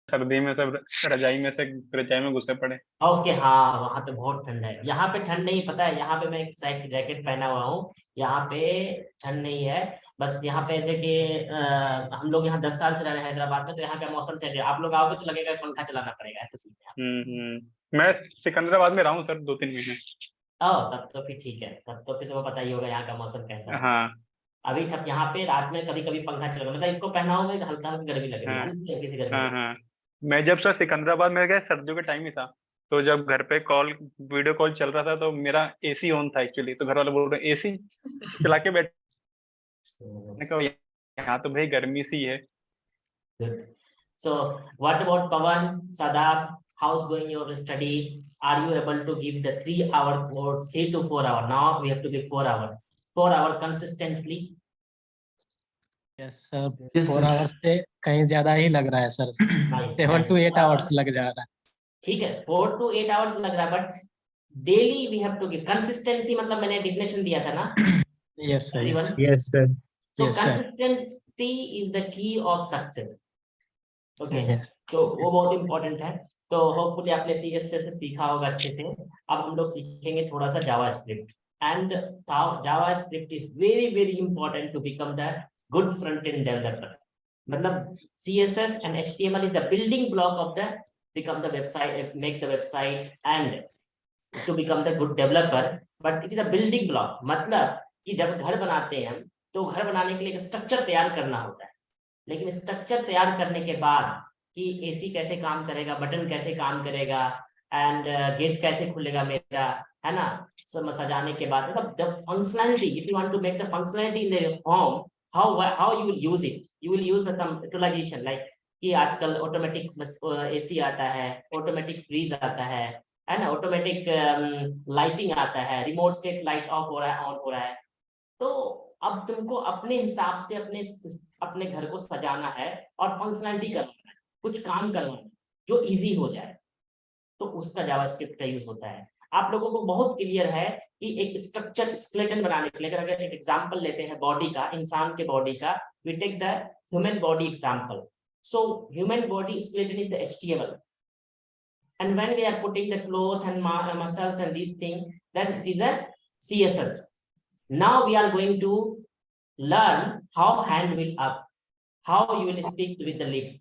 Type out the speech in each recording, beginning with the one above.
सर्दी में सब रजाई में घुसे पड़े। ओके हाँ, वहां तो बहुत ठंड है। यहाँ पे ठंड नहीं, पता है यहाँ पे मैं एक जैकेट पहना हुआ हूँ। यहाँ पे ठंड नहीं है। बस यहाँ पे देखिए हम लोग यहाँ 10 साल से रह रहे हैं हैदराबाद में, तो यहाँ का मौसम से आप लोग आओगे तो लगेगा पंखा चलाना पड़ेगा, ऐसा सीन है। मैं सिकंदराबाद में रहा हूँ सर 2-3 महीने। तब तो फिर ठीक है, तब तो फिर तुम्हें पता ही होगा यहाँ का मौसम कैसा है। हाँ अभी तक यहाँ पे रात में कभी कभी पंखा चल रहा है, मतलब इसको पहना हुआ है, हल्का हल्की गर्मी लग रही है, हाँ हल्की हल्की सी गर्मी लग हाँ रही हाँ। मैं जब सर सिकंदराबाद में गया सर्दियों के टाइम ही था, तो जब घर पे वीडियो कॉल चल रहा था तो मेरा एसी ऑन था एक्चुअली, तो घर वाले बोल रहे एसी चला के बैठने है। का। यहाँ तो भाई गर्मी सी है। Good. So, what about Pavan, Sadaf? How's going your study? Are you able to give the 3 hour or 3 to 4 hour? Now we have to give 4 hour. 4 hour consistently. Yes sir, 4 hours से कहीं ज्यादा ही लग रहा है sir. Nice, 7 nice. to 8 hours लग जा रहा है। ठीक है, 4 to 8 hours लग रहा है, but daily we have to give consistency. मतलब मैंने डिफिनेशन दिया था ना। Yes sir, Everyone? Yes sir, So yes sir, consistency is the key of success. Okay yes तो वो बहुत इंपॉर्टेंट है। तो होपफुली आपने सीएसएस से सीखा होगा अच्छे से। अब हम लोग सीखेंगे थोड़ा सा JavaScript. And JavaScript is very very important to become the good front end developer. मतलब CSS and HTML is the building block of the become the website, make the website and to become the good developer. But it is a building block, मतलब कि जब घर बनाते हैं हम, तो घर बनाने के लिए एक स्ट्रक्चर तैयार करना होता है। लेकिन स्ट्रक्चर तैयार करने के बाद कि एसी कैसे काम करेगा, बटन कैसे काम करेगा, एंड गेट कैसे खुलेगा मेरा, है ना, सब सजाने के बाद, मतलब the functionality, if you want to make the functionality in the home, how you will use it, you will use the some utilisation, like कि आजकल ऑटोमेटिक एसी आता है, ऑटोमेटिक फ्रीज आता है ना, ऑटोमेटिक लाइटिंग आता है, रिमोट से लाइट ऑफ हो रहा है, ऑन हो रहा है। तो अब तुमको अपने हिसाब से अपने अपने घर को सजाना है और फंक्शनैलिटी करवाना है, कुछ काम करवाना है जो इजी हो जाए, तो उसका जावास्क्रिप्ट का यूज होता है। आप लोगों को बहुत क्लियर है कि एक स्ट्रक्चर स्केलेटन बनाने के लिए, अगर एक एग्जांपल लेते हैं बॉडी का, इंसान के बॉडी का, we take the human body example. So human body skeleton is the HTML, and when we are putting the cloth and muscles and these things, then it is a css. Now we are going to learn how hand will up, how you will speak with the lip,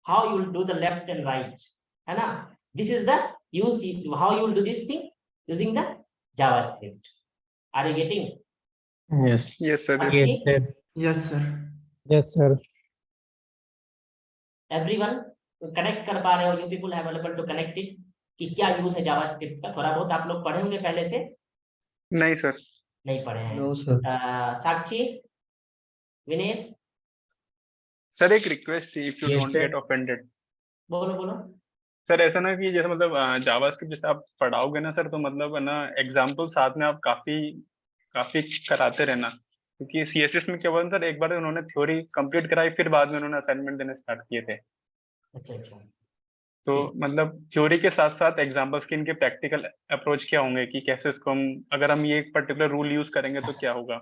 how you will do the left and right, है ना। This is the use, how you will do this thing using the JavaScript. Are you getting? Yes yes sir. Yes sir, yes sir. Yes sir. Everyone connect कर पा रहे हो? You people have able to connect it कि क्या use है JavaScript का? थोड़ा बहुत आप लोग पढ़े होंगे पहले से। नहीं सर। नहीं पढ़े हैं? No sir. Sakshi, Vinesh, sir एक रिक्वेस्ट थी, if you Yes, don't sir. Get offended. बोलो बोलो। सर ऐसा ना कि जैसे मतलब जावास्क्रिप्ट जैसे आप पढ़ाओगे ना सर, तो मतलब है ना एग्जाम्पल साथ में आप काफी काफी कराते रहना, क्योंकि सीएसएस में क्या हुआ ना सर, एक बार उन्होंने थ्योरी कंप्लीट कराई, फिर बाद में उन्होंने असाइनमेंट देने स्टार्ट किए थे। अच्छा अच्छा, तो ठीक। मतलब थ्योरी के साथ साथ एग्जाम्पल्स के इनके प्रैक्टिकल अप्रोच क्या होंगे, कि कैसे इसको हम, अगर हम ये एक पर्टिकुलर रूल यूज करेंगे तो क्या होगा,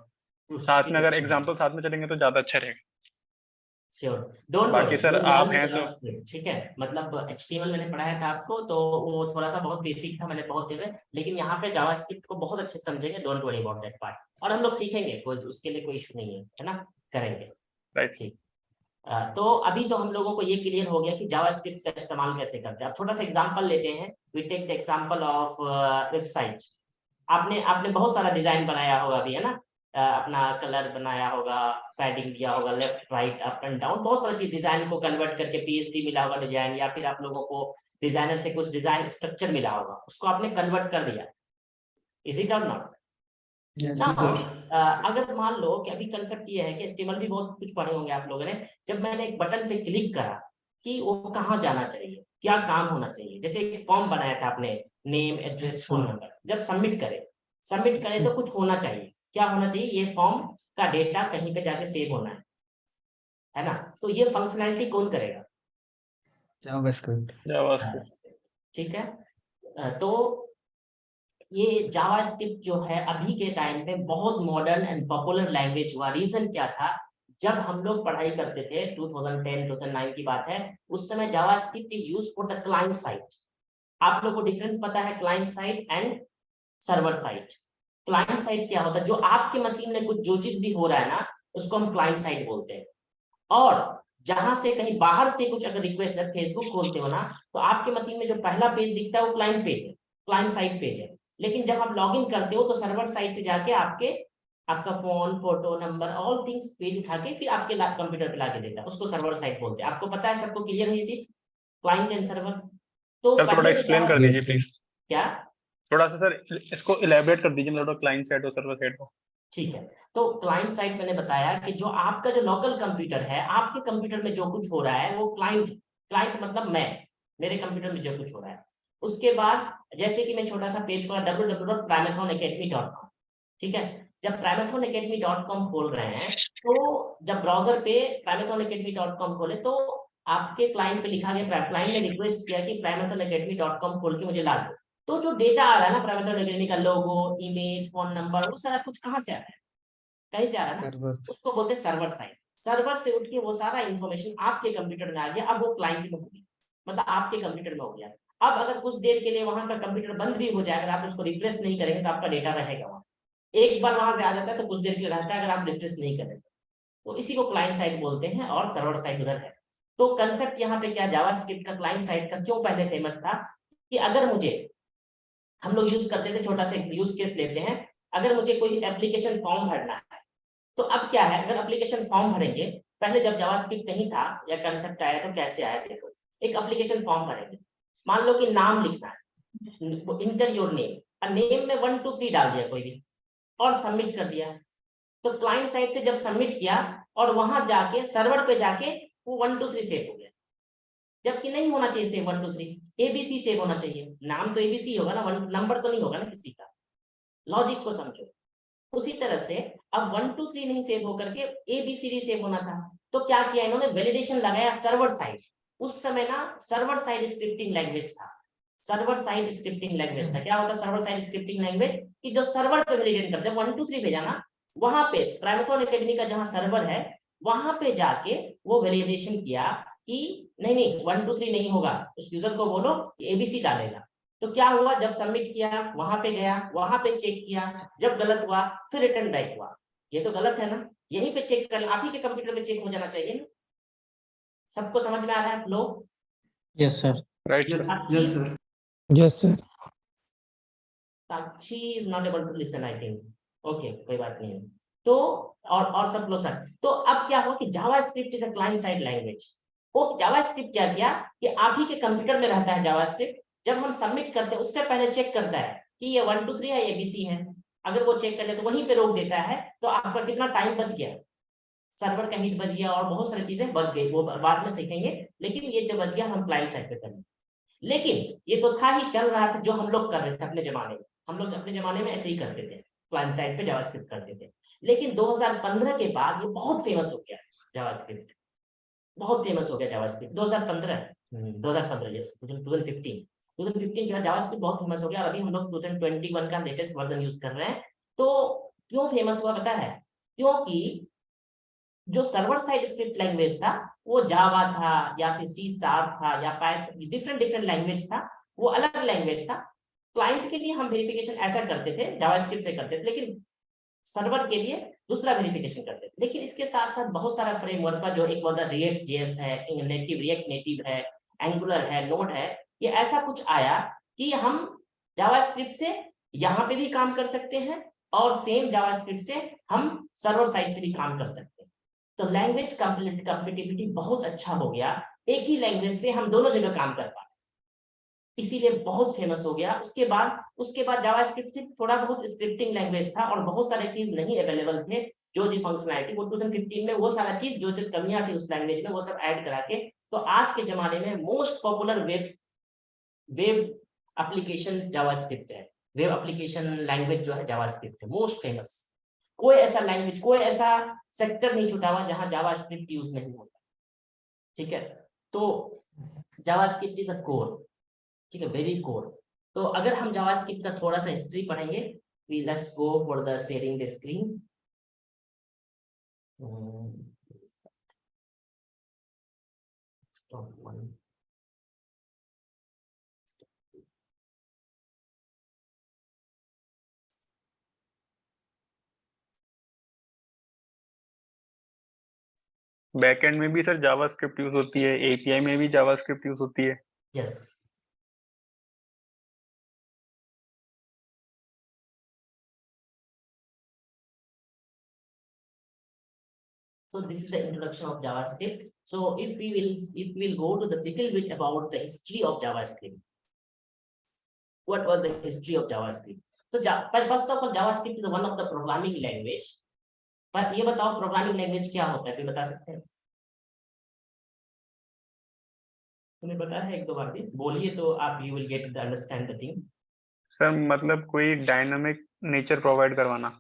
साथ में अगर एग्जाम्पल साथ में चलेंगे तो ज्यादा अच्छा रहेगा। श्योर, डोंट बाकी वरी, सर आप हैं तो ठीक है। मतलब एचटीएमएल मैंने पढ़ाया था आपको, तो वो थोड़ा सा बहुत बेसिक था, मैंने बहुत देर, लेकिन यहाँ पे जावास्क्रिप्ट को बहुत अच्छे से समझेंगे। Don't worry about that part, और हम लोग सीखेंगे, कोई उसके लिए कोई इशू नहीं है ना, करेंगे। राइट। ठीक। तो अभी तो हम लोगों को ये क्लियर हो गया कि जावास्क्रिप्ट का इस्तेमाल कैसे करते हैं। अब छोटा सा एग्जांपल लेते हैं। We take the example of website. आपने आपने बहुत सारा डिजाइन बनाया होगा अभी, है ना, अपना कलर बनाया होगा, पैडिंग दिया होगा, left right up and down, बहुत सारी चीज, डिजाइन को कन्वर्ट करके पीएचडी मिला होगा डिजाइन, या फिर आप लोगों को डिजाइनर से कुछ डिजाइन स्ट्रक्चर मिला होगा, उसको आपने कन्वर्ट कर दिया। इज इट और नॉट? अगर मान लो कि अभी कंसेप्ट ये है कि एचटीएमएल भी बहुत कुछ पढ़े होंगे आप लोगों ने, जब मैंने एक बटन पे क्लिक करा कि वो कहाँ जाना चाहिए, क्या काम होना चाहिए, जैसे एक फॉर्म बनाया था आपने, नेम एड्रेस फोन नंबर, जब सबमिट करे तो कुछ होना चाहिए, क्या होना चाहिए, ये फॉर्म का डेटा कहीं पे जाके सेव होना है ना। तो ये फंक्शनैलिटी कौन करेगा? जावास्क्रिप्ट। ठीक है। तो ये जावास्क्रिप्ट जो है अभी के टाइम पे बहुत मॉडर्न एंड पॉपुलर लैंग्वेज हुआ। रीजन क्या था? जब हम लोग पढ़ाई करते थे 2010 2009 की बात है, उस समय JavaScript is used for the client side. आप लोग को डिफरेंस पता है client side and server side. Client side क्या होता है, जो आपके मशीन में कुछ जो चीज भी हो रहा है ना, उसको हम क्लाइंट साइड बोलते हैं। और जहां से कहीं बाहर से कुछ अगर रिक्वेस्ट है, फेसबुक खोलते हो ना, तो आपके मशीन में जो पहला पेज दिखता है वो क्लाइंट पेज है, क्लाइंट साइड पेज है। लेकिन जब आप लॉग इन करते हो तो सर्वर साइड से जाके आपका phone, photo, number, all things page उठा के फिर आपके कंप्यूटर पे लाके देता है, उसको सर्वर साइड बोलते हैं। आपको पता है, सबको क्लियर है ये चीज, क्लाइंट एंड सर्वर। तो सर थोड़ा पहले एक्सप्लेन कर दीजिए प्लीज, क्या, थोड़ा सा सर इसको इलेबोरेट कर दीजिए, मतलब क्लाइंट साइड और सर्वर साइड को। ठीक है। तो क्लाइंट साइड मैंने बताया कि जो आपका जो लोकल कंप्यूटर है, आपके कंप्यूटर में जो कुछ हो रहा है वो क्लाइंट, क्लाइंट मतलब मैं, मेरे कंप्यूटर में जो कुछ हो रहा है। उसके बाद जैसे कि मैं छोटा सा पेज खोला www.primathonacademy.com, ठीक है। जब primathonacademy.com खोल रहे हैं, तो जब ब्राउजर पे primathonacademy.com खोले तो आपके क्लाइंट पे लिखा गया, क्लाइंट ने रिक्वेस्ट किया कि primathonacademy.com खोल के मुझे ला दो। तो जो डेटा आ रहा है ना प्राइमेथन एकेडमी का, लोगो, इमेज, फोन नंबर, वो सारा कुछ कहाँ से आ रहा है, कहीं से आ रहा है ना, उसको बोलते हैं सर्वर साइड। सर्वर से उठ के वो सारा इंफॉर्मेशन आपके कंप्यूटर में आ गया, अब वो क्लाइंट में हो गया, मतलब आपके कंप्यूटर में हो गया। अब अगर कुछ देर के लिए वहां का कंप्यूटर बंद भी हो जाए, अगर आप उसको रिफ्रेश नहीं करेंगे तो आपका डेटा रहेगा वहां। एक बार वहां से आ जाता है तो कुछ देर के लिए रहता है, अगर आप रिफ्रेश नहीं करेंगे। तो इसी को क्लाइंट साइड बोलते हैं और सर्वर साइड उधर है। तो कंसेप्ट यहाँ पे क्या, जावास्क्रिप्ट का क्लाइंट साइड का क्यों पहले फेमस था, कि अगर मुझे, हम लोग यूज करते थे, छोटा सा यूज केस लेते हैं, अगर मुझे कोई एप्लीकेशन फॉर्म भरना है, तो अब क्या है, अगर एप्लीकेशन फॉर्म भरेंगे, पहले जब जावास्क्रिप्ट नहीं था या कंसेप्ट आया तो कैसे आया, देखो एक एप्लीकेशन फॉर्म भरेंगे, मान लो कि नाम लिखना है, इंटर योर नेम, और नेम में 1 2 3 डाल दिया कोई भी, और सबमिट कर दिया। तो क्लाइंट साइड से जब सबमिट किया और वहां जाके सर्वर पे जाके वो 1 2 3 सेव हो गया, जबकि नहीं होना चाहिए सेव 1 2 3, एबीसी सेव होना चाहिए, नाम तो एबीसी होगा ना, नंबर तो नहीं होगा ना किसी का। लॉजिक को समझो। उसी तरह से अब 1 2 3 नहीं सेव होकर के एबीसीडी सेव होना था, तो क्या किया इन्होंने, वैलिडेशन लगाया सर्वर साइड। उस समय ना सर्वर साइड स्क्रिप्टिंग लैंग्वेज था, सर्वर साइड स्क्रिप्टिंग लैंग्वेज था। क्या होता है सर्वर साइड स्क्रिप्टिंग लैंग्वेज, कि जो सर्वर पे वैलिडेट करते हैं, 1 2 3 भेजा ना, वहां पे प्राइमेथन एकेडमी का जहां सर्वर है, वहां पे जाके वो वैलिडेशन किया कि नहीं नहीं 1 2 3 नहीं होगा, उस यूजर को बोलो एबीसी डालेगा। तो क्या हुआ, जब सबमिट किया, वहां पे गया, वहां पे चेक किया, जब गलत हुआ फिर रिटर्न बैक हुआ, ये तो गलत है ना, यहीं पे चेक कर, आप ही के कंप्यूटर पे चेक हो जाना चाहिए ना। सबको समझ में आ रहा है flow? Yes sir. Right Yes, sir. yes, sir. Yes sir. Sakshi is not able to listen, I think. Okay, कोई बात नहीं है। तो और सब लोग सर, तो अब क्या हुआ कि JavaScript is a client side language. वो जावास्क्रिप्ट क्या किया कि आप ही के कंप्यूटर में रहता है जावास्क्रिप्ट, जब हम सबमिट करते हैं उससे पहले चेक करता है कि ये 1 2 3 है, एबीसी है। अगर वो चेक कर ले तो वहीं पे रोक देता है, तो आपका कितना टाइम बच गया, सर्वर का हीट बच गया और बहुत सारी चीजें बच गई, वो बाद में सीखेंगे। लेकिन ये जो बच गया हम क्लाइंट साइड पे करेंगे। लेकिन ये तो था ही, चल रहा था, जो हम लोग कर रहे थे अपने जमाने में, हम लोग अपने जमाने में ऐसे ही करते थे, क्लाइंट साइड पे जावास्क्रिप्ट करते थे। लेकिन 2015 के बाद ये बहुत फेमस हो गया जावास्क्रिप्ट, बहुत फेमस हो गया जावास्क्रिप्ट। 2015 यस 2015 जो है जावास्क्रिप्ट बहुत फेमस हो गया, और अभी हम लोग 2021 का लेटेस्ट वर्जन यूज कर रहे हैं। तो क्यों फेमस हुआ पता है, क्योंकि जो सर्वर साइड स्क्रिप्ट लैंग्वेज था वो जावा था या फिर सी शार्प था या पाइथन, डिफरेंट डिफरेंट लैंग्वेज था, वो अलग लैंग्वेज था। क्लाइंट के लिए हम वेरिफिकेशन ऐसा करते थे, जावास्क्रिप्ट से करते थे, लेकिन सर्वर के लिए दूसरा वेरिफिकेशन करते थे। लेकिन इसके साथ साथ बहुत सारा फ्रेमवर्क का, जो एक बोलता रिएक्ट जेएस है, नेटिव रिएक्ट नेटिव है, एंगुलर है, नोड है, ये ऐसा कुछ आया कि हम जावास्क्रिप्ट से यहाँ पे भी काम कर सकते हैं और सेम जावास्क्रिप्ट से हम सर्वर साइड से भी काम कर सकते हैं। तो लैंग्वेज कंपेटिबिलिटी बहुत अच्छा हो गया, एक ही लैंग्वेज से हम दोनों जगह काम कर पाए, इसीलिए बहुत फेमस हो गया। उसके बाद जावास्क्रिप्ट से थोड़ा बहुत स्क्रिप्टिंग लैंग्वेज था और बहुत सारे चीज नहीं अवेलेबल थे, जो फंक्शनैलिटी वो 2015 में वो सारा चीज जो कमियां थी उस लैंग्वेज में वो सब ऐड करा के, तो आज के जमाने में most popular web application JavaScript है। वेब एप्लीकेशन लैंग्वेज जो है जावास्क्रिप्ट है, मोस्ट फेमस। कोई ऐसा लैंग्वेज, कोई ऐसा सेक्टर नहीं छूटा हुआ जहां जावास्क्रिप्ट यूज नहीं होता, ठीक है। तो जावास्क्रिप्ट इज अ कोर, ठीक है, वेरी कोर। तो अगर हम जावास्क्रिप्ट का थोड़ा सा हिस्ट्री पढ़ेंगे, we let's go for the sharing the screen. stop one. Backend में भी सर जावास्क्रिप्ट यूज होती है, एपीआई में भी जावास्क्रिप्ट यूज होती है। Yes. So this is the introduction of JavaScript. So if we will go to the little bit about the history of JavaScript. What was the history of JavaScript? So but first of all, JavaScript is one of the programming language. पर ये बताओ programming language क्या होता है, कोई बता सकते हैं? तुम्हें पता है? एक दो बार भी बोलिए तो आप you will get to understand the thing. Sir मतलब कोई डायनामिक नेचर प्रोवाइड करवाना।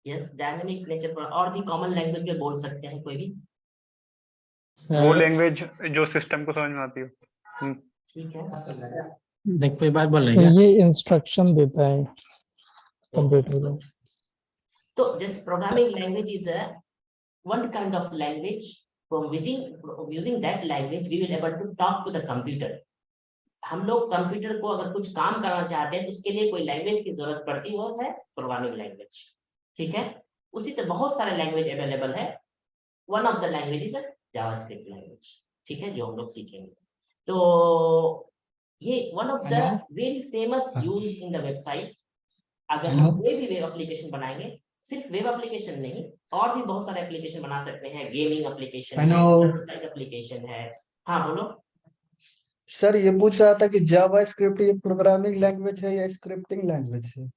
Yes, डायनामिक नेचर पर और भी कॉमन लैंग्वेज में बोल सकते हैं कोई भी। वो लैंग्वेज जो सिस्टम को समझ में आती हो। ठीक है, देख कोई बात बोल रहे हैं ये इंस्ट्रक्शन देता है कंप्यूटर को। तो just programming language is one kind of language from using that language we will able to talk to the computer. हम लोग कंप्यूटर को अगर कुछ काम करना चाहते हैं तो उसके लिए कोई लैंग्वेज की जरूरत पड़ती है, वो है प्रोग्रामिंग लैंग्वेज। ठीक है, उसी तरह बहुत सारे लैंग्वेज अवेलेबल है। One of the language is JavaScript language. ठीक है, जो हम लोग सीखेंगे। तो ये one of the very famous use in the website. अगर हम कोई भी वेब एप्लीकेशन बनाएंगे, सिर्फ वेब एप्लीकेशन नहीं और भी बहुत सारे एप्लीकेशन बना सकते हैं। गेमिंग एप्लीकेशन है, वेबसाइट एप्लीकेशन है। हाँ बोलो सर, ये पूछ रहा था कि जावास्क्रिप्ट ये प्रोग्रामिंग लैंग्वेज है या स्क्रिप्टिंग लैंग्वेज है?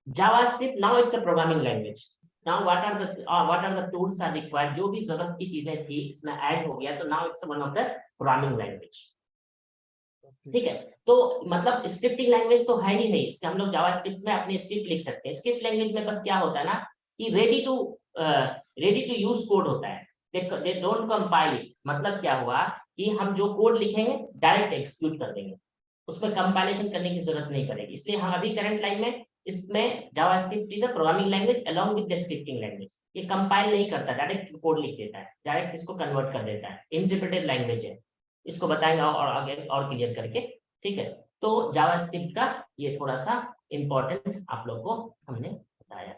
JavaScript now it's a programming language. Now what are the tools are required? जो भी जरूरत की चीजें थी इसमें ऐड हो गया, तो now it's one of the programming language. ठीक है, तो मतलब स्क्रिप्टिंग लैंग्वेज तो है ही है। इसके हम लोग जावास्क्रिप्ट में अपने स्क्रिप्ट लिख सकते हैं। स्क्रिप्ट लैंग्वेज में बस क्या होता है ना कि रेडी टू यूज कोड होता है। They don't compile it. मतलब क्या हुआ कि हम जो कोड लिखेंगे डायरेक्ट एग्जीक्यूट कर देंगे, उसमें कंपाइलेशन करने की जरूरत नहीं पड़ेगी। इसलिए हम अभी करंट लाइन में इसमें JavaScript is a programming language along with the scripting language. ये कंपाइल नहीं करता, डायरेक्ट कोड लिख देता है, डायरेक्ट इसको कन्वर्ट कर देता है। इंटरप्रेटेड लैंग्वेज है, इसको बताएंगे और आगे और क्लियर करके। ठीक है, तो जावास्क्रिप्ट का ये थोड़ा सा इंपॉर्टेंट आप लोग को हमने बताया।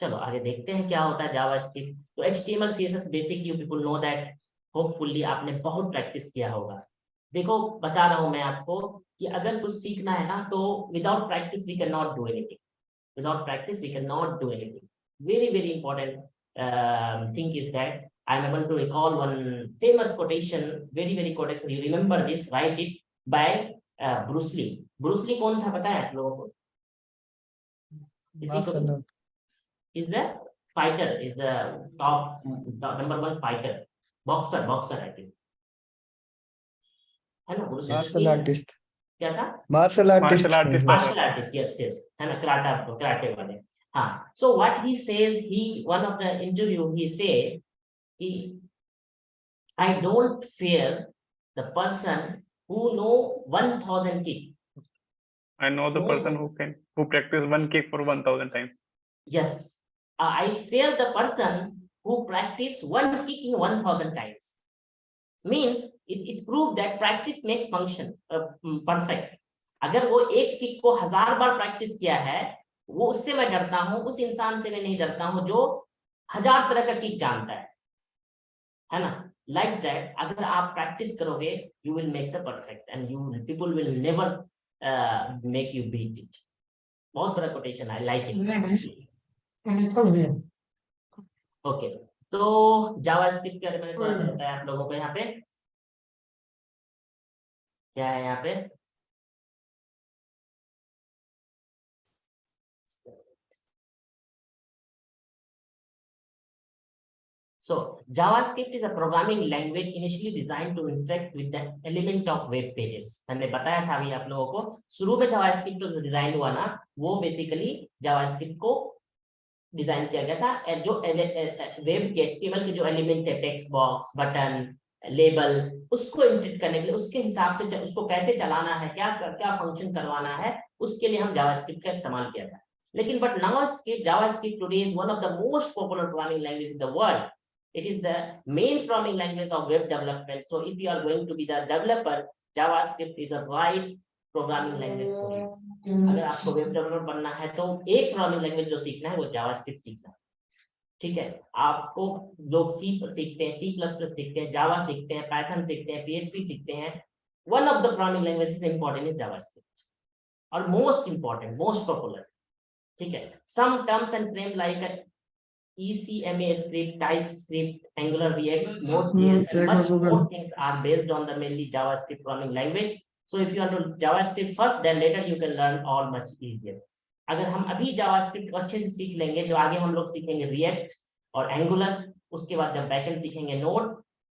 चलो आगे देखते हैं क्या होता है जावास्क्रिप्ट। तो HTML CSS basic you people know that, hopefully आपने बहुत प्रैक्टिस किया होगा। देखो बता रहा हूं मैं आपको कि अगर कुछ सीखना है ना तो without practice we can not do anything. Without practice, we cannot do anything. Very, very important thing is that I am able to recall one famous quotation, very, very quotation. You remember this, write it by Bruce Lee. Bruce Lee कौन था पता है आप लोगों को? Is a fighter, is a top number one fighter, boxer, I think. है ना? Bruce Lee martial artist. क्या था? Martial artist. Martial artist, yes yes, है ना? कराटे वाले। हाँ, so what he says, one of the interview he said कि I don't fear the person who know 1000 kick. I know the person who practice one kick for 1000 times. Yes, I fear the person who practice one kick in 1000 times. Means it is proved that practice makes function perfect. अगर वो एक kick को 1000 बार practice किया है, वो उससे मैं डरता हूं, उस इंसान से मैं नहीं डरता हूं जो 1000 तरह का किक जानता है ना? लाइक दैट, अगर आप प्रैक्टिस करोगे you will make the perfect and people will never make you beat it. बहुत बड़ा कोटेशन है, लाइक इट। ओके, तो जावास्क्रिप्ट के बारे में थोड़ा सा बताया आप लोगों को। यहाँ पे क्या है? यहाँ पे so JavaScript is a programming language initially designed to interact with the element of web pages. मैंने बताया था अभी आप लोगों को, शुरू में JavaScript जो डिजाइन हुआ ना, वो बेसिकली JavaScript को डिजाइन किया गया था। जो वेब के HTML के जो एलिमेंट है, टेक्स्ट बॉक्स, बटन, लेबल, उसको इंटरेक्ट करने के लिए, उसके हिसाब से उसको कैसे चलाना है, क्या फंक्शन करवाना है, उसके लिए हम JavaScript का इस्तेमाल किया था। लेकिन but now JavaScript today is one of the most popular programming language in the world. It is the main programming language of web development. So if you are going to be the developer, JavaScript is a right programming language for you. अगर आपको web developer बनना है तो एक programming language जो सीखना है वो जावास्क्रिप्ट सीखना है, ठीक है। आपको लोग सी सीखते हैं, C++ सीखते हैं, जावा सीखते हैं, पाइथन सीखते हैं, PHP सीखते हैं। One of the programming languages important is JavaScript और मोस्ट इंपॉर्टेंट, मोस्ट पॉपुलर, ठीक है। Some terms and frame like ECMA script, TypeScript, Angular, React, Node.js, and much more things are based on the mainly JavaScript programming language. So if you want to JavaScript first, then later you can learn all much easier. अगर हम अभी JavaScript को अच्छे से सीख लेंगे, जो आगे हम लोग सीखेंगे React और Angular, उसके बाद जब बैकएंड सीखेंगे Node,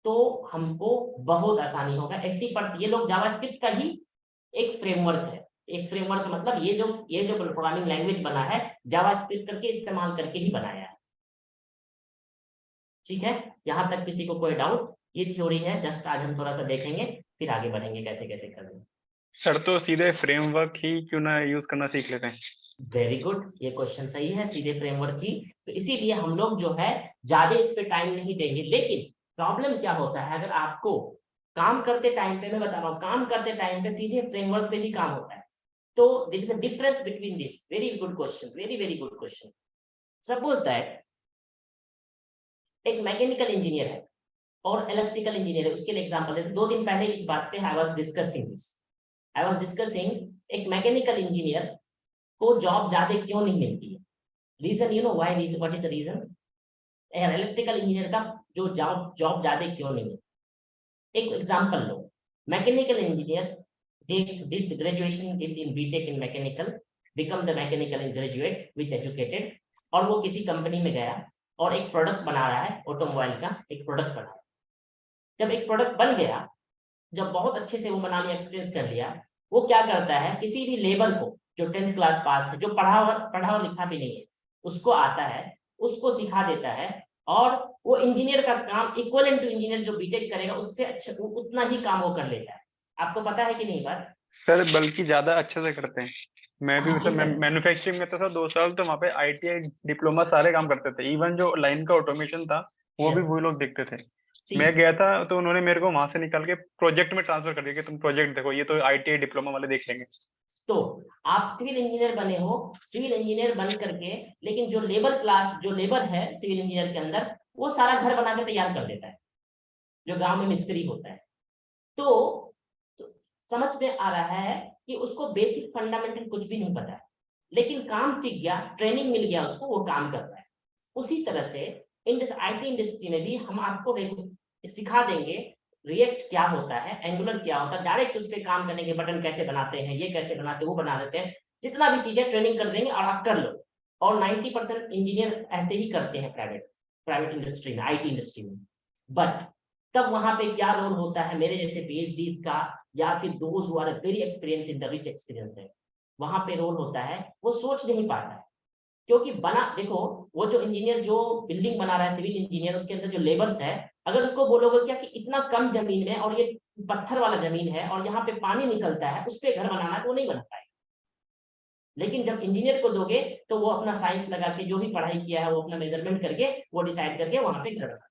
तो हमको बहुत आसानी होगा। 80% ये लोग JavaScript का ही एक फ्रेमवर्क है। एक फ्रेमवर्क मतलब ये जो प्रोग्रामिंग लैंग्वेज बना है JavaScript करके इस्तेमाल करके ही बनाया है, ठीक है। यहाँ तक किसी को कोई डाउट? ये थ्योरी है, जस्ट आज हम थोड़ा सा देखेंगे, फिर आगे बढ़ेंगे कैसे कैसे करना। सर तो सीधे फ्रेमवर्क ही क्यों ना यूज करना सीख लेते हैं? वेरी गुड, ये क्वेश्चन सही है, सीधे फ्रेमवर्क ही। तो इसीलिए हम लोग जो है ज्यादा इस पे टाइम नहीं देंगे। लेकिन प्रॉब्लम क्या होता है, अगर आपको काम करते टाइम पे, मैं बता रहा हूँ, काम करते टाइम पे सीधे फ्रेमवर्क पे भी काम होता है। तो there is a difference between this. Very good question, very very good question. Suppose that एक मैकेनिकल इंजीनियर है और इलेक्ट्रिकल इंजीनियर है, उसके लिए एग्जांपल देते। 2 दिन पहले इस बात पे आई वाज डिस्कसिंग एक मैकेनिकल इंजीनियर को जॉब ज्यादा क्यों नहीं मिलती है। Reason you know why, reason what is the reason? Electrical engineer का जो जॉब ज्यादा क्यों नहीं मिलती। एक एग्जांपल लो, mechanical engineer did graduation in BTech in mechanical, become the mechanical graduate with educated, और वो किसी कंपनी में गया और एक प्रोडक्ट बना रहा है, ऑटोमोबाइल का एक प्रोडक्ट बना रहा है। जब एक प्रोडक्ट बन गया, जब बहुत अच्छे से वो बना लिया, एक्सपीरियंस कर लिया, वो क्या करता है, किसी भी लेबर को जो 10th क्लास पास है, जो पढ़ा लिखा भी नहीं है, उसको आता है, उसको सिखा देता है, और वो इंजीनियर का काम इक्वलेंट टू इंजीनियर जो बीटेक करेगा उससे अच्छा, उतना ही काम वो कर लेता है। आपको पता है कि नहीं बात? सर बल्कि ज्यादा अच्छे से करते हैं। मैं भी हाँ, मैन्युफैक्चरिंग में था 2 साल, तो वहाँ पे ITI डिप्लोमा सारे काम करते थे। इवन जो लाइन का ऑटोमेशन था वो भी वही लोग देखते थे। मैं गया था तो उन्होंने मेरे को वहां से निकाल के प्रोजेक्ट में ट्रांसफर कर दिया कि तुम प्रोजेक्ट देखो, ये तो ITI डिप्लोमा वाले देख लेंगे। तो आप सिविल इंजीनियर बने हो, सिविल इंजीनियर बन करके, लेकिन जो लेबर क्लास, जो लेबर है सिविल इंजीनियर के अंदर, वो सारा घर बना के तैयार कर देता है, जो गांव में मिस्त्री होता है। तो समझ में आ रहा है कि उसको बेसिक फंडामेंटल कुछ भी नहीं पता है, लेकिन काम सीख गया, ट्रेनिंग मिल गया उसको, वो काम कर रहा है। उसी तरह से IT इंडस्ट्री में भी हम आपको सिखा देंगे रिएक्ट क्या होता है, एंगुलर क्या होता है, डायरेक्ट उस पर काम करने के बटन कैसे बनाते हैं, ये कैसे बनाते हैं, वो बना देते हैं, जितना भी चीजें ट्रेनिंग कर देंगे और आप कर लो। और 90% इंजीनियर ऐसे ही करते हैं प्राइवेट इंडस्ट्री में, IT इंडस्ट्री में। बट तब वहां पे क्या रोल होता है मेरे जैसे PhDs का, या फिर those who are very experience in the rich experience है, वहां पे रोल होता है, वो सोच नहीं पाता है। क्योंकि देखो, वो जो इंजीनियर जो बिल्डिंग बना रहा है, सिविल इंजीनियर, उसके अंदर जो लेबर्स है, अगर उसको बोलोगे क्या कि इतना कम जमीन में, और ये पत्थर वाला जमीन है और यहाँ पे पानी निकलता है, उस पर घर बनाना है, तो वो नहीं बना पाएगा। लेकिन जब इंजीनियर को दोगे तो वो अपना साइंस लगा के, जो भी पढ़ाई किया है वो अपना मेजरमेंट करके वो डिसाइड करके वहां पे घर बना।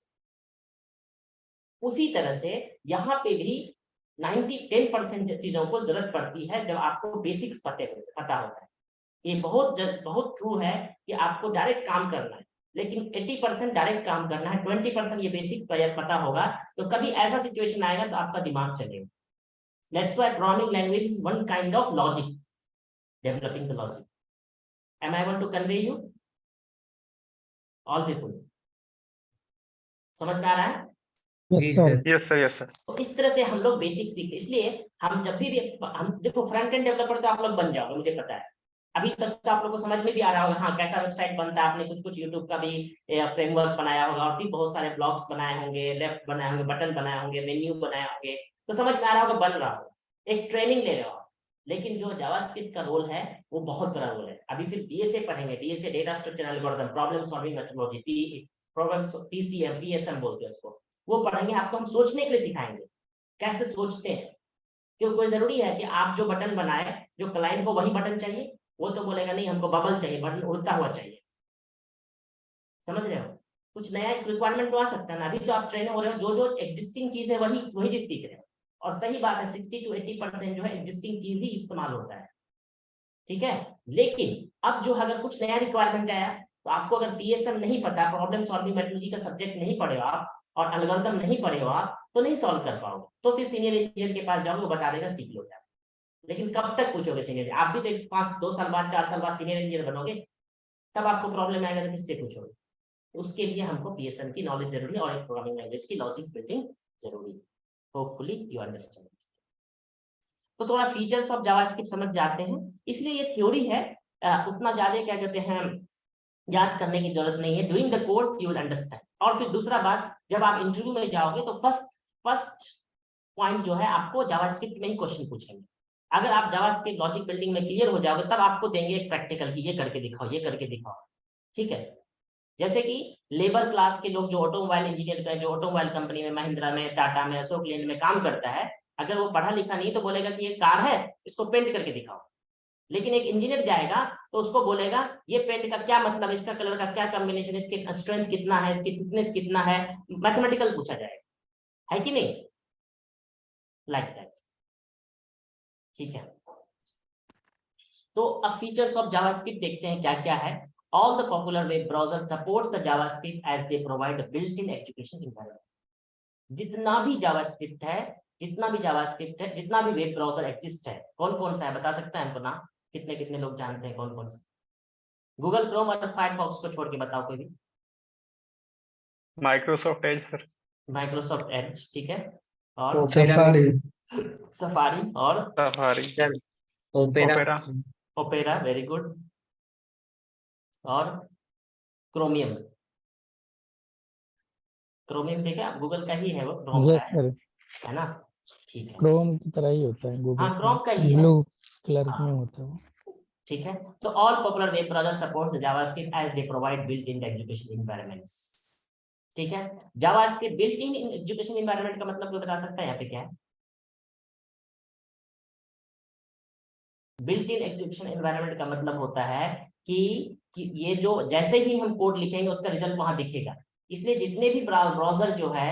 उसी तरह से यहाँ पे भी 10% चीजों को जरूरत पड़ती है जब आपको बेसिक्स पता होता है। ये बहुत ट्रू है कि आपको डायरेक्ट काम करना है, लेकिन 80% डायरेक्ट काम करना है, 20% ये बेसिक पता होगा, तो कभी ऐसा सिचुएशन आएगा तो आपका दिमाग चलेगा। That's why programming language is one kind of logic, developing the logic. Am I able to convey you? All people. समझ में आ रहा है? Yes sir. तो इस तरह से हम लोग बेसिक सीखते, इसलिए हम जब भी हम देखो फ्रंट एंड डेवलपर तो आप लोग बन जाओगे, मुझे पता है। अभी तक तो आप लोग को समझ में भी आ रहा होगा, हाँ कैसा वेबसाइट बनता है, आपने कुछ यूट्यूब का भी फ्रेमवर्क बनाया होगा, और भी बहुत सारे ब्लॉग्स बनाए होंगे, लेफ्ट बनाए होंगे, बटन बनाए होंगे, मेन्यू बनाए होंगे, तो समझ में आ रहा होगा, बन रहा होगा, एक ट्रेनिंग ले रहे हो। लेकिन जो जावास्क्रिप्ट का रोल है वो बहुत बड़ा रोल है। अभी फिर DSA पढ़ेंगे, DSA data structure algorithm, problem solving methodology, PCM, PSM बोलते हैं उसको, वो पढ़ेंगे। आपको हम सोचने के लिए सिखाएंगे, कैसे सोचते हैं। क्यों कोई जरूरी है कि आप जो बटन बनाए, जो क्लाइंट को वही बटन चाहिए, वो तो बोलेगा नहीं हमको बबल चाहिए, बटन उड़ता हुआ चाहिए। समझ रहे हो? कुछ नया रिक्वायरमेंट तो आ सकता है ना, अभी तो आप ट्रेन हो रहे हो, जो जो एग्जिस्टिंग चीज है वही वही चीज सीख रहे हो, और सही बात है 60 to 80% जो है एग्जिस्टिंग चीज ही इस्तेमाल होता है, ठीक है। लेकिन अब जो अगर कुछ नया रिक्वायरमेंट आया, तो आपको अगर DSM नहीं पता, प्रॉब्लम सॉल्विंग मेथोडोलॉजी का सब्जेक्ट नहीं पढ़े हो आप, और एल्गोरिथम नहीं पढ़े हो आप, तो नहीं सॉल्व कर पाओगे, तो फिर सीनियर इंजीनियर के पास जाओगे, वो बता देगा सीख लो। लेकिन कब तक पूछोगे सीनियर, आप भी तो 2 साल बाद 4 साल बाद सीनियर इंजीनियर बनोगे, तब आपको प्रॉब्लम आएगा तो किससे पूछोगे। उसके लिए हमको PSM की नॉलेज जरूरी है, और एक प्रोग्रामिंग लैंग्वेज की लॉजिक बिल्डिंग जरूरी है। Hopefully you understand. तो थोड़ा फीचर्स ऑफ जावास्क्रिप्ट समझ जाते हैं, इसलिए ये थ्योरी है, उतना ज्यादा क्या कहते हैं याद करने की जरूरत नहीं है, doing the course you will understand. और फिर दूसरा बात, जब आप इंटरव्यू में जाओगे तो फर्स्ट पॉइंट जो है आपको जावास्क्रिप्ट में ही क्वेश्चन पूछेंगे। अगर आप जावास्क्रिप्ट लॉजिक बिल्डिंग में क्लियर हो जाओगे, तब आपको देंगे एक प्रैक्टिकल की ये करके दिखाओ, ये करके दिखाओ, ठीक है। जैसे कि लेबर क्लास के लोग जो ऑटोमोबाइल इंजीनियर का, जो ऑटोमोबाइल कंपनी में, महिंद्रा में, टाटा में, अशोक लेलैंड में काम करता है, अगर वो पढ़ा लिखा नहीं तो बोलेगा कि ये कार है, इसको पेंट करके दिखाओ। लेकिन एक इंजीनियर जाएगा तो उसको बोलेगा ये पेंट का क्या मतलब, इसका कलर का क्या कॉम्बिनेशन, इसके स्ट्रेंथ कितना है, इसकी थिकनेस कितना है, मैथमेटिकल पूछा जाएगा, है कि नहीं, लाइक दैट, ठीक है। तो अब फीचर्स ऑफ जावास्क्रिप्ट देखते हैं क्या क्या है। All the popular web browsers supports the JavaScript as they provide a built-in execution environment. जितना भी जावास्क्रिप्ट है, जितना भी वेब ब्राउजर एग्जिस्ट है, कौन कौन सा है बता सकते हैं हमको नाम, कितने कितने लोग जानते हैं कौन कौन से? गूगल क्रोम और फायरफॉक्स को छोड़ के बताओ कोई भी। Microsoft Edge sir. Microsoft Edge, ठीक है, और सफारी, सफारी, और safari, opera, opera, very good, और क्रोमियम, क्रोमियम देखा आप, गूगल का ही है वो, क्रोम का यस सर, है ना, ठीक है। क्रोम की तरह ही होता है, गूगल हाँ, क्रोम का ही है, ब्लू कलर हाँ, में होता है वो। ठीक है। तो all popular web browser supports JavaScript as they provide built in education environments, ठीक है। JavaScript built in education environment का मतलब कोई बता सकता है यहाँ पे क्या है? बिल्ट इन एजुकेशन एनवायरनमेंट का मतलब होता है कि ये जो जैसे ही हम कोड लिखेंगे उसका रिजल्ट वहां दिखेगा। इसलिए जितने भी ब्राउजर जो है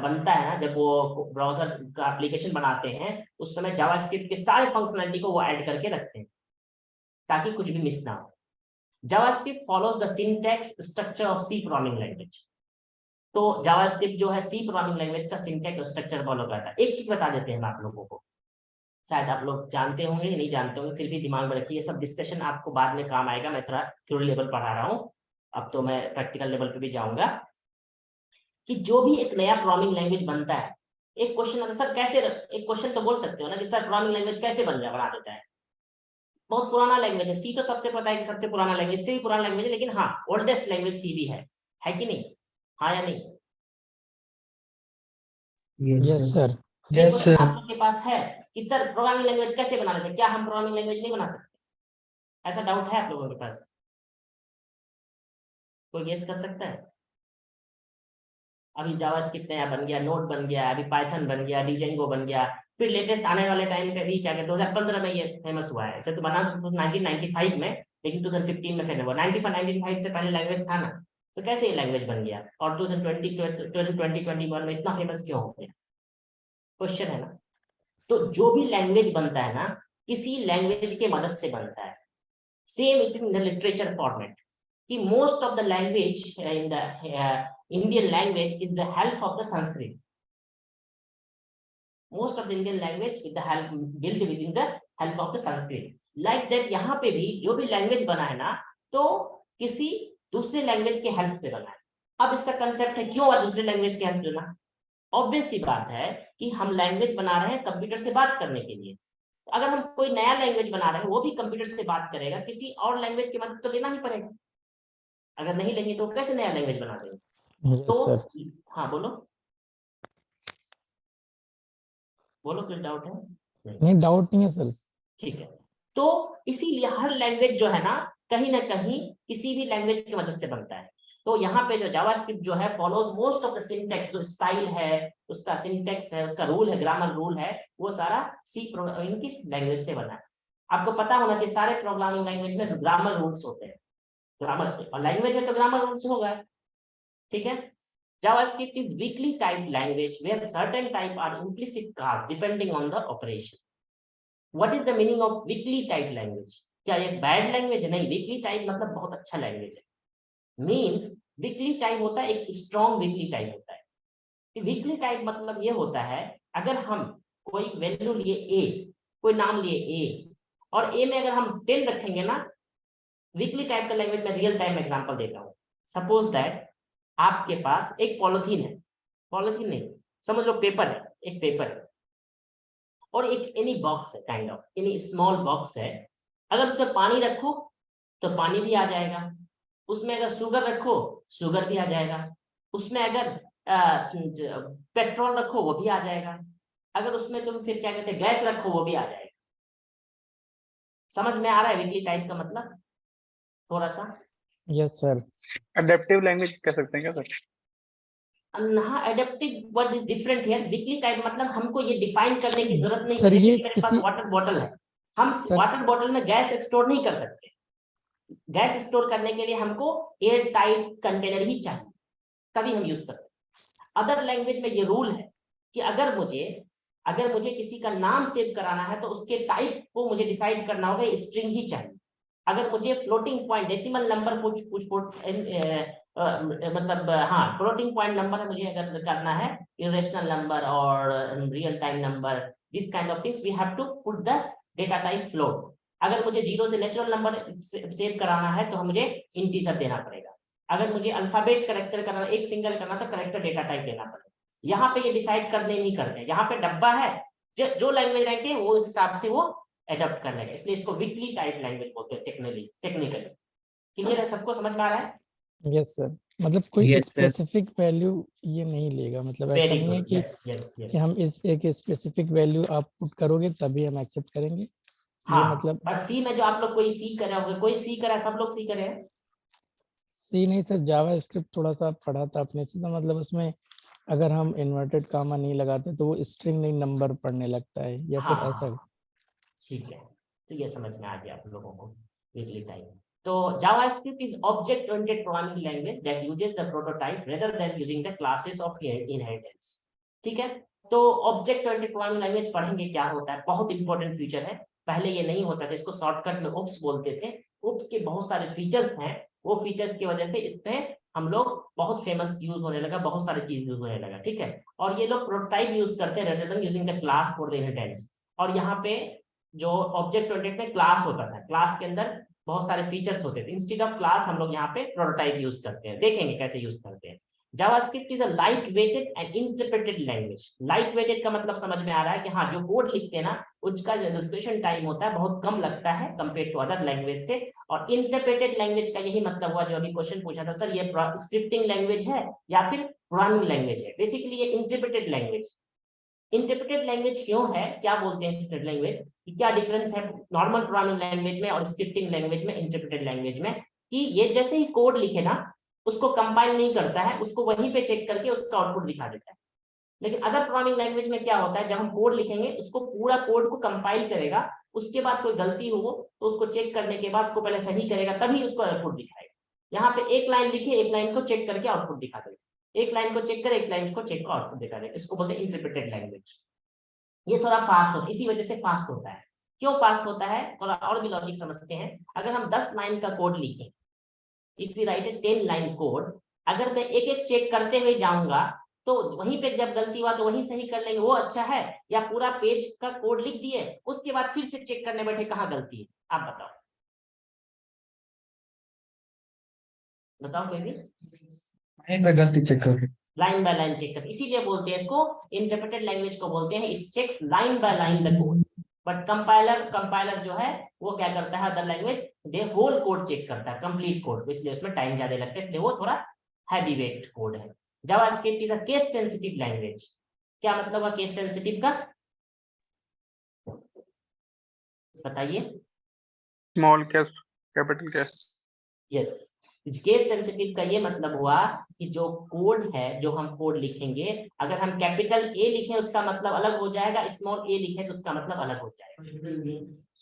बनता है ना, जब वो ब्राउजर का एप्लीकेशन बनाते हैं उस समय जावास्क्रिप्ट के सारे फंक्शनलिटी को वो ऐड करके रखते हैं ताकि कुछ भी मिस ना हो। JavaScript follows the syntax structure of C programming language. तो जावास्क्रिप्ट जो है सी प्रोग्रामिंग लैंग्वेज का सिंटैक्स स्ट्रक्चर फॉलो करता है। एक चीज बता देते हैं हम आप लोगों को, शायद आप लोग जानते होंगे नहीं जानते होंगे, फिर भी दिमाग में रखिए, ये सब डिस्कशन आपको बाद में काम आएगा। मैं थोड़ा थ्योरी लेवल पढ़ा रहा हूँ, अब तो मैं प्रैक्टिकल लेवल पे भी जाऊंगा। कि जो भी एक नया प्रोग्रामिंग लैंग्वेज बनता है, एक क्वेश्चन सर कैसे, एक क्वेश्चन तो बोल सकते हो ना कि सर प्रोग्रामिंग लैंग्वेज कैसे बना देता है? बहुत पुराना लैंग्वेज है, सी तो सबसे पता है कि सबसे पुराना लैंग्वेज, इससे भी पुराना लैंग्वेज है, लेकिन हाँ ओल्डेस्ट लैंग्वेज सी भी है कि नहीं, हाँ या नहीं? Yes sir. यस सर, आप लोग के पास है कि सर प्रोग्रामिंग लैंग्वेज कैसे बना लेते हैं, क्या हम प्रोग्रामिंग लैंग्वेज नहीं बना सकते? ऐसा डाउट है आप लोगों के पास? कोई गेस कर सकता है? अभी जावास्क्रिप्ट नया बन गया, नोड बन गया, अभी पाइथन बन गया, डिजेंगो बन गया, फिर लेटेस्ट आने वाले टाइम पे भी क्या कहते हैं 2015 में ये फेमस हुआ है। ऐसे तो बना 1995 में, लेकिन 2015 में फेमस हुआ। 1995 से पहले लैंग्वेज था ना, तो कैसे ये लैंग्वेज बन गया और 2021 में इतना फेमस क्यों हो गया? क्वेश्चन है ना। तो जो भी लैंग्वेज बनता है ना, किसी लैंग्वेज के मदद से बनता है। Same it in the literature format कि most of the language in the Indian language is the help of the Sanskrit. Most of the Indian language with the help built within the help of the Sanskrit. Like that यहाँ पे भी जो भी language बना है ना, तो किसी दूसरे लैंग्वेज के हेल्प से बना है। अब इसका कंसेप्ट है क्यों दूसरे लैंग्वेज के हेल्प से बना? ऑब्वियस सी बात है कि हम लैंग्वेज बना रहे हैं कंप्यूटर से बात करने के लिए। अगर हम कोई नया लैंग्वेज बना रहे हैं, वो भी कंप्यूटर से बात करेगा, किसी और लैंग्वेज की मदद तो लेना ही पड़ेगा। अगर नहीं लेंगे तो कैसे नया लैंग्वेज बना देंगे? तो हाँ बोलो कुछ डाउट है? नहीं, डाउट नहीं है सर। ठीक है। तो इसीलिए हर लैंग्वेज जो है ना कहीं किसी भी लैंग्वेज की मदद से बनता है। तो यहाँ पे जो जावास्क्रिप्ट जो है follows most of the syntax, जो स्टाइल है उसका, सिंटैक्स है उसका, रूल है, ग्रामर रूल है, वो सारा सी प्रोग्रामिंग की लैंग्वेज से बना है। आपको पता होना चाहिए सारे प्रोग्रामिंग लैंग्वेज में ग्रामर रूल्स होते हैं। ग्रामर और लैंग्वेज है तो ग्रामर रूल्स होगा, ठीक है। JavaScript is weakly typed language where certain type are implicit cast depending on the operation. What is the meaning of weakly typed language? क्या ये बैड लैंग्वेज है? नहीं, वीकली टाइप मतलब बहुत अच्छा लैंग्वेज है। मीन्स वीकली टाइप होता है एक स्ट्रॉन्ग वीकली टाइप होता है। वीकली टाइप मतलब ये होता है, अगर हम कोई वैल्यू लिए ए, कोई नाम लिए ए, और ए में अगर हम 10 रखेंगे ना, वीकली टाइप का लैंग्वेज में रियल टाइम एग्जांपल देता हूँ। सपोज दैट आपके पास एक पॉलिथीन है, पॉलिथीन नहीं, समझ लो पेपर है, एक पेपर है, और एक एनी बॉक्स है, kind of any small box है। अगर उसमें पानी रखो तो पानी भी आ जाएगा, उसमें अगर शुगर रखो शुगर भी आ जाएगा, उसमें अगर पेट्रोल रखो वो भी आ जाएगा, अगर उसमें तुम फिर क्या कहते हैं गैस रखो वो भी आ जाएगा। समझ में आ रहा है वीकली टाइप का मतलब थोड़ा सा? Yes sir. अडेप्टिव लैंग्वेज कह सकते हैं क्या सर? हाँ, adaptive word is different here. Weekly type मतलब हमको ये डिफाइन करने की जरूरत नहीं सर, है। ये मेरे पास किसी वाटर बॉटल है, हम सर वाटर बॉटल में गैस स्टोर नहीं कर सकते। गैस स्टोर करने के लिए हमको एयर टाइट कंटेनर ही चाहिए, तभी हम यूज कर सकते हैं। अदर लैंग्वेज में ये रूल है कि अगर मुझे किसी का नाम सेव कराना है तो उसके टाइप को मुझे डिसाइड करना होगा, स्ट्रिंग ही चाहिए। अगर मुझे फ्लोटिंग पॉइंट डेसिमल नंबर मतलब हाँ फ्लोटिंग पॉइंट नंबर मुझे अगर करना है, इरेशनल नंबर और real time number, this kind of things we have to put the data type float. अगर मुझे 0 से नेचुरल नंबर सेव कराना है तो मुझे इंटीजर देना पड़ेगा। अगर मुझे अल्फाबेट करेक्टर करना, एक सिंगल करना तो करेक्टर डेटा टाइप देना पड़ेगा। यहाँ पे ये डिसाइड करने नहीं करते, यहाँ पे डब्बा है, जो लैंग्वेज रहती है वो उस हिसाब से वो एडॉप्ट कर लेगा, इसलिए इसको वीकली टाइप लैंग्वेज बोलते हैं टेक्निकली। क्लियर है? सबको समझ में आ रहा है? यस सर, मतलब कोई Yes, sir. स्पेसिफिक वैल्यू ये नहीं लेगा, मतलब ऐसा वेरी नहीं है गुड, कि यस यस यस। हम इस एक स्पेसिफिक वैल्यू आप पुट करोगे तभी हम एक्सेप्ट करेंगे। ये हाँ, मतलब बट सी में जो आप लोग कोई सी करे होंगे, कोई सी करा, सब लोग सी करे हैं? सी नहीं सर, जावा स्क्रिप्ट थोड़ा सा पढ़ा था अपने से, तो मतलब उसमें अगर हम इन्वर्टेड कामा नहीं लगाते तो वो स्ट्रिंग नहीं नंबर पढ़ने लगता है, या फिर ऐसा। हाँ, ठीक है, तो ये समझ में आ गया आप लोगों को वीकली टाइप। तो JavaScript is object-oriented programming language that uses the prototype rather than using the classes of inheritance। ठीक है, तो ऑब्जेक्ट-ओरिएंटेड प्रोग्रामिंग लैंग्वेज पढ़ेंगे क्या होता है, बहुत इंपॉर्टेंट फीचर है। पहले ये नहीं होता था, इसको शॉर्टकट में ओप्स बोलते थे। ओप्स के बहुत सारे फीचर्स हैं, वो फीचर्स की वजह से इसमें हम लोग बहुत फेमस यूज होने लगा, बहुत सारी चीज यूज होने लगा। ठीक है, और ये लोग प्रोटोटाइप यूज करते हैं rather than using the class for the inheritance। और यहाँ पे जो ऑब्जेक्ट ओरिएंटेड में क्लास होता था, क्लास के अंदर बहुत सारे फीचर्स होते थे, इंस्टेड ऑफ क्लास हम लोग यहाँ पे प्रोटोटाइप यूज करते हैं। देखेंगे कैसे यूज करते हैं। JavaScript is a light-weighted and interpreted language। Light-weighted का मतलब समझ में आ रहा है कि हाँ, जो कोड लिखते हैं ना, उसका जो एग्जीक्यूशन टाइम होता है बहुत कम लगता है कंपेयर टू अदर लैंग्वेज से। और इंटरप्रेटेड लैंग्वेज का यही मतलब हुआ, जो अभी क्वेश्चन पूछा था सर, ये स्क्रिप्टिंग लैंग्वेज है या फिर प्रोग्रामिंग लैंग्वेज है। बेसिकली ये इंटरप्रेटेड लैंग्वेज। इंटरप्रेटेड लैंग्वेज क्यों है, क्या बोलते हैं इंटरप्रेटेड लैंग्वेज, क्या डिफरेंस है नॉर्मल प्रोग्रामिंग लैंग्वेज में और स्क्रिप्टिंग लैंग्वेज में, इंटरप्रेटेड लैंग्वेज में, कि ये जैसे ही कोड लिखे ना, उसको कंपाइल नहीं करता है, उसको वहीं पे चेक करके उसका आउटपुट दिखा देता है। लेकिन अदर प्रोग्रामिंग लैंग्वेज में क्या होता है, जब हम कोड लिखेंगे उसको पूरा कोड को कंपाइल करेगा, उसके बाद कोई गलती हो तो उसको चेक करने के बाद उसको पहले सही करेगा, तभी उसको आउटपुट दिखाएगा। यहाँ पे एक लाइन लिखे, एक लाइन को चेक करके आउटपुट दिखा देगा, एक लाइन को चेक करे, एक लाइन को चेक कर आउटपुट दिखा देगा। इसको बोलते हैं इंटरप्रेटेड लैंग्वेज। ये थोड़ा फास्ट होता है, इसी वजह से फास्ट होता है। क्यों फास्ट होता है, थोड़ा और भी लॉजिक समझते हैं। अगर हम 10 लाइन का कोड लिखें, if we write a 10 line code, अगर मैं एक एक चेक करते हुए जाऊंगा तो वहीं पे जब गलती हुआ तो वहीं सही कर लेंगे, वो अच्छा है, या पूरा पेज का कोड लिख दिए उसके बाद फिर से चेक करने बैठे कहाँ गलती है? आप बताओ, बताओ कोई भी। वहीं पे गलती चेक करोगे, लाइन बाय लाइन चेक कर, इसीलिए बोलते हैं इसको इंटरप्रेटेड लैंग्वेज को बोलते हैं, it checks line by line the code. But compiler जो है वो क्या करता है, other language they whole code check करता है, कंप्लीट कोड, इसलिए उसमें टाइम ज्यादा लगता है, इसलिए वो थोड़ा हैवी वेट कोड है। JavaScript is a case sensitive language. क्या मतलब है केस सेंसिटिव का, बताइए? Small case, capital case. Yes, case sensitive का ये मतलब हुआ कि जो कोड है, जो हम कोड लिखेंगे, अगर हम कैपिटल ए लिखें उसका मतलब अलग हो जाएगा, स्मॉल ए लिखें तो उसका मतलब अलग हो जाएगा।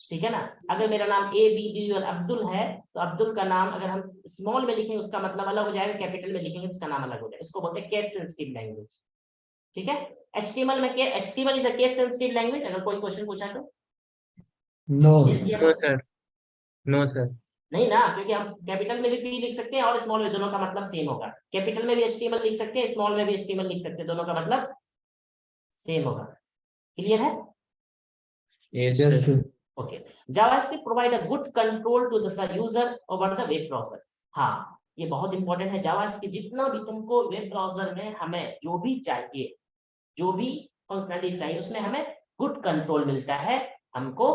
ठीक है ना। अगर मेरा नाम ABD और अब्दुल है, तो अब्दुल का नाम अगर हम स्मॉल में लिखेंगे उसका मतलब अलग हो जाएगा, कैपिटल में लिखेंगे उसका नाम अलग हो जाएगा। इसको बोलते हैं केस सेंसिटिव लैंग्वेज। ठीक है। HTML में HTML is a case sensitive language. अगर कोई क्वेश्चन पूछा तो no. No sir, no sir. नहीं ना, क्योंकि हम कैपिटल में भी P लिख सकते हैं और स्मॉल में, दोनों का मतलब सेम होगा। कैपिटल में भी HTML लिख सकते हैं, स्मॉल में भी HTML लिख सकते हैं, दोनों का मतलब सेम होगा। क्लियर है? Yes yes sir. Okay. JavaScript provide a good control to the user over the web browser. हाँ, ये बहुत इंपॉर्टेंट है। JavaScript जितना भी तुमको वेब ब्राउजर में हमें जो भी चाहिए, जो भी फंक्शनलिटी चाहिए, उसमें हमें गुड कंट्रोल मिलता है हमको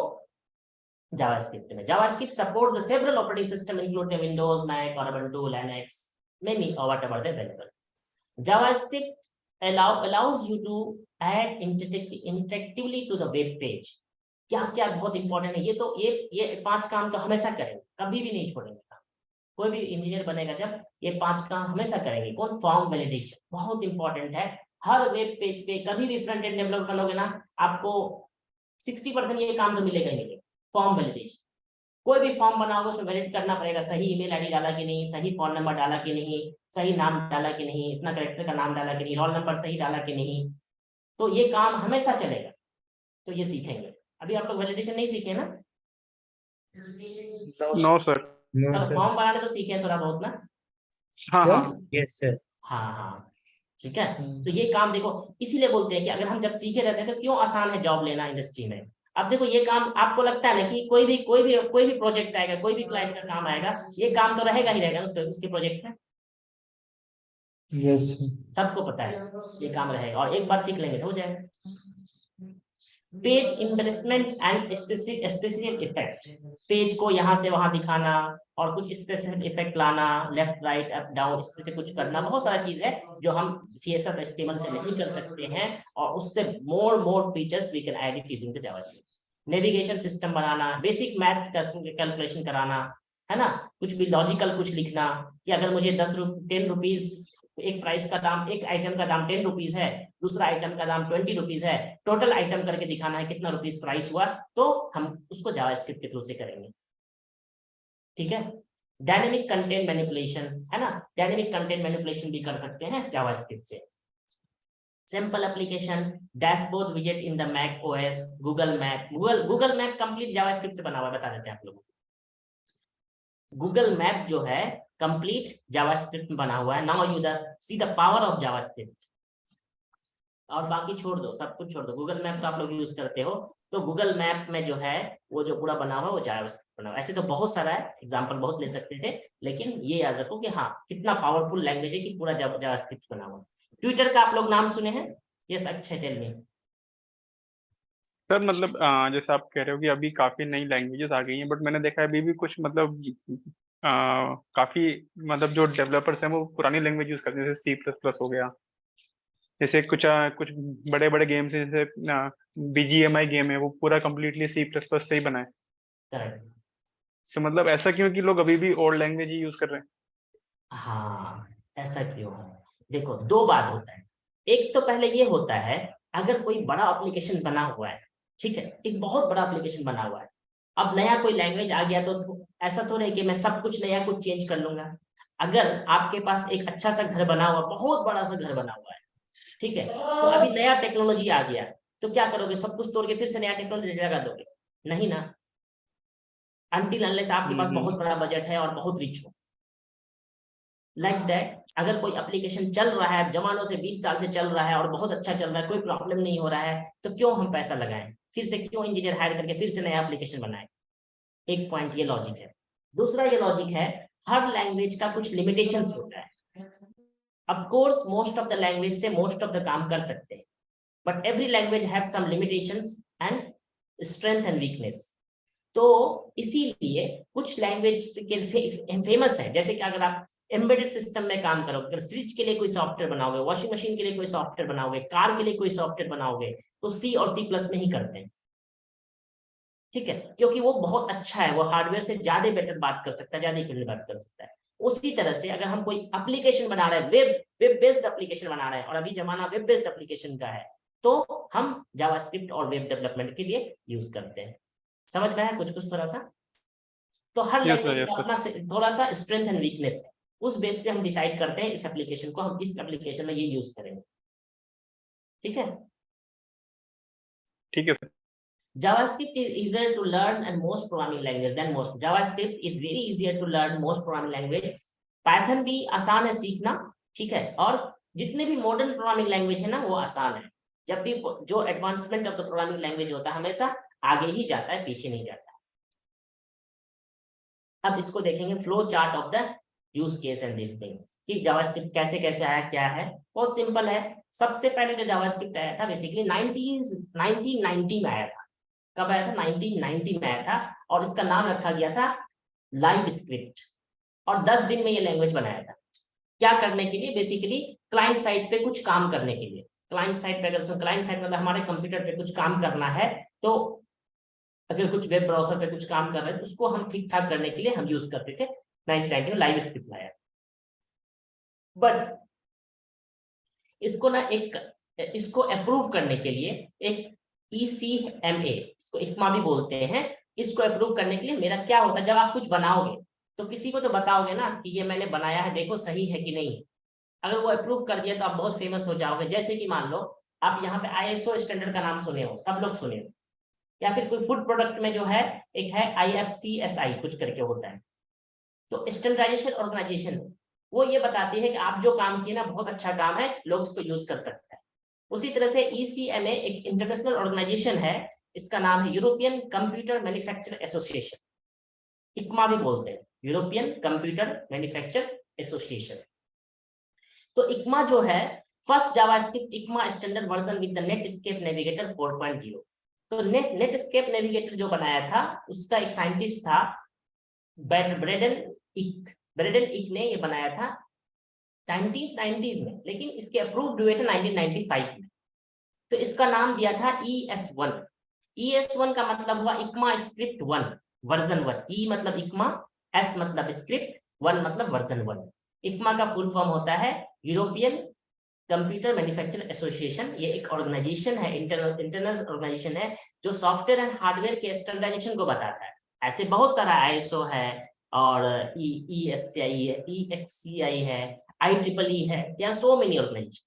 JavaScript में। JavaScript support the several operating system including Windows, Mac, or Ubuntu, Linux, many or whatever they available. JavaScript allows you to add interactively to the web page. क्या क्या बहुत इंपॉर्टेंट है ये। तो ये 5 काम तो हमेशा करेंगे, कभी भी नहीं छोड़ेंगे। कोई भी इंजीनियर बनेगा जब, ये 5 काम हमेशा करेंगे। कौन? फॉर्म वैलिडेशन बहुत इंपॉर्टेंट है। हर वेब पेज पे कभी भी फ्रंट एंड डेवलप करोगे ना, आपको 60% ये काम तो मिलेगा ही मिलेगा। फॉर्म वैलिडेशन, कोई भी फॉर्म बनाओगे उसमें वैलिड करना पड़ेगा, सही ईमेल आईडी डाला कि नहीं, सही फोन नंबर डाला कि नहीं, सही नाम डाला कि नहीं, इतना कैरेक्टर का नाम डाला कि नहीं, रोल नंबर सही डाला कि नहीं। तो ये काम हमेशा चलेगा। तो ये सीखेंगे। अभी आप लोग वैलिडेशन नहीं सीखे ना? No sir. No sir. Form बनाने तो सीखे थोड़ा बहुत ना। हाँ क्या? हाँ यस सर। हाँ, ठीक है। तो ये काम देखो, इसीलिए बोलते हैं कि अगर हम जब सीखे रहते हैं तो क्यों आसान है जॉब लेना इंडस्ट्री में। अब देखो ये काम आपको लगता है ना कि कोई भी प्रोजेक्ट आएगा, कोई भी क्लाइंट का काम आएगा, ये काम तो रहेगा ही रहेगा उसके प्रोजेक्ट में। यस सबको पता है ये काम रहेगा, और एक बार सीख लेंगे तो हो जाएगा। Page embarrassment and specific effect, page को यहाँ से वहां दिखाना और कुछ स्पेसिफिक इफेक्ट लाना, लेफ्ट राइट अप डाउन, इस तरह से कुछ करना, बहुत सारा चीज है जो हम CSS HTML से नहीं कर सकते हैं, और उससे more features we can add it using the JavaScript. Navigation system बनाना, बेसिक मैथ कैलकुलेशन कराना, है ना, कुछ भी लॉजिकल कुछ लिखना कि अगर मुझे 10 रुपीज एक प्राइस का दाम, एक आइटम का दाम 10 रुपीज है, दूसरा आइटम का दाम 20 रुपीज है, टोटल आइटम करके दिखाना है कितना रुपीज प्राइस हुआ, तो हम उसको जावास्क्रिप्ट के थ्रू से करेंगे। ठीक है। डायनेमिक कंटेंट मैनिपुलेशन, है ना, डायनेमिक कंटेंट मैनिपुलेशन भी कर सकते हैं जावास्क्रिप्ट से। सिंपल एप्लीकेशन, डैशबोर्ड विजेट in the Mac OS, Google map complete JavaScript से बना हुआ, बता देते हैं आप लोगों को। गूगल मैप जो है कंप्लीट जावास्क्रिप्ट में बना हुआ है। Now you see the power of JavaScript. और बाकी छोड़ दो, सब कुछ छोड़ दो, गूगल मैप तो आप लोग यूज करते हो, तो गूगल मैप में जो है वो जो पूरा बना हुआ है वो जावास्क्रिप्ट बना हुआ है। ऐसे तो बहुत सारा है, एग्जांपल बहुत ले सकते थे, लेकिन ये याद रखो कि हाँ कितना पावरफुल लैंग्वेज है कि पूरा जावास्क्रिप्ट बना हुआ है। ट्विटर का आप लोग नाम सुने हैं? यस, अच्छा, टेल मी। सर, मतलब जैसे आप कह रहे हो कि अभी काफी नई लैंग्वेजेस आ गई हैं, बट मैंने देखा है अभी भी कुछ मतलब काफी मतलब जो डेवलपर्स हैं वो पुरानी लैंग्वेज यूज करते हैं, जैसे C++ हो गया, जैसे कुछ बड़े बड़े गेम्स हैं, जैसे BGMI गेम है, वो पूरा कम्प्लीटली C++ से ही बना है। करेक्ट। तो मतलब ऐसा क्यों कि लोग अभी भी ओल्ड लैंग्वेज ही यूज कर रहे हैं? हाँ, ऐसा क्यों है? देखो, 2 बात होता है। एक तो पहले ये होता है, अगर कोई बड़ा एप्लीकेशन बना हुआ है, ठीक है, एक बहुत बड़ा एप्लीकेशन बना हुआ है, अब नया कोई लैंग्वेज आ गया तो ऐसा तो नहीं कि मैं सब कुछ नया कुछ चेंज कर लूंगा। अगर आपके पास एक अच्छा सा घर बना हुआ, बहुत बड़ा सा घर बना हुआ है, ठीक है, तो अभी नया टेक्नोलॉजी आ गया, तो क्या करोगे? सब कुछ तोड़ के फिर से नया टेक्नोलॉजी लगा दोगे? नहीं ना, अनटिल अनलेस आपके पास बहुत बड़ा बजट है और बहुत रिच हो। लाइक दैट, अगर कोई एप्लीकेशन चल रहा है जमानों से, 20 साल से चल रहा है और बहुत अच्छा चल रहा है, कोई प्रॉब्लम नहीं हो रहा है, तो क्यों हम पैसा लगाएं? फिर से क्यों इंजीनियर हायर करके फिर से नया एप्लीकेशन बनाएं? एक पॉइंट ये लॉजिक है। दूसरा ये लॉजिक है, हर लैंग्वेज का कुछ लिमिटेशंस होता है। Of course most of the language से मोस्ट ऑफ द काम कर सकते हैं, but every language have some limitations and strength and weakness. तो इसीलिए कुछ लैंग्वेज के फेमस है, जैसे कि अगर आप एम्बेडेड सिस्टम में काम करोगे, अगर फ्रिज के लिए कोई सॉफ्टवेयर बनाओगे, वॉशिंग मशीन के लिए कोई सॉफ्टवेयर बनाओगे, कार के लिए कोई सॉफ्टवेयर बनाओगे, तो C और C+ में ही करते हैं। ठीक है, क्योंकि वो बहुत अच्छा है, वो हार्डवेयर से ज्यादा बेटर बात कर सकता है, ज्यादा इक्विवेलेंट बात कर सकता है। उसी तरह से अगर हम कोई एप्लीकेशन बना रहे हैं, वेब बेस्ड एप्लीकेशन बना रहे हैं, और अभी जमाना वेब बेस्ड एप्लीकेशन का है, तो हम जावास्क्रिप्ट और वेब डेवलपमेंट के लिए यूज करते हैं। समझ में आया कुछ कुछ थोड़ा सा? तो हर Yes, sir, लैंग्वेज yes, का sir. अपना थोड़ा सा स्ट्रेंथ एंड वीकनेस है, उस बेस पे हम डिसाइड करते हैं इस एप्लीकेशन को हम इस एप्लीकेशन में ये यूज करेंगे, ठीक है? ठीक है sir. JavaScript is easier to learn and most programming language than most. JavaScript is very easier to learn most programming language. Python भी आसान है सीखना, ठीक है, और जितने भी मॉडर्न प्रोग्रामिंग लैंग्वेज है ना वो आसान है। जब भी जो advancement of the programming language होता है हमेशा आगे ही जाता है, पीछे नहीं जाता। अब इसको देखेंगे flow chart of the use case and this thing कि जावास्क्रिप्ट कैसे कैसे आया, क्या है। बहुत सिंपल है। सबसे पहले जो जावास्क्रिप्ट आया था बेसिकली 1990 में आया था। कब आया था? 1990 में आया था और इसका नाम रखा गया था लाइव स्क्रिप्ट, और 10 दिन में ये लैंग्वेज बनाया था। क्या करने के लिए? बेसिकली क्लाइंट साइड पे कुछ काम करने के लिए। क्लाइंट साइड पे अगर क्लाइंट साइड मतलब हमारे कंप्यूटर पे कुछ काम करना है, तो अगर कुछ वेब ब्राउजर पे कुछ काम कर रहे हैं तो उसको हम ठीक ठाक करने के लिए हम यूज करते थे। 1990 में लाइव स्क्रिप्ट लाया। बट इसको अप्रूव करने के लिए एक ECMA, इसको इक्मा भी बोलते हैं, इसको अप्रूव करने के लिए मेरा क्या होता है, जब आप कुछ बनाओगे तो किसी को तो बताओगे ना कि ये मैंने बनाया है, देखो सही है कि नहीं। अगर वो अप्रूव कर दिया तो आप बहुत फेमस हो जाओगे। जैसे कि मान लो आप यहाँ पे ISO स्टैंडर्ड का नाम सुने हो, सब लोग सुने हो, या फिर कोई फूड प्रोडक्ट में जो है एक है IFCSI कुछ करके होता है, तो स्टैंडर्डाइजेशन ऑर्गेनाइजेशन वो ये बताती है कि आप जो काम किए ना बहुत अच्छा काम है, लोग इसको यूज कर सकते हैं। उसी तरह से ECMA एक इंटरनेशनल ऑर्गेनाइजेशन है, इसका नाम है यूरोपियन कंप्यूटर मैन्युफैक्चर एसोसिएशन, इक्मा भी बोलते हैं, यूरोपियन कंप्यूटर मैन्युफैक्चर एसोसिएशन। तो इक्मा जो है first JavaScript ECMA standard version with the Netscape navigator 4.0। तो नेटस्केप नेविगेटर जो बनाया था उसका एक साइंटिस्ट था ब्रेडन इक ने ये बनाया था 1990s में, लेकिन इसके अप्रूव्ड हुए थे 1995 में। तो इसका नाम दिया था ES1। ES1 का मतलब हुआ इक्मा स्क्रिप्ट 1 वर्जन 1। E मतलब इक्मा, S मतलब स्क्रिप्ट, 1 मतलब वर्जन 1। इक्मा का फुल फॉर्म होता है यूरोपियन कंप्यूटर मैन्युफैक्चर एसोसिएशन। ये एक ऑर्गेनाइजेशन है, इंटरनल ऑर्गेनाइजेशन है जो सॉफ्टवेयर एंड हार्डवेयर के स्टैंडर्डाइजेशन को बताता है। ऐसे बहुत सारा ISO है और ESCI है, EXCI है, IEEE है, यहाँ सो मेनी ऑर्गेनाइजेशन।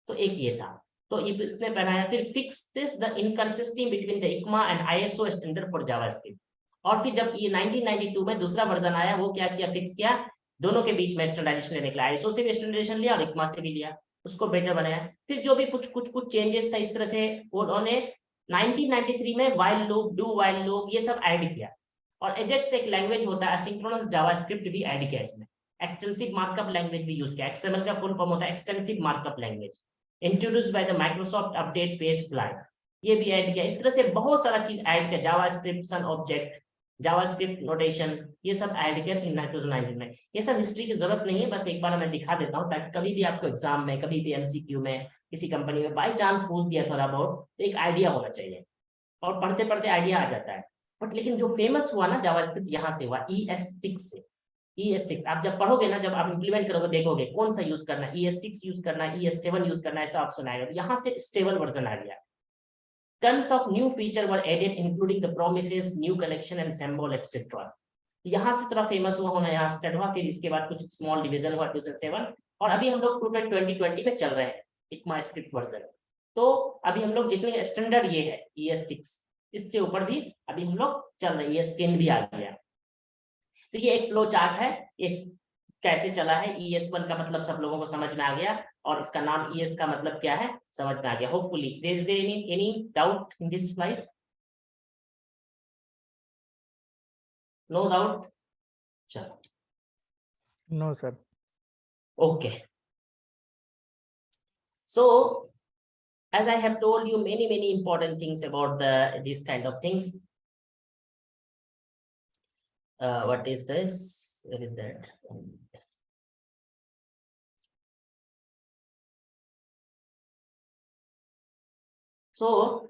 तो एक ये था, तो ये इसने बनाया। फिर fix this the inconsistency between the ECMA and ISO standard for JavaScript. और फिर जब ये 1992 में दूसरा वर्जन आया, वो क्या किया, फिक्स किया, दोनों के बीच में स्टैंडर्डाइजेशन लेने के लिए ISO से भी स्टैंडर्डाइजेशन लिया और इक्मा से भी लिया, उसको बेटर बनाया। फिर जो भी कुछ चेंजेस था इस तरह से उन्होंने 1993 में while loop, do while loop ये सब ऐड किया। और एजेक्स एक लैंग्वेज होता है एसिंक्रोनस जावास्क्रिप्ट भी ऐड किया इसमें। एक्सटेंसिव मार्कअप लैंग्वेज भी यूज किया। XML का फुल फॉर्म होता है extensive markup language, introduced by the Microsoft update page fly, ये भी ऐड किया। इस तरह से बहुत सारा चीज ऐड किया, जावास्क्रिप्ट सन ऑब्जेक्ट, जावास्क्रिप्ट नोटेशन, ये सब ऐड किया 2019 में। ये सब हिस्ट्री की जरूरत नहीं है, बस एक बार मैं दिखा देता हूँ ताकि कभी भी आपको एग्जाम में, कभी भी MCQ में, किसी कंपनी में बाई चांस पूछ दिया थोड़ा बहुत तो एक आइडिया होना चाहिए, और पढ़ते पढ़ते आइडिया आ जाता है। बट लेकिन जो फेमस हुआ ना जावास्क्रिप्ट यहाँ से हुआ ES6 से। ES6 आप जब पढ़ोगे ना, जब आप इंप्लीमेंट करोगे देखोगे कौन सा यूज करना है, ES6 यूज करना है, ES7 यूज करना है, ऐसा ऑप्शन आएगा। तो यहाँ से स्टेबल वर्जन आ गया। Tons of new feature were added including the promises, new collection and symbol etc. यहाँ से थोड़ा फेमस हुआ होना, यहाँ स्टार्ट हुआ, फिर इसके बाद कुछ स्मॉल डिवीजन हुआ 2007, और अभी हम लोग 2020 में चल रहे हैं इक्मा स्क्रिप्ट वर्जन। तो अभी हम लोग जितने स्टैंडर्ड ये है ES6, इससे ऊपर भी अभी हम लोग चल रहे हैं, ES10 भी आ गया। तो ये एक फ्लो चार्ट है, एक कैसे चला है। ES1 का मतलब सब लोगों को समझ में आ गया, और इसका नाम ES का मतलब क्या है समझ में आ गया। Hopefully there is any doubt in this slide? No doubt? चलो, no sir. okay. So as I have told you many important things about these kind of things. What is this? Where is that? So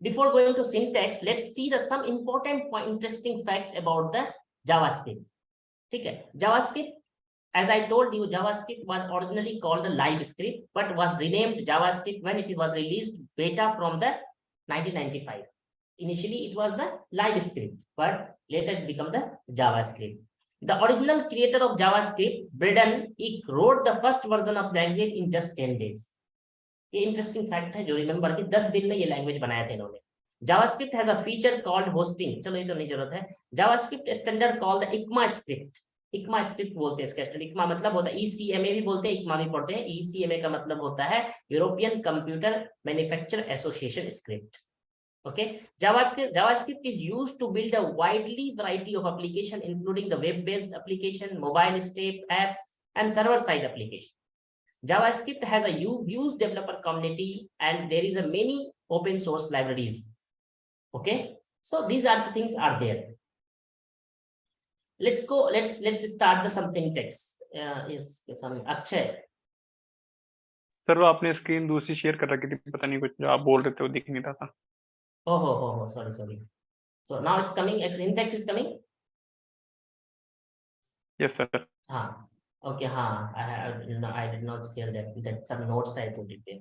before going to syntax, let's see some important point, interesting fact about the JavaScript. ठीक है, JavaScript, as I told you, JavaScript was originally called the live script, but was renamed JavaScript when it was released beta from the 1995. Initially it was the live script, but later it became the JavaScript. The original creator of JavaScript, Braden, he wrote the first version of language in just 10 days. ये interesting fact है जो remember कि 10 दिन में ये language बनाया था इन्होंने। JavaScript has a feature called hosting, चलो ये तो नहीं जरूरत है। JavaScript standard called the ECMAScript, ECMAScript बोलते हैं इसका स्टैंडर्ड। ECMA मतलब होता है ECMA भी बोलते हैं, ECMA भी पढ़ते हैं। ECMA का मतलब होता है European computer manufacture association script. Okay, JavaScript is used to build a widely variety of application, including the web-based application, mobile step apps, and server-side application. JavaScript has a huge developer community, and there is a many open source libraries. Okay, so these are the things are there. Let's go. Let's start the some syntax. Yes, some Akshay. Sir वो आपने screen दूसरी share कर रखी थी, पता नहीं कुछ जो आप बोल रहे थे वो दिख नहीं रहा था। Oh, sorry. So now it's coming. Syntax is coming. Yes sir. हाँ, okay, हाँ, I did not share that some notes I put it there.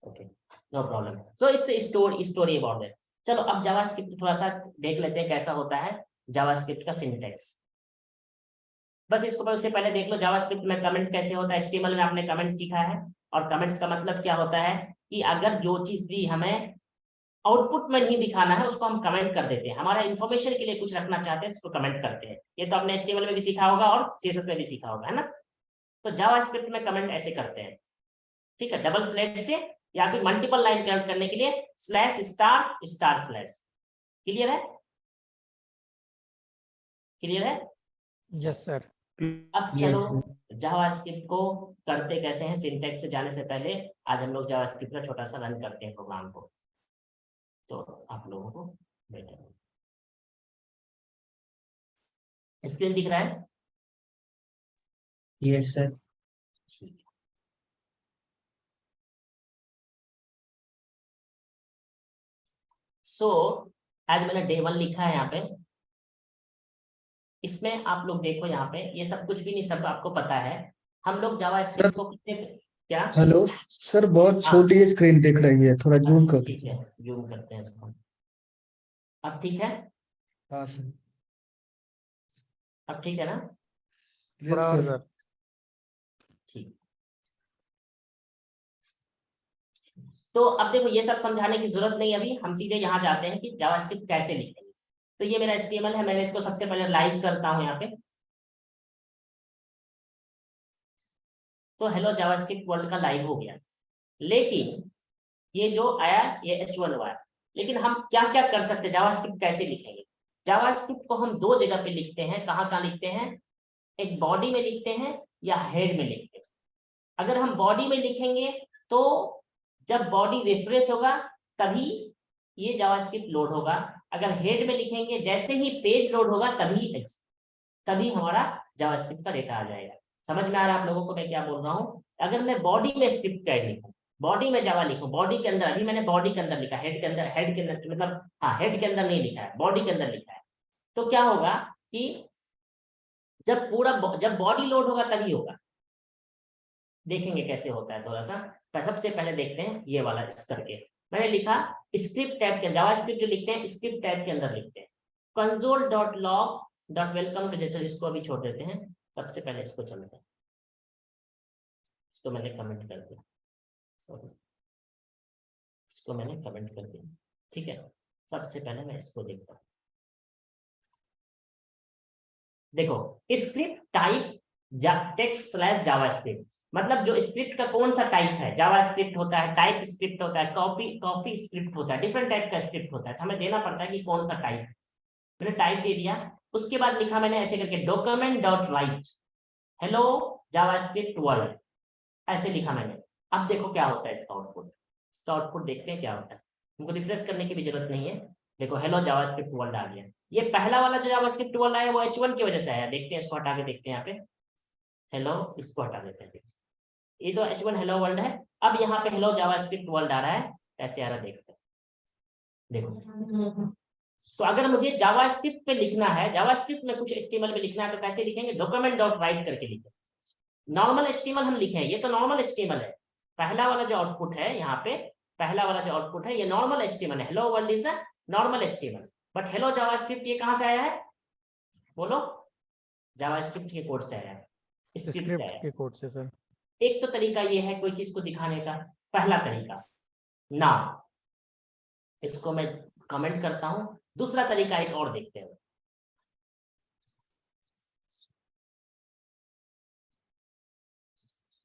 Okay, no problem. So it's a story about that. चलो अब JavaScript थोड़ा सा देख लेते हैं कैसा होता है JavaScript का सिंटैक्स। बस इसको से पहले देख लो JavaScript में कमेंट कैसे होता है। HTML में आपने कमेंट सीखा है, और कमेंट्स का मतलब क्या होता है कि अगर जो चीज भी हमें आउटपुट में नहीं दिखाना है उसको हम कमेंट कर देते हैं। हमारा इंफॉर्मेशन के लिए कुछ रखना चाहते हैं उसको कमेंट करते हैं। ये तो आपने HTML में भी सीखा होगा और CSS में भी सीखा होगा, है ना। तो JavaScript में कमेंट ऐसे करते हैं, ठीक है, डबल स्लैश से या फिर मल्टीपल लाइन कमेंट करने के लिए /*/। क्लियर है? क्लियर है? Yes sir. अब चलो JavaScript को करते कैसे हैं। सिंटैक्स से जाने से पहले आज हम लोग JavaScript का छोटा सा रन करते हैं प्रोग्राम को। तो आप लोगों को स्क्रीन दिख रहा है? Yes sir. ठीक है। सो आज मैंने day 1 लिखा है यहाँ पे। इसमें आप लोग देखो यहाँ पे ये सब कुछ भी नहीं, सब आपको पता है। हम लोग JavaScript को क्या? हेलो सर, बहुत छोटी स्क्रीन दिख रही है, थोड़ा जूम कर ठीक है, जूम करते हैं इसको। अब ठीक है? हाँ सर। अब ठीक है ना? Yes sir. ठीक। तो अब देखो ये सब समझाने की जरूरत नहीं, अभी हम सीधे यहाँ जाते हैं कि JavaScript कैसे लिखेंगे। तो ये मेरा HTML है, मैंने इसको सबसे पहले लाइव करता हूँ यहाँ पे। तो हेलो JavaScript वर्ल्ड का लाइव हो गया, लेकिन ये जो आया ये H1 हुआ है। लेकिन हम क्या क्या कर सकते हैं, JavaScript कैसे लिखेंगे? JavaScript को हम दो जगह पे लिखते हैं। कहाँ लिखते हैं? एक बॉडी में लिखते हैं या हेड में लिखते हैं। अगर हम बॉडी में लिखेंगे तो जब बॉडी रिफ्रेश होगा तभी ये JavaScript लोड होगा। अगर हेड में लिखेंगे जैसे ही पेज लोड होगा तभी हमारा JavaScript का डेटा आ जाएगा। समझ में आ रहा है आप लोगों को मैं क्या बोल रहा हूँ? अगर मैं बॉडी में स्क्रिप्ट टैग लिखूं, बॉडी में जावा लिखूं, बॉडी के अंदर, अभी मैंने बॉडी के अंदर लिखा, हेड के अंदर मतलब हाँ हेड के अंदर नहीं लिखा है, बॉडी के अंदर लिखा है। तो क्या होगा कि जब बॉडी लोड होगा तभी होगा। देखेंगे कैसे होता है थोड़ा सा। सबसे पहले देखते हैं ये वाला इस करके मैंने लिखा स्क्रिप्ट टैब के JavaScript जो लिखते हैं स्क्रिप्ट टैब के अंदर लिखते हैं console.log.welcome to जैसे इसको अभी छोड़ देते हैं। सबसे पहले इसको चलते हैं, इसको मैंने कमेंट कर दिया, सॉरी इसको मैंने कमेंट कर दिया, ठीक है। सबसे पहले मैं इसको देखता हूँ। देखो स्क्रिप्ट टाइप text/JavaScript मतलब जो स्क्रिप्ट का कौन सा टाइप है। JavaScript होता है, टाइप स्क्रिप्ट होता है, कॉफी स्क्रिप्ट होता है, डिफरेंट टाइप का स्क्रिप्ट होता है। तो हमें देना पड़ता है कि कौन सा टाइप। मैंने टाइप दे दिया, उसके बाद लिखा मैंने ऐसे करके document.write हेलो JavaScript वर्ल्ड, ऐसे लिखा मैंने। अब देखो क्या होता है इसका आउटपुट। इसका आउटपुट देखते हैं क्या होता है। हमको रिफ्रेश करने की भी जरूरत नहीं है। देखो हेलो JavaScript वर्ल्ड आ गया। ये पहला वाला जो JavaScript वर्ल्ड आया वो H1 की वजह से आया। देखते हैं इसको हटा के देखते हैं यहाँ पे हेलो, इसको हटा देते हैं। ये तो H1 हेलो वर्ल्ड है। अब यहाँ पे हेलो JavaScript वर्ल्ड आ रहा है, कैसे आ रहा है देखते हैं। देखो तो अगर मुझे JavaScript पे लिखना है, JavaScript में कुछ HTML में लिखना है तो कैसे लिखेंगे? document.write करके लिखें। नॉर्मल HTML हम लिखे हैं, ये तो नॉर्मल HTML है। पहला वाला जो आउटपुट है यहाँ पे, पहला वाला जो आउटपुट है ये नॉर्मल HTML है। Hello world is the normal HTML। But hello JavaScript ये कहाँ से आया है, बोलो? जावास्क्रिप्ट के कोड से आया है, स्क्रिप्ट से स्क्रिप्ट आया है। के कोड से सर। एक तो तरीका ये है कोई चीज को दिखाने का, पहला तरीका ना, इसको मैं कमेंट करता हूं। दूसरा तरीका एक और देखते हैं,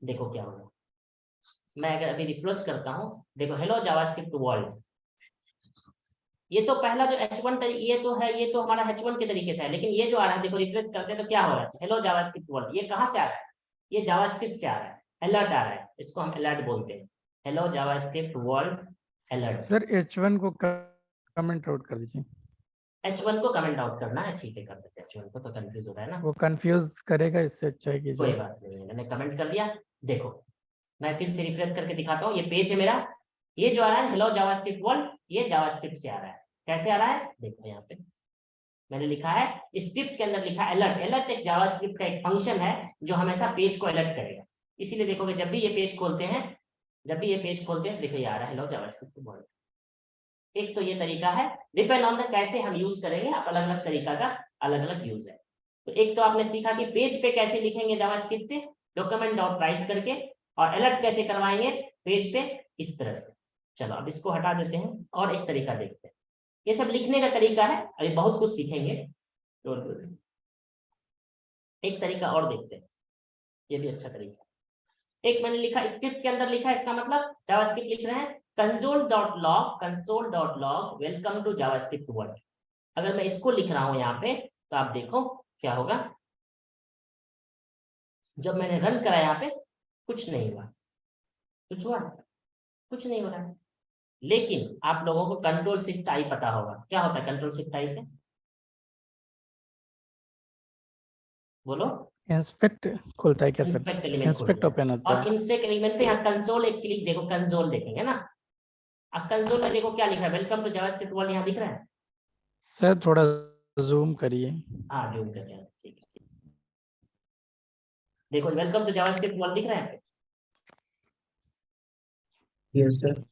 देखो क्या होगा। मैं अगर अभी रिफ्रेश करता हूं, देखो हेलो जावास्क्रिप्ट वर्ल्ड, ये तो पहला जो H1 ये तो है, ये तो हमारा H1 के तरीके से है। लेकिन ये जो आ रहा है, देखो रिफ्रेश करते हैं तो क्या हो रहा है, हेलो जावास्क्रिप्ट वर्ल्ड, ये कहाँ से आ रहा है, ये जावास्क्रिप्ट से आ रहा है, अलर्ट आ रहा है, इसको हम अलर्ट बोलते हैं, hello JavaScript world alert. Sir H1 को कमेंट आउट कर दीजिए। H1 को कमेंट आउट करना है, ठीक है कर देते हैं। H1 को तो कंफ्यूज हो रहा है ना, वो कंफ्यूज करेगा, इससे अच्छा है कि कोई बात नहीं है, मैंने कमेंट कर दिया। देखो मैं फिर से रिफ्रेश करके दिखाता हूँ, ये पेज है मेरा, ये जो आ रहा है हेलो जावास्क्रिप्ट वर्ल्ड, ये जावास्क्रिप्ट से आ रहा है। कैसे आ रहा है, देखो यहाँ पे मैंने लिखा है, स्क्रिप्ट के अंदर लिखा है अलर्ट। अलर्ट एक जावास्क्रिप्ट का एक फंक्शन है जो हमेशा पेज को अलर्ट करेगा। इसीलिए देखोगे जब भी ये पेज खोलते हैं, जब भी ये पेज खोलते हैं, देखो ये आ रहा है हेलो जावास्क्रिप्ट वर्ल्ड। एक तो ये तरीका है, डिपेंड ऑन द कैसे हम यूज करेंगे, आप अलग अलग तरीका का अलग अलग यूज है। तो एक तो आपने सीखा कि पेज पे कैसे लिखेंगे जावास्क्रिप्ट से, डॉक्यूमेंट डॉट राइट करके, और अलर्ट कैसे करवाएंगे पेज पे, इस तरह से। चलो अब इसको हटा देते हैं और एक तरीका देखते हैं। ये सब लिखने का तरीका है, अभी बहुत कुछ सीखेंगे तो एक तरीका और देखते हैं, ये भी अच्छा तरीका है। एक मैंने लिखा स्क्रिप्ट के अंदर लिखा है, इसका मतलब जावास्क्रिप्ट लिख रहे हैं, console.log welcome to JavaScript world. अगर मैं इसको लिख रहा हूं यहाँ पे तो आप देखो क्या होगा, जब मैंने रन करा यहाँ पे कुछ नहीं हुआ, कुछ हुआ, कुछ नहीं हो रहा है। लेकिन आप लोगों को कंट्रोल शिफ्ट आई पता होगा, क्या होता है कंट्रोल शिफ्ट आई से, बोलो? इंस्पेक्ट खुलता है क्या sir? Inspect element inspect open होता और है। इंस्पेक्ट एलिमेंट पे यहाँ कंसोल एक क्लिक, देखो कंसोल देखेंगे ना, अब कंसोल में देखो क्या लिखा है, वेलकम टू जावास्क्रिप्ट वर्ल्ड यहाँ दिख रहा है। सर थोड़ा जूम करिए। हाँ जूम करके, ठीक है, देखो वेलकम टू जावास्क्रिप्ट वर्ल्ड दिख रहा है। Yes sir.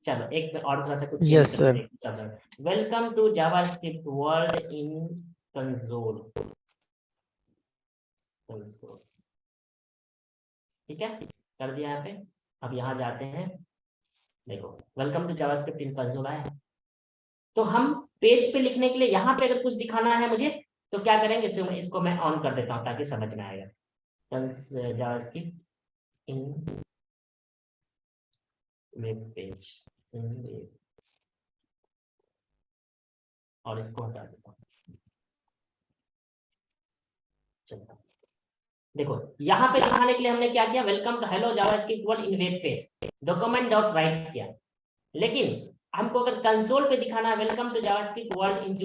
चलो एक और थोड़ा सा कुछ Yes, sir. Welcome to JavaScript world in console, ठीक है कर दिया यहाँ पे। अब यहाँ जाते हैं, देखो welcome to JavaScript in console आया। तो हम पेज पे लिखने के लिए यहाँ पे अगर कुछ दिखाना है मुझे तो क्या करेंगे, इसको मैं ऑन कर देता हूँ ताकि समझ में आएगा। जावास्क्रिप्ट इन वेब पेज, और इसको हटा देता हूँ। चलता, देखो यहाँ पे दिखाने के लिए हमने क्या किया, welcome to hello JavaScript world in web page, document dot write किया। लेकिन हमको अगर कंसोल पे दिखाना है welcome to JavaScript world in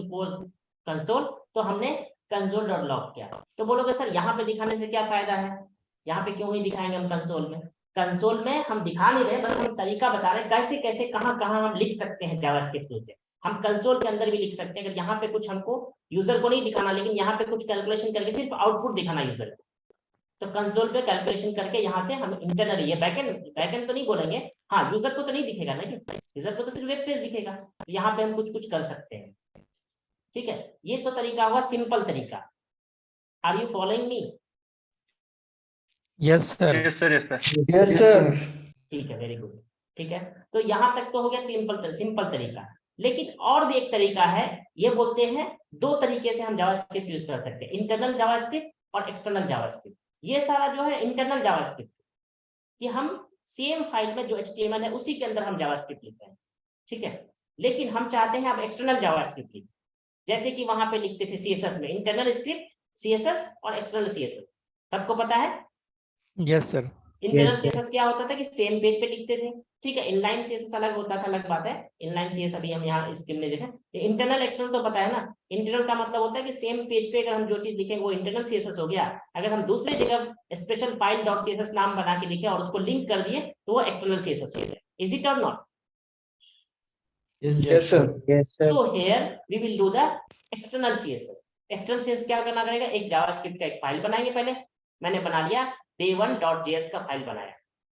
console, तो हमने कंसोल डॉट लॉग किया। तो बोलोगे सर यहाँ पे दिखाने से क्या फायदा है, यहाँ पे क्यों नहीं दिखाएंगे हम कंसोल में? कंसोल में हम दिखा नहीं रहे, बस हम तरीका बता रहे हैं कैसे कैसे कहाँ कहाँ हम लिख सकते हैं जावास्क्रिप्ट से। हम कंसोल के अंदर भी लिख सकते हैं, अगर यहाँ पे कुछ हमको यूजर को नहीं दिखाना, लेकिन यहाँ पे कुछ कैलकुलेशन करके सिर्फ आउटपुट दिखाना यूजर को, तो कंसोल पे कैलकुलेशन करके यहाँ से हम इंटरनल, ये बैकएंड तो नहीं बोलेंगे, हाँ यूजर को तो नहीं दिखेगा ना, यूजर को तो सिर्फ वेब पेज दिखेगा, तो यहाँ पे हम कुछ कुछ कर सकते हैं। ठीक है, ये तो तरीका हुआ सिंपल तरीका। Are you following me? Yes sir. Yes sir, yes sir. Yes sir. ठीक है, वेरी गुड। ठीक है, तो यहाँ तक तो हो गया सिंपल तरीका। लेकिन और भी एक तरीका है, ये बोलते हैं दो तरीके से हम जावास्क्रिप्ट यूज कर सकते हैं, इंटरनल जावास्क्रिप्ट और एक्सटर्नल जावास्क्रिप्ट। ये सारा जो है इंटरनल जावास्क्रिप्ट, कि हम सेम फाइल में जो HTML है उसी के अंदर हम जावास्क्रिप्ट लिखते हैं। ठीक है, लेकिन हम चाहते हैं अब एक्सटर्नल जावास्क्रिप्ट लिखें, जैसे कि वहां पे लिखते थे CSS में, इंटरनल स्क्रिप्ट CSS और एक्सटर्नल CSS, सबको पता है? Yes sir. इंटरनल CSS क्या होता था कि सेम पेज पे लिखते थे। ठीक है, इनलाइन CSS अलग होता था, अलग बात है। इनलाइन CSS अभी हम यहाँ स्क्रीन में देखें, इंटरनल एक्सटर्नल तो पता है ना। इंटरनल का मतलब होता है कि सेम पेज पे अगर हम जो चीज लिखेंगे वो इंटरनल CSS हो गया, अगर हम दूसरी जगह स्पेशल फाइल डॉट CSS नाम बना के लिखे और उसको लिंक कर दिए तो वो एक्सटर्नल CSS हो गया। इज इट और not? Yes sir. Yes sir. So here we will do the external CSS. External CSS क्या करना पड़ेगा, एक जावास्क्रिप्ट का एक फाइल बनाएंगे। पहले मैंने बना लिया day1.js का फाइल बनाया,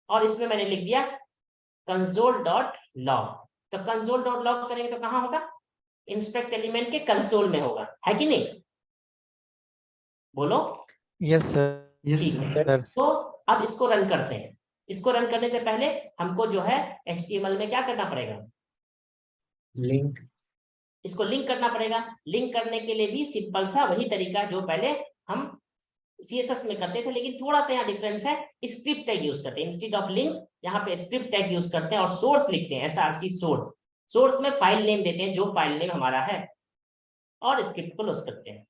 और इसमें मैंने लिख दिया console.log। तो console.log करेंगे तो कहाँ होगा, इंस्ट्रक्ट एलिमेंट के कंसोल में होगा, है कि नहीं? बोलो। Yes sir. ठीक है, तो अब इसको रन करते हैं। इसको रन करने से पहले हमको जो है HTML में क्या करना पड़ेगा? लिंक। इसको लिंक करना पड़ेगा। लिंक करने के लिए भी सिंपल सा वही तरीका जो पहले हम CSS में करते थे, लेकिन थोड़ा सा यहाँ डिफरेंस है। स्क्रिप्ट टैग यूज करते हैं इंस्टेड ऑफ लिंक, यहाँ पे स्क्रिप्ट टैग यूज करते हैं और सोर्स लिखते हैं, src सोर्स। सोर्स में फाइल नेम देते हैं जो फाइल नेम हमारा है, और स्क्रिप्ट को लॉस करते हैं।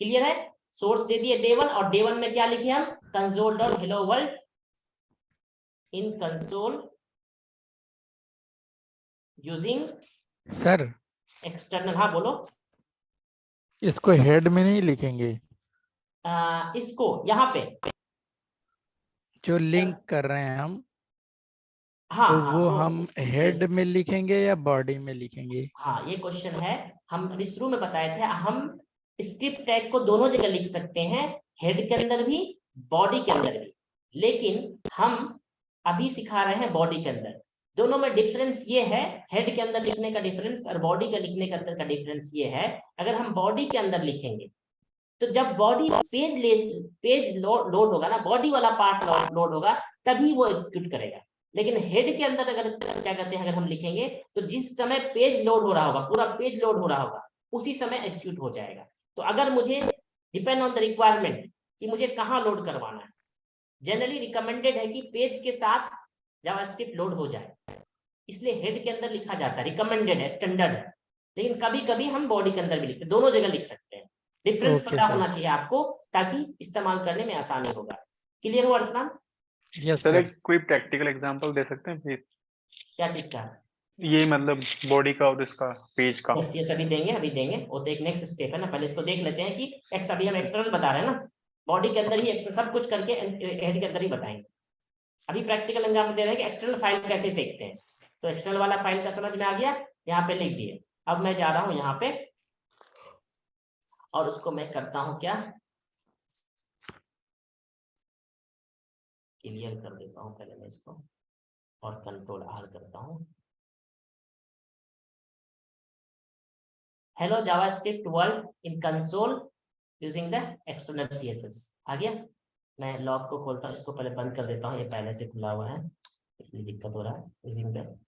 क्लियर है? सोर्स दे दिए day1, और day1 में क्या लिखे हम? console.hello-world इन कंसोल यूजिंग सर एक्सटर्नल। हाँ बोलो। इसको हेड में नहीं लिखेंगे? इसको यहाँ पे जो लिंक कर रहे हैं हम, हाँ तो हाँ वो हम हेड में लिखेंगे या बॉडी में लिखेंगे? हाँ, ये क्वेश्चन है। हम अभी शुरू में बताए थे, हम स्क्रिप्ट टैग को दोनों जगह लिख सकते हैं, हेड के अंदर भी, बॉडी के अंदर भी, लेकिन हम अभी सिखा रहे हैं बॉडी के अंदर। दोनों में डिफरेंस ये है, हेड के अंदर लिखने का डिफरेंस और बॉडी का लिखने के अंदर का डिफरेंस ये है, अगर हम बॉडी के अंदर लिखेंगे तो जब बॉडी पेज लोड होगा ना, बॉडी वाला पार्ट लोड होगा, तभी वो एग्जीक्यूट करेगा। लेकिन हेड के अंदर अगर क्या कहते हैं, अगर हम लिखेंगे तो जिस समय पेज लोड हो रहा होगा, पूरा पेज लोड हो रहा होगा, उसी समय एग्जीक्यूट हो जाएगा। तो अगर मुझे डिपेंड ऑन द रिक्वायरमेंट कि मुझे कहाँ लोड करवाना है, जनरली रिकमेंडेड है कि पेज के साथ जावास्क्रिप्ट लोड हो जाए, इसलिए हेड के अंदर लिखा जाता है, रिकमेंडेड है, स्टैंडर्ड है। लेकिन कभी कभी हम बॉडी के अंदर भी लिखते हैं, दोनों जगह लिख सकते हैं। डिफरेंस ओके पता सर। होना चाहिए आपको, ताकि इस्तेमाल करने में आसानी होगा। क्लियर हुआ अर्सलान? Yes sir sir. एक कोई प्रैक्टिकल एग्जांपल दे सकते हैं प्लीज? क्या चीज का? ये मतलब बॉडी का और इसका पेज का। यस यस, अभी देंगे, अभी देंगे। वो तो एक नेक्स्ट स्टेप है ना, पहले इसको देख लेते हैं कि अभी हम एक्सटर्नल बता रहे हैं ना, बॉडी के अंदर ही सब कुछ करके हेड के अंदर ही बताएंगे। अभी प्रैक्टिकल एग्जाम्पल दे रहे हैं कि एक्सटर्नल फाइल कैसे देखते हैं। तो एक्सटर्नल वाला फाइल का समझ में आ गया, यहाँ पे लिख दिए। अब मैं जा रहा हूँ यहाँ पे और उसको मैं करता हूँ क्या, क्लियर कर देता हूँ पहले मैं इसको, और कंट्रोल आर करता हूँ। Hello JavaScript world in console using the external CSS आ गया। मैं लॉग को खोलता हूँ, इसको पहले बंद कर देता हूँ, ये पहले से खुला हुआ है इसलिए दिक्कत हो रहा है। Using the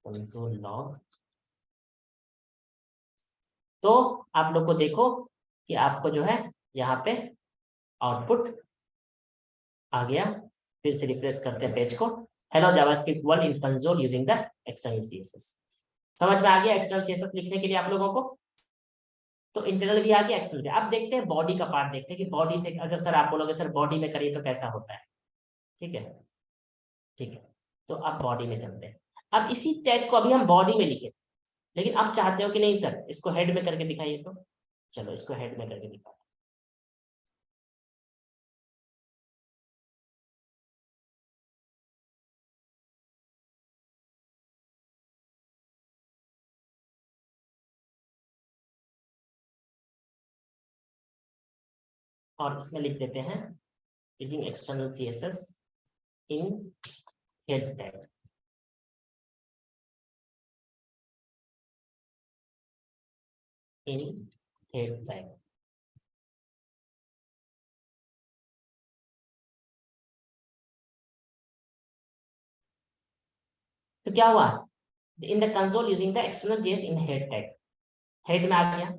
console log. तो आप लोग को देखो कि आपको जो है यहाँ पे आउटपुट आ गया। फिर से रिफ्रेश करते हैं पेज को। Hello JavaScript world in console using the external CSS। समझ में आ गया एक्सटर्नल CSS लिखने के लिए आप लोगों को? तो इंटरनल भी आ गया, एक्सटर्नल भी। अब देखते हैं बॉडी का पार्ट, देखते हैं कि बॉडी से अगर सर आप बोलोगे सर बॉडी में करिए तो कैसा होता है। ठीक है, ठीक है, तो अब बॉडी में चलते हैं। अब इसी टैग को अभी हम बॉडी में लिखे, लेकिन आप चाहते हो कि नहीं सर इसको हेड में करके दिखाइए, तो चलो इसको हेड में करके दिखा। और इसमें लिख देते हैं using external CSS in head tag. In head tag तो क्या हुआ, in the console using the external JS in head tag, head में आ गया।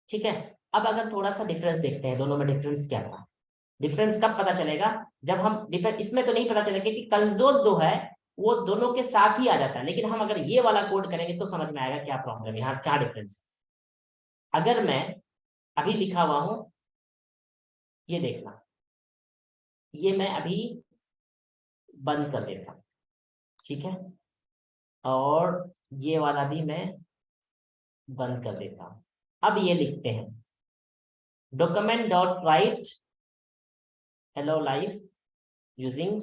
ठीक है, अब अगर थोड़ा सा डिफरेंस देखते हैं, दोनों में डिफरेंस क्या था। डिफरेंस कब पता चलेगा, जब हम डिफरेंस, इसमें तो नहीं पता चलेगा कि कंसोल जो है वो दोनों के साथ ही आ जाता है, लेकिन हम अगर ये वाला कोड करेंगे तो समझ में आएगा क्या प्रॉब्लम है, यहाँ क्या डिफरेंस है। अगर मैं अभी लिखा हुआ हूं, ये देखना, ये मैं अभी बंद कर देता हूं, ठीक है, और ये वाला भी मैं बंद कर देता हूं। अब ये लिखते हैं document dot right hello life using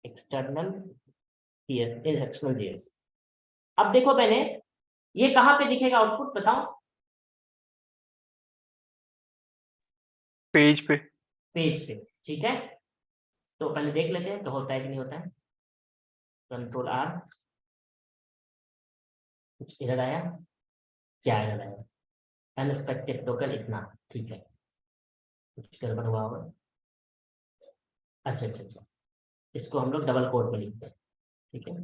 external JS। अब देखो मैंने, ये कहां पे दिखेगा आउटपुट बताओ? पेज पे। पेज पे, ठीक है। तो पहले देख लेते हैं तो होता है कि नहीं होता है। कंट्रोल आर, कुछ एरर आया, क्या एरर आया? अनएक्सपेक्टेड टोकन इतना, ठीक है, कुछ गड़बड़ हुआ होगा। अच्छा अच्छा अच्छा, इसको हम लोग डबल कोट में लिखते हैं, ठीक है।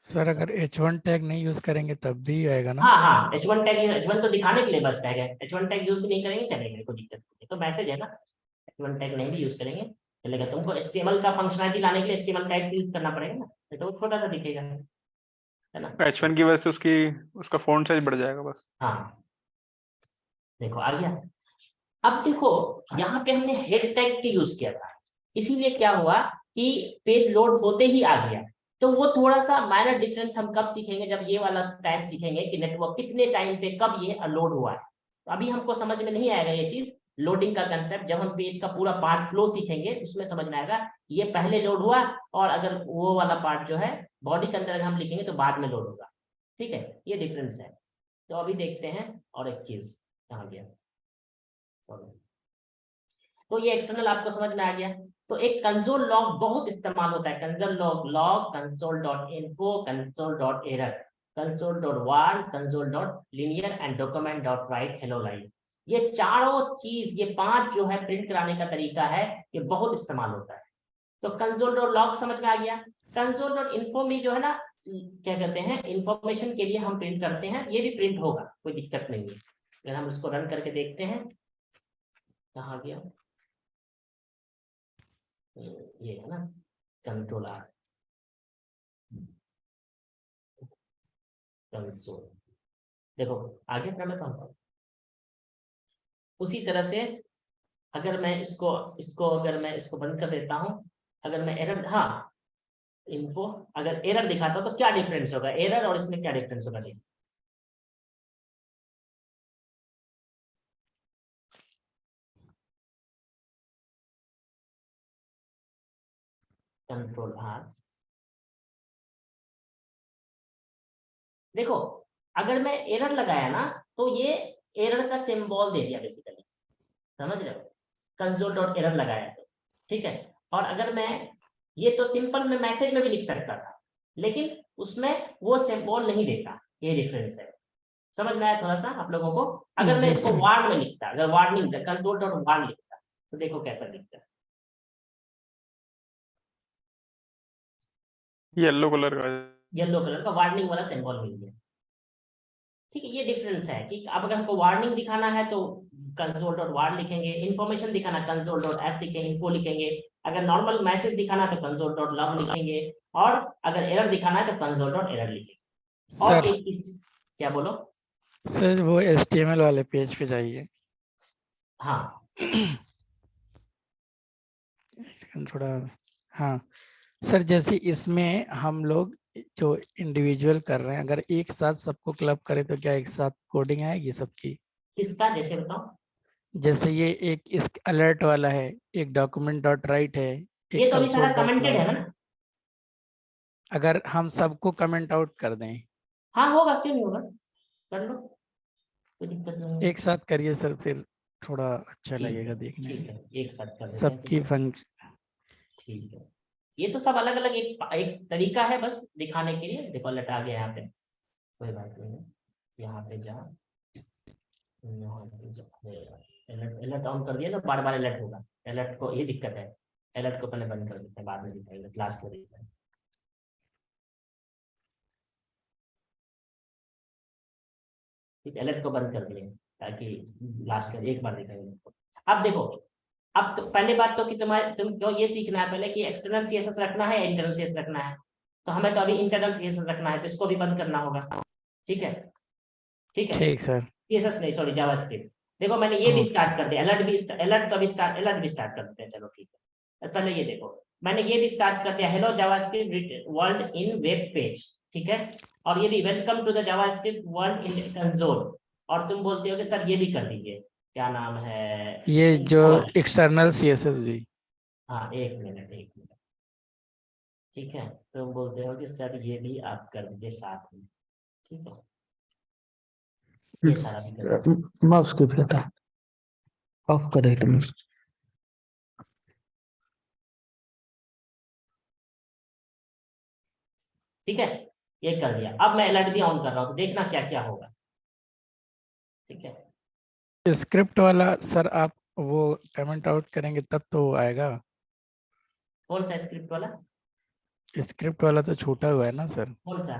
सर अगर H1 टैग नहीं यूज करेंगे तब भी आएगा ना? हाँ हाँ, H1 तो दिखाने के लिए बस टैग है, H1 टैग यूज भी नहीं करेंगे चलेगा, कोई दिक्कत नहीं, तो मैसेज है ना, H1 टैग नहीं भी यूज करेंगे चलेगा। तुमको HTML का फंक्शनलिटी लाने के लिए HTML टैग यूज करना पड़ेगा ना, तो वो छोटा सा दिखेगा, है ना। H1 की वजह से उसका फॉन्ट साइज बढ़ जाएगा बस। हाँ देखो आ गया। अब देखो यहाँ पे हमने हेड टैग के यूज किया था, इसीलिए क्या हुआ कि पेज लोड होते ही आ गया। तो वो थोड़ा सा माइनर डिफरेंस हम कब सीखेंगे, जब ये वाला टाइम सीखेंगे कि नेटवर्क कितने टाइम पे कब ये लोड हुआ है। तो अभी हमको समझ में नहीं आएगा ये चीज, लोडिंग का कंसेप्ट। जब हम पेज का पूरा पार्ट फ्लो सीखेंगे उसमें समझ में आएगा ये पहले लोड हुआ, और अगर वो वाला पार्ट जो है बॉडी के अंदर हम लिखेंगे तो बाद में लोड होगा, ठीक है, ये डिफरेंस है। तो अभी देखते हैं और एक चीज कहाँ गया, सॉरी। तो ये एक्सटर्नल आपको समझ में आ गया। तो एक कंसोल लॉग बहुत इस्तेमाल होता है, console log, console dot info, console dot error, console dot war, console dot linear and document dot right hello line. ये चारों चीज, ये 5 जो है प्रिंट कराने का तरीका है, ये बहुत इस्तेमाल होता है। तो कंसोल डॉट लॉग समझ में आ गया। कंसोल डॉट इन्फो में जो है ना, क्या कहते हैं, इंफॉर्मेशन के लिए हम प्रिंट करते हैं, ये भी प्रिंट होगा, कोई दिक्कत नहीं है। अगर हम इसको रन करके देखते हैं, कहाँ गया, ये है ना, कंट्रोल आर, कंसोल, देखो आगे मैं कहूँ उसी तरह से। अगर मैं इसको बंद कर देता हूं, अगर मैं एरर, हाँ इन्फो, अगर एरर दिखाता हूं तो क्या डिफरेंस होगा, एरर और इसमें क्या डिफरेंस होगा, देखिए कंट्रोल आर, देखो अगर मैं एरर लगाया ना तो ये एरर का सिंबल दे दिया बेसिकली, समझ रहे हो, कंसोल डॉट एरर लगाया तो, ठीक है। और अगर मैं ये तो सिंपल में मैसेज में भी लिख सकता था, लेकिन उसमें वो सिंबल नहीं देता, ये डिफरेंस है। समझ में आया थोड़ा सा आप लोगों को? अगर मैं इसको वार्ड में लिखता, अगर वार्निंग कंसोल डॉट वार्ड लिखता तो देखो कैसा दिखता है, येलो कलर का। येलो कलर का वार्निंग वाला सिंबल मिल गया, ठीक है। ये डिफरेंस है कि अब अगर हमको वार्निंग दिखाना है तो कंसोल डॉट वार्ड लिखेंगे, इन्फॉर्मेशन दिखाना कंसोल डॉट एफ लिखेंगे, इन्फो लिखेंगे, अगर नॉर्मल मैसेज दिखाना तो कंसोल डॉट लॉग लिखेंगे, और अगर एरर दिखाना है तो कंसोल डॉट एरर लिखेंगे। और सर एक चीज, क्या बोलो? सर वो HTML वाले पेज पे जाइए। हाँ इसका थोड़ा, हाँ सर जैसे इसमें हम लोग जो इंडिविजुअल कर रहे हैं, अगर एक साथ सबको क्लब करें तो क्या एक साथ कोडिंग आएगी सबकी? किसका, जैसे बताओ। जैसे ये एक इस अलर्ट वाला है, एक डॉक्यूमेंट डॉट राइट है, ये एक तो अभी सारा कंसोल डॉट कमेंटेड है लॉग। ना। अगर हम सबको कमेंट आउट कर दें, हाँ होगा, क्यों नहीं होगा, कर लो, कोई दिक्कत नहीं है। एक साथ करिए सर, फिर थोड़ा अच्छा ठीक लगेगा है, देखने ठीक में है, एक साथ कर देते हैं, सबकी ठीक है। फंक्शन। ठीक है, ये तो सब अलग अलग एक एक तरीका है बस दिखाने के लिए। देखो अलर्ट आ गया यहाँ पे, कोई बात नहीं है, यहाँ पे जा, अलर्ट अलर्ट ऑन कर दिया तो बार बार अलर्ट होगा, अलर्ट को ये दिक्कत है। अलर्ट को पहले बंद कर देते हैं, बाद में दिखाएंगे, लास्ट में दिखाएंगे, ठीक, अलर्ट को बंद कर दिए ताकि लास्ट में एक बार दिखाएंगे। अब देखो, अब तो पहले बात तो कि तुम क्यों ये सीखना है पहले कि एक्सटर्नल सीएसएस रखना है या इंटरनल सीएसएस रखना है। तो हमें तो अभी इंटरनल सीएसएस रखना है, तो इसको भी बंद करना होगा, ठीक है, ठीक है। ठीक सर। सीएसएस नहीं, सॉरी जावास्क्रिप्ट। देखो मैंने ये भी ओके। स्टार्ट कर दिया, अलर्ट भी स्टार्ट कर देते हैं, चलो ठीक है। पहले ये देखो, मैंने ये भी स्टार्ट कर दिया, hello JavaScript world in web page, ठीक है। और ये भी welcome to the JavaScript world in console. और तुम बोलते हो कि सर ये भी कर दीजिए, क्या नाम है, ये जो info। एक्सटर्नल CSS भी। हाँ एक मिनट, ठीक है। तुम बोलते हो कि सर ये भी आप कर दीजिए साथ में, ठीक है, ये सारा भी कर दीजिए। माउस को भी हटा ऑफ कर दे तुम। ठीक है, ये कर दिया। अब मैं अलर्ट भी ऑन कर रहा हूँ, तो देखना क्या क्या होगा। ठीक है, स्क्रिप्ट वाला सर आप वो कमेंट आउट करेंगे तब तो वो आएगा। कौन सा स्क्रिप्ट वाला? स्क्रिप्ट वाला तो छूटा हुआ है ना सर। कौन सा?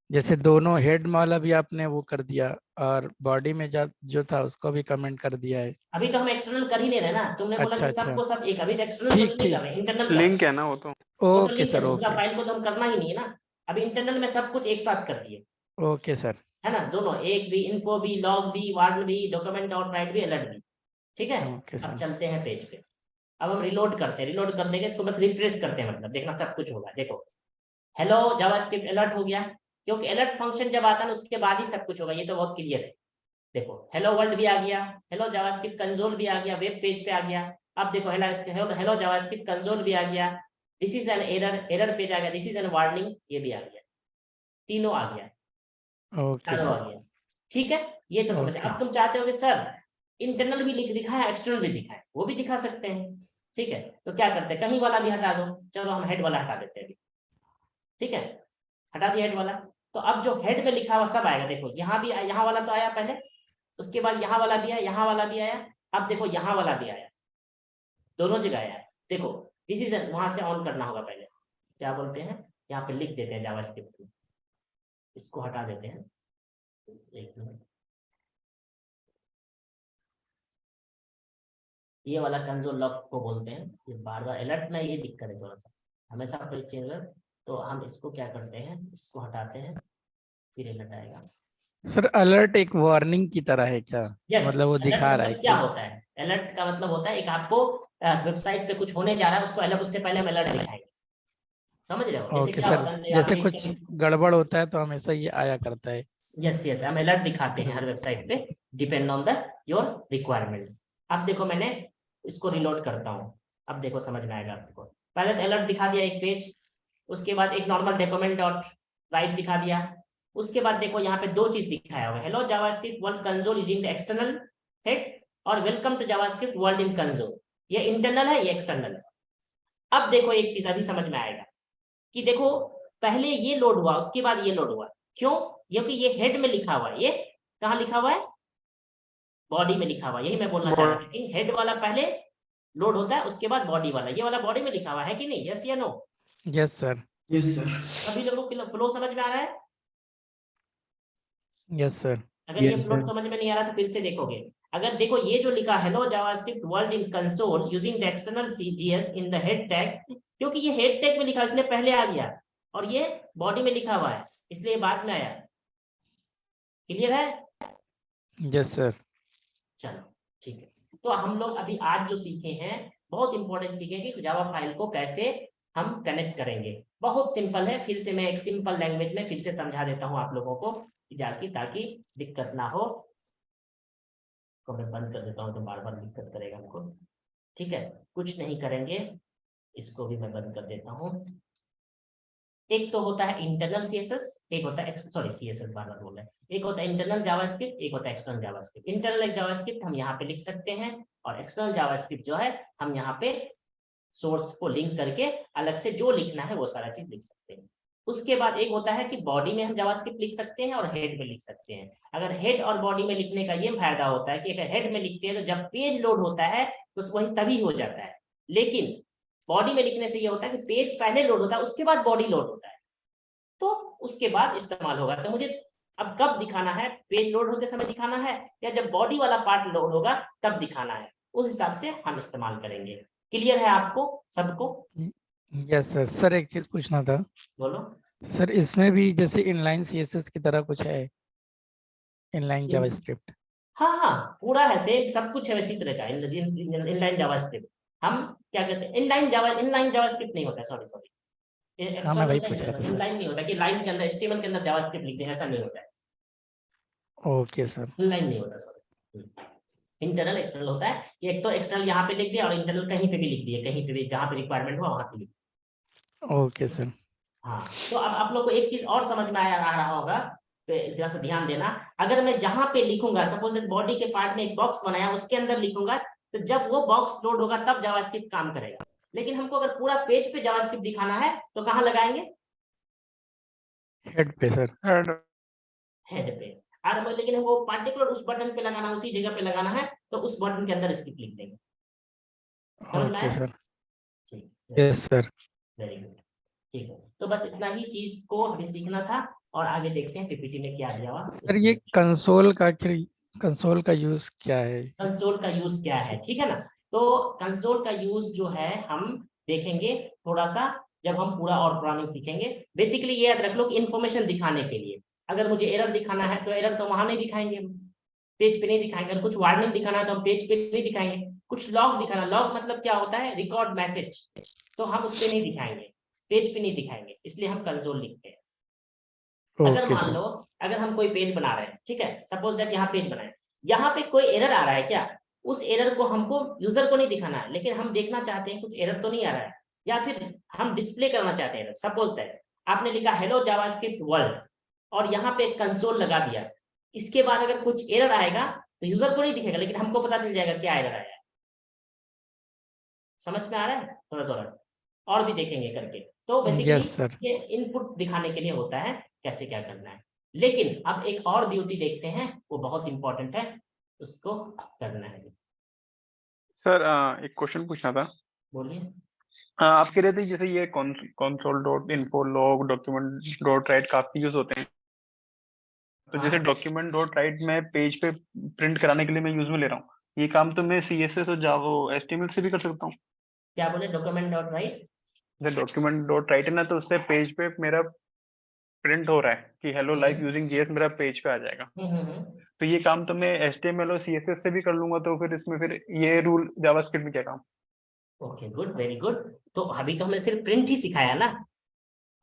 जैसे दोनों हेड वाला भी आपने वो कर दिया और बॉडी में जो था उसको भी कमेंट कर दिया है। अभी तो हम एक्सटर्नल कर ही ले रहे हैं ना, तुमने बोला अच्छा कि अच्छा, सबको सब एक, अभी एक्सटर्नल ठीक कुछ नहीं कर ठीक, रहे, इंटरनल कर। लिंक है ना वो तो। वो तो ओके लिंक है, सर, दूसरा ओके फाइल को तो हम करना ही नहीं है ना। अभी इंटरनल में सब कुछ एक साथ कर दिए, ओके सर, है ना, दोनों, एक भी, इन्फो भी, लॉग भी, वार्न भी, डॉक्यूमेंट और राइट भी, अलर्ट भी। ठीक है, ओके अब सर। चलते हैं पेज पे। अब हम रिलोड करते हैं, रिलोड करने के इसको बस रिफ्रेश करते हैं, मतलब देखना सब कुछ होगा। देखो हेलो जावास्क्रिप्ट अलर्ट हो गया, क्योंकि अलर्ट फंक्शन जब आता है ना उसके बाद ही सब कुछ होगा, ये तो बहुत क्लियर है। देखो हेलो वर्ल्ड भी आ गया, हेलो जावास्क्रिप्ट कंसोल भी आ गया, वेब पेज पे आ गया। अब देखो हेलो जावास्क्रिप्ट कंसोल भी आ गया, this is an error page आ गया, दिस इज एन वार्निंग, ये भी आ गया, तीनों आ गया, ओके चारों आ सर, गया। ठीक है, ये तो समझ। ओके अब तुम चाहते हो कि सर इंटरनल भी लिख दिखा है, एक्सटर्नल भी दिखा है, वो भी दिखा सकते हैं। ठीक है, तो क्या करते हैं, कहीं वाला भी हटा दो, चलो हम हेड वाला हटा देते हैं अभी। ठीक है, हटा दिया हेड वाला। तो अब जो हेड में लिखा हुआ सब आएगा। देखो यहाँ भी, यहाँ वाला तो आया पहले, उसके बाद यहाँ वाला भी आया, यहाँ वाला भी आया, अब देखो यहाँ वाला भी आया, दोनों जगह आया। देखो दिस इज, वहां से ऑन करना होगा पहले, क्या बोलते हैं, यहाँ पे लिख देते हैं जावास्क्रिप्ट में, इसको हटा देते हैं, एक मिनट। ये वाला कंसोल लॉग को बोलते हैं, ये बार बार अलर्ट में ये दिक्कत है थोड़ा सा, हमेशा कोई चेंज हो। तो हम इसको क्या करते हैं, इसको हटाते हैं, फिर अलर्ट आएगा। सर। अलर्ट एक वार्निंग की तरह है क्या? यस, मतलब वो अलर्ट दिखा रहा है मतलब क्या कि होता है, अलर्ट का मतलब होता है एक आपको वेबसाइट पे कुछ होने जा रहा है, उसको अलर्ट, उससे पहले हम अलर्ट दिखाएंगे। समझ रहे हो, जैसे ओके क्या सर, होता है जैसे आपके, कुछ गड़बड़ होता है तो हमेशा ये आया करता है। यस यस, हम अलर्ट दिखाते हैं तरह। हर वेबसाइट पे, depend on the your requirement. अब देखो मैंने इसको रिलोड करता हूँ, अब देखो समझ में आएगा आपको। पहले तो अलर्ट दिखा दिया एक पेज, उसके बाद एक नॉर्मल डॉक्यूमेंट डॉट राइट दिखा दिया, उसके बाद देखो यहाँ पे दो चीज दिखाया हुआ है, hello JavaScript world console using the external head, और welcome to JavaScript world in console. ये इंटरनल है, ये एक्सटर्नल है। अब देखो एक चीज अभी समझ में आएगा कि देखो पहले ये लोड हुआ, उसके बाद ये लोड हुआ, क्यों? क्योंकि ये हेड में लिखा हुआ है, ये कहाँ लिखा हुआ है, बॉडी में लिखा हुआ है। यही मैं बोलना चाह रहा था कि हेड वाला पहले लोड होता है, उसके बाद बॉडी वाला, ये वाला बॉडी में लिखा हुआ है कि नहीं, यस या no? Yes sir, yes sir. सभी लोगों को फ्लो समझ में आ रहा है? यस सर, अगर ये फ्लो समझ में नहीं आ रहा तो फिर से देखोगे। अगर देखो ये जो लिखा hello JavaScript world in console using the external CGS in the head tag, क्योंकि ये हेड टैग में लिखा है इसलिए पहले आ गया, और ये बॉडी में लिखा हुआ है इसलिए बाद में आया। क्लियर है? Yes sir. चलो ठीक है, तो हम लोग अभी आज जो सीखे हैं बहुत इंपॉर्टेंट सीखे कि जावा फाइल को कैसे हम कनेक्ट करेंगे। बहुत सिंपल है, फिर से मैं एक सिंपल लैंग्वेज में फिर से समझा देता हूँ आप लोगों को जाके, ताकि दिक्कत ना हो। तो मैं बंद कर देता हूँ, तो बार बार दिक्कत करेगा हमको। ठीक है, कुछ नहीं करेंगे, इसको भी मैं बंद कर देता हूँ। एक तो होता है इंटरनल सीएसएस, एक होता है सॉरी सीएसएस बार बार बोल रहे हैं, एक होता है इंटरनल जावास्क्रिप्ट, एक होता है एक्सटर्नल जावास्क्रिप्ट। इंटरनल जावास्क्रिप्ट हम यहाँ पे लिख सकते हैं, और एक्सटर्नल जावास्क्रिप्ट जो है हम यहाँ पे सोर्स को लिंक करके अलग से जो लिखना है वो सारा चीज लिख सकते हैं। उसके बाद एक होता है कि बॉडी में हम जावास्क्रिप्ट लिख सकते हैं और हेड में लिख सकते हैं। अगर हेड और बॉडी में लिखने का ये फायदा होता है कि अगर हेड में लिखते हैं तो जब पेज लोड होता है तो वही तभी हो जाता है, लेकिन बॉडी में लिखने से ये होता है कि पेज पहले लोड होता है उसके बाद बॉडी लोड होता है, तो उसके बाद इस्तेमाल होगा। तो मुझे अब कब दिखाना है, पेज लोड होते समय दिखाना है या जब बॉडी वाला पार्ट लोड होगा तब दिखाना है, उस हिसाब से हम इस्तेमाल करेंगे। क्लियर है आपको सबको? Yes sir. सर एक चीज पूछना था, बोलो। सर इसमें भी जैसे इनलाइन सीएसएस की तरह कुछ है, इनलाइन जावास्क्रिप्ट? हाँ हाँ, पूरा है, सेम सब कुछ है वैसी तरह का इनलाइन जावास्क्रिप्ट। हम क्या कहते हैं, इनलाइन जावास्क्रिप्ट नहीं होता, सॉरी सॉरी, हाँ मैं वही पूछ रहा था सर। इनलाइन नहीं होता कि लाइन के अंदर HTML के अंदर जावास्क्रिप्ट लिख दें, ऐसा नहीं होता है। Okay sir. इनलाइन नहीं होता, सॉरी। इंटरनल एक्सटर्नल होता है, ये एक तो एक्सटर्नल यहाँ पे लिख दिया और इंटरनल कहीं पे भी लिख दिया, कहीं पे भी जहाँ पे रिक्वायरमेंट हुआ वहां पे लिख दिया। Okay sir. हाँ, तो अब आप लोग को एक चीज और समझ में आ रहा होगा, जरा सा ध्यान देना। अगर मैं जहां पे लिखूंगा, सपोज बॉडी के पार्ट में एक बॉक्स बनाया उसके अंदर लिखूंगा, तो जब वो बॉक्स लोड होगा तब जावास्क्रिप्ट काम करेगा। लेकिन हमको अगर पूरा पेज पे जावास्क्रिप्ट दिखाना है तो कहाँ लगाएंगे, हेड पे सर। हेड हेड पे। और लेकिन वो पार्टिकुलर उस बटन पे लगाना, उसी जगह पे लगाना है, तो उस बटन के अंदर स्किप लिख देंगे। समझ में ओके आया? सर। ठीक, यस सर। Very good. ठीक है, तो बस इतना ही चीज को हमें सीखना था, और आगे देखते हैं पीपीटी में क्या दिया हुआ। सर ये कंसोल का यूज क्या है? कंसोल का यूज क्या है, ठीक है ना। तो कंसोल का यूज जो है हम देखेंगे थोड़ा सा जब हम पूरा और प्रोग्रामिंग सीखेंगे। बेसिकली ये याद रख लो कि इन्फॉर्मेशन दिखाने के लिए, अगर मुझे एरर दिखाना है तो एरर तो वहां नहीं दिखाएंगे हम, पेज पे नहीं दिखाएंगे। अगर कुछ वार्निंग दिखाना है तो हम पेज पे नहीं दिखाएंगे। कुछ लॉग दिखाना, लॉग मतलब क्या होता है, रिकॉर्ड मैसेज, तो हम उस पे नहीं दिखाएंगे, पेज पे नहीं दिखाएंगे, इसलिए हम कंसोल लिखते हैं। अगर ओके मान सर। लो, अगर हम कोई पेज बना रहे हैं, ठीक है, सपोज दैट यहाँ पेज बनाए, यहाँ पे कोई एरर आ रहा है क्या, उस एरर को हमको यूजर को नहीं दिखाना है, लेकिन हम देखना चाहते हैं कुछ एरर तो नहीं आ रहा है, या फिर हम डिस्प्ले करना चाहते हैं। सपोज दैट आपने लिखा हेलो जावास्क्रिप्ट वर्ल्ड और यहाँ पे कंसोल लगा दिया, इसके बाद अगर कुछ एरर आएगा तो यूजर को नहीं दिखेगा, लेकिन हमको पता चल जाएगा क्या एरर आया है। समझ में आ रहा है? थोड़ा थोड़ा और भी देखेंगे करके। तो बेसिकली यस सर। ये इनपुट दिखाने के लिए होता है कैसे क्या करना है। लेकिन अब एक और ड्यूटी देखते हैं, वो बहुत इंपॉर्टेंट है, उसको करना है। सर एक क्वेश्चन पूछना था। बोलिए। आप कह रहे थे जैसे ये console dot info log document dot right काफी यूज होते हैं, तो जैसे हाँ, डॉक्यूमेंट डॉट राइट में पेज पे प्रिंट कराने के लिए मैं यूज में ले रहा हूँ, ये काम तो मैं CSS और जावा HTML से भी कर सकता हूँ? क्या बोले, डॉक्यूमेंट डॉट राइट? जैसे डॉक्यूमेंट डॉट राइट है ना, तो उससे पेज पे मेरा प्रिंट हो रहा है कि हेलो लाइफ यूजिंग JS, मेरा पेज पे आ जाएगा। हम्म। तो ये काम तो मैं HTML और CSS से भी कर लूंगा, तो फिर इसमें फिर ये रूल जावास्क्रिप्ट में क्या काम? Okay, good, very good. तो अभी तो हमने सिर्फ प्रिंट ही सिखाया ना,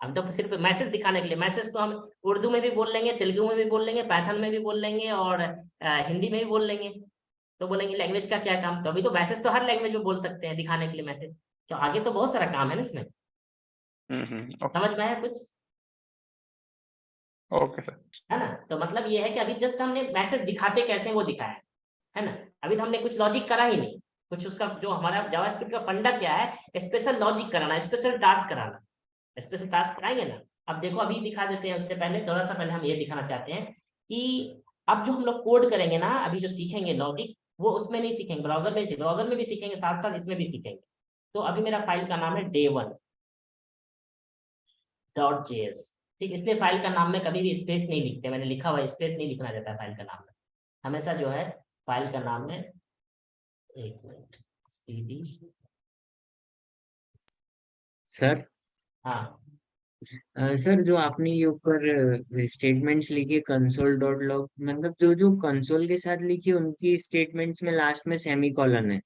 हम तो सिर्फ मैसेज दिखाने के लिए, मैसेज तो हम उर्दू में भी बोल लेंगे, तेलुगु में भी बोल लेंगे, पाइथन में भी बोल लेंगे, और हिंदी में भी बोल लेंगे। तो बोलेंगे लैंग्वेज का क्या काम, तो अभी तो मैसेज तो हर लैंग्वेज में बोल सकते हैं दिखाने के लिए मैसेज। तो आगे तो बहुत सारा काम है ना इसमें। समझ में आया कुछ? Okay sir. है ना। तो मतलब ये है कि अभी जस्ट हमने मैसेज दिखाते कैसे हैं वो दिखाया है ना। अभी तो हमने कुछ लॉजिक करा ही नहीं, कुछ उसका जो हमारा जावास्क्रिप्ट का फंडा क्या है, स्पेशल लॉजिक कराना, स्पेशल टास्क कराना, स्पेशल टास्क कराएंगे ना। अब देखो अभी दिखा देते हैं, उससे पहले थोड़ा सा पहले हम ये दिखाना चाहते हैं कि अब जो हम लोग कोड करेंगे ना, अभी जो सीखेंगे लॉजिक, वो उसमें नहीं सीखेंगे, ब्राउजर में, ब्राउजर में भी सीखेंगे, साथ साथ इसमें भी सीखेंगे। तो अभी मेरा फाइल का नाम है day1.js, ठीक। इसलिए फाइल का नाम में कभी भी स्पेस नहीं लिखते, मैंने लिखा हुआ स्पेस नहीं लिखना रहता है फाइल का नाम में, हमेशा जो है फाइल का नाम में, एक मिनट, cd, सर हाँ सर जो आपने ये ऊपर स्टेटमेंट्स लिखे कंसोल डॉट लॉग, मतलब जो जो कंसोल के साथ लिखी उनकी स्टेटमेंट्स में लास्ट में सेमी कॉलन है,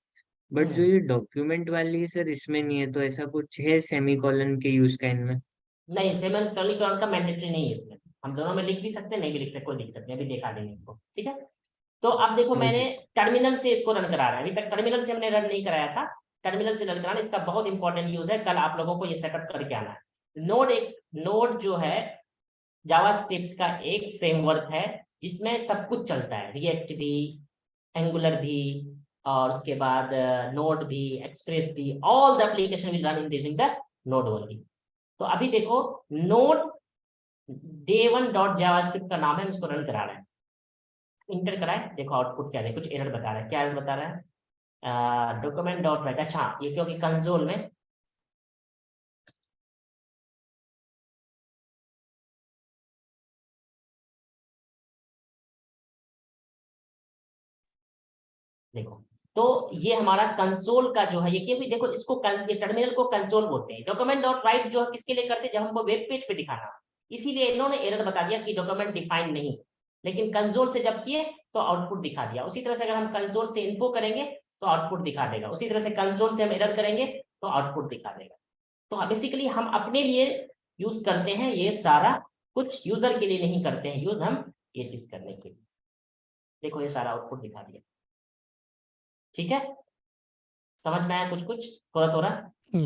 बट जो ये डॉक्यूमेंट वाली है सर इसमें नहीं है, तो ऐसा कुछ है सेमी कॉलन के यूज का इनमें? नहीं, सेमीकोलन का मैंडेटरी नहीं है इसमें, हम दोनों में लिख भी सकते हैं, नहीं भी लिख सकते, कोई दिक्कत नहीं, अभी दिखा देंगे इसको, ठीक है। तो अब देखो मैंने ओके। टर्मिनल से इसको रन करा रहा है, अभी तक टर्मिनल से हमने रन नहीं कराया था, टर्मिनल से रन कराना इसका बहुत इंपॉर्टेंट यूज है, कल आप लोगों को ये सेटअप करके आना है। नोड जो है जावास्क्रिप्ट का एक फ्रेमवर्क है, जिसमें सब कुछ चलता है, रिएक्ट भी, एंगुलर भी, और उसके बाद नोड भी, एक्सप्रेस भी, all the application will run in using the node only. तो अभी देखो नोड day1.javascript का नाम है, हम इसको रन करा रहे हैं, इंटर कराए, देखो आउटपुट क्या है, कुछ एरर बता रहा है, क्या एरर बता रहा है, डॉक्यूमेंट डॉट राइट, अच्छा ये क्योंकि कंसोल में, देखो तो ये हमारा कंसोल का जो है ये, क्योंकि देखो इसको ये टर्मिनल को कंसोल बोलते हैं। डॉक्यूमेंट डॉट राइट जो है किसके लिए करते हैं, जब हमको वेब पेज पे दिखाना है, इसीलिए इन्होंने एरर बता दिया कि डॉक्यूमेंट डिफाइंड नहीं, लेकिन कंसोल से जब किए तो आउटपुट दिखा दिया। उसी तरह से अगर हम कंसोल से इन्फो करेंगे तो आउटपुट दिखा देगा, उसी तरह से कंसोल से हम एरर करेंगे तो आउटपुट दिखा देगा। तो बेसिकली हम अपने लिए यूज करते हैं ये सारा कुछ, यूजर के लिए नहीं करते हैं यूज हम ये चीज करने के लिए। देखो ये सारा आउटपुट दिखा दिया, ठीक है, समझ में आया कुछ कुछ, थोड़ा थोड़ा,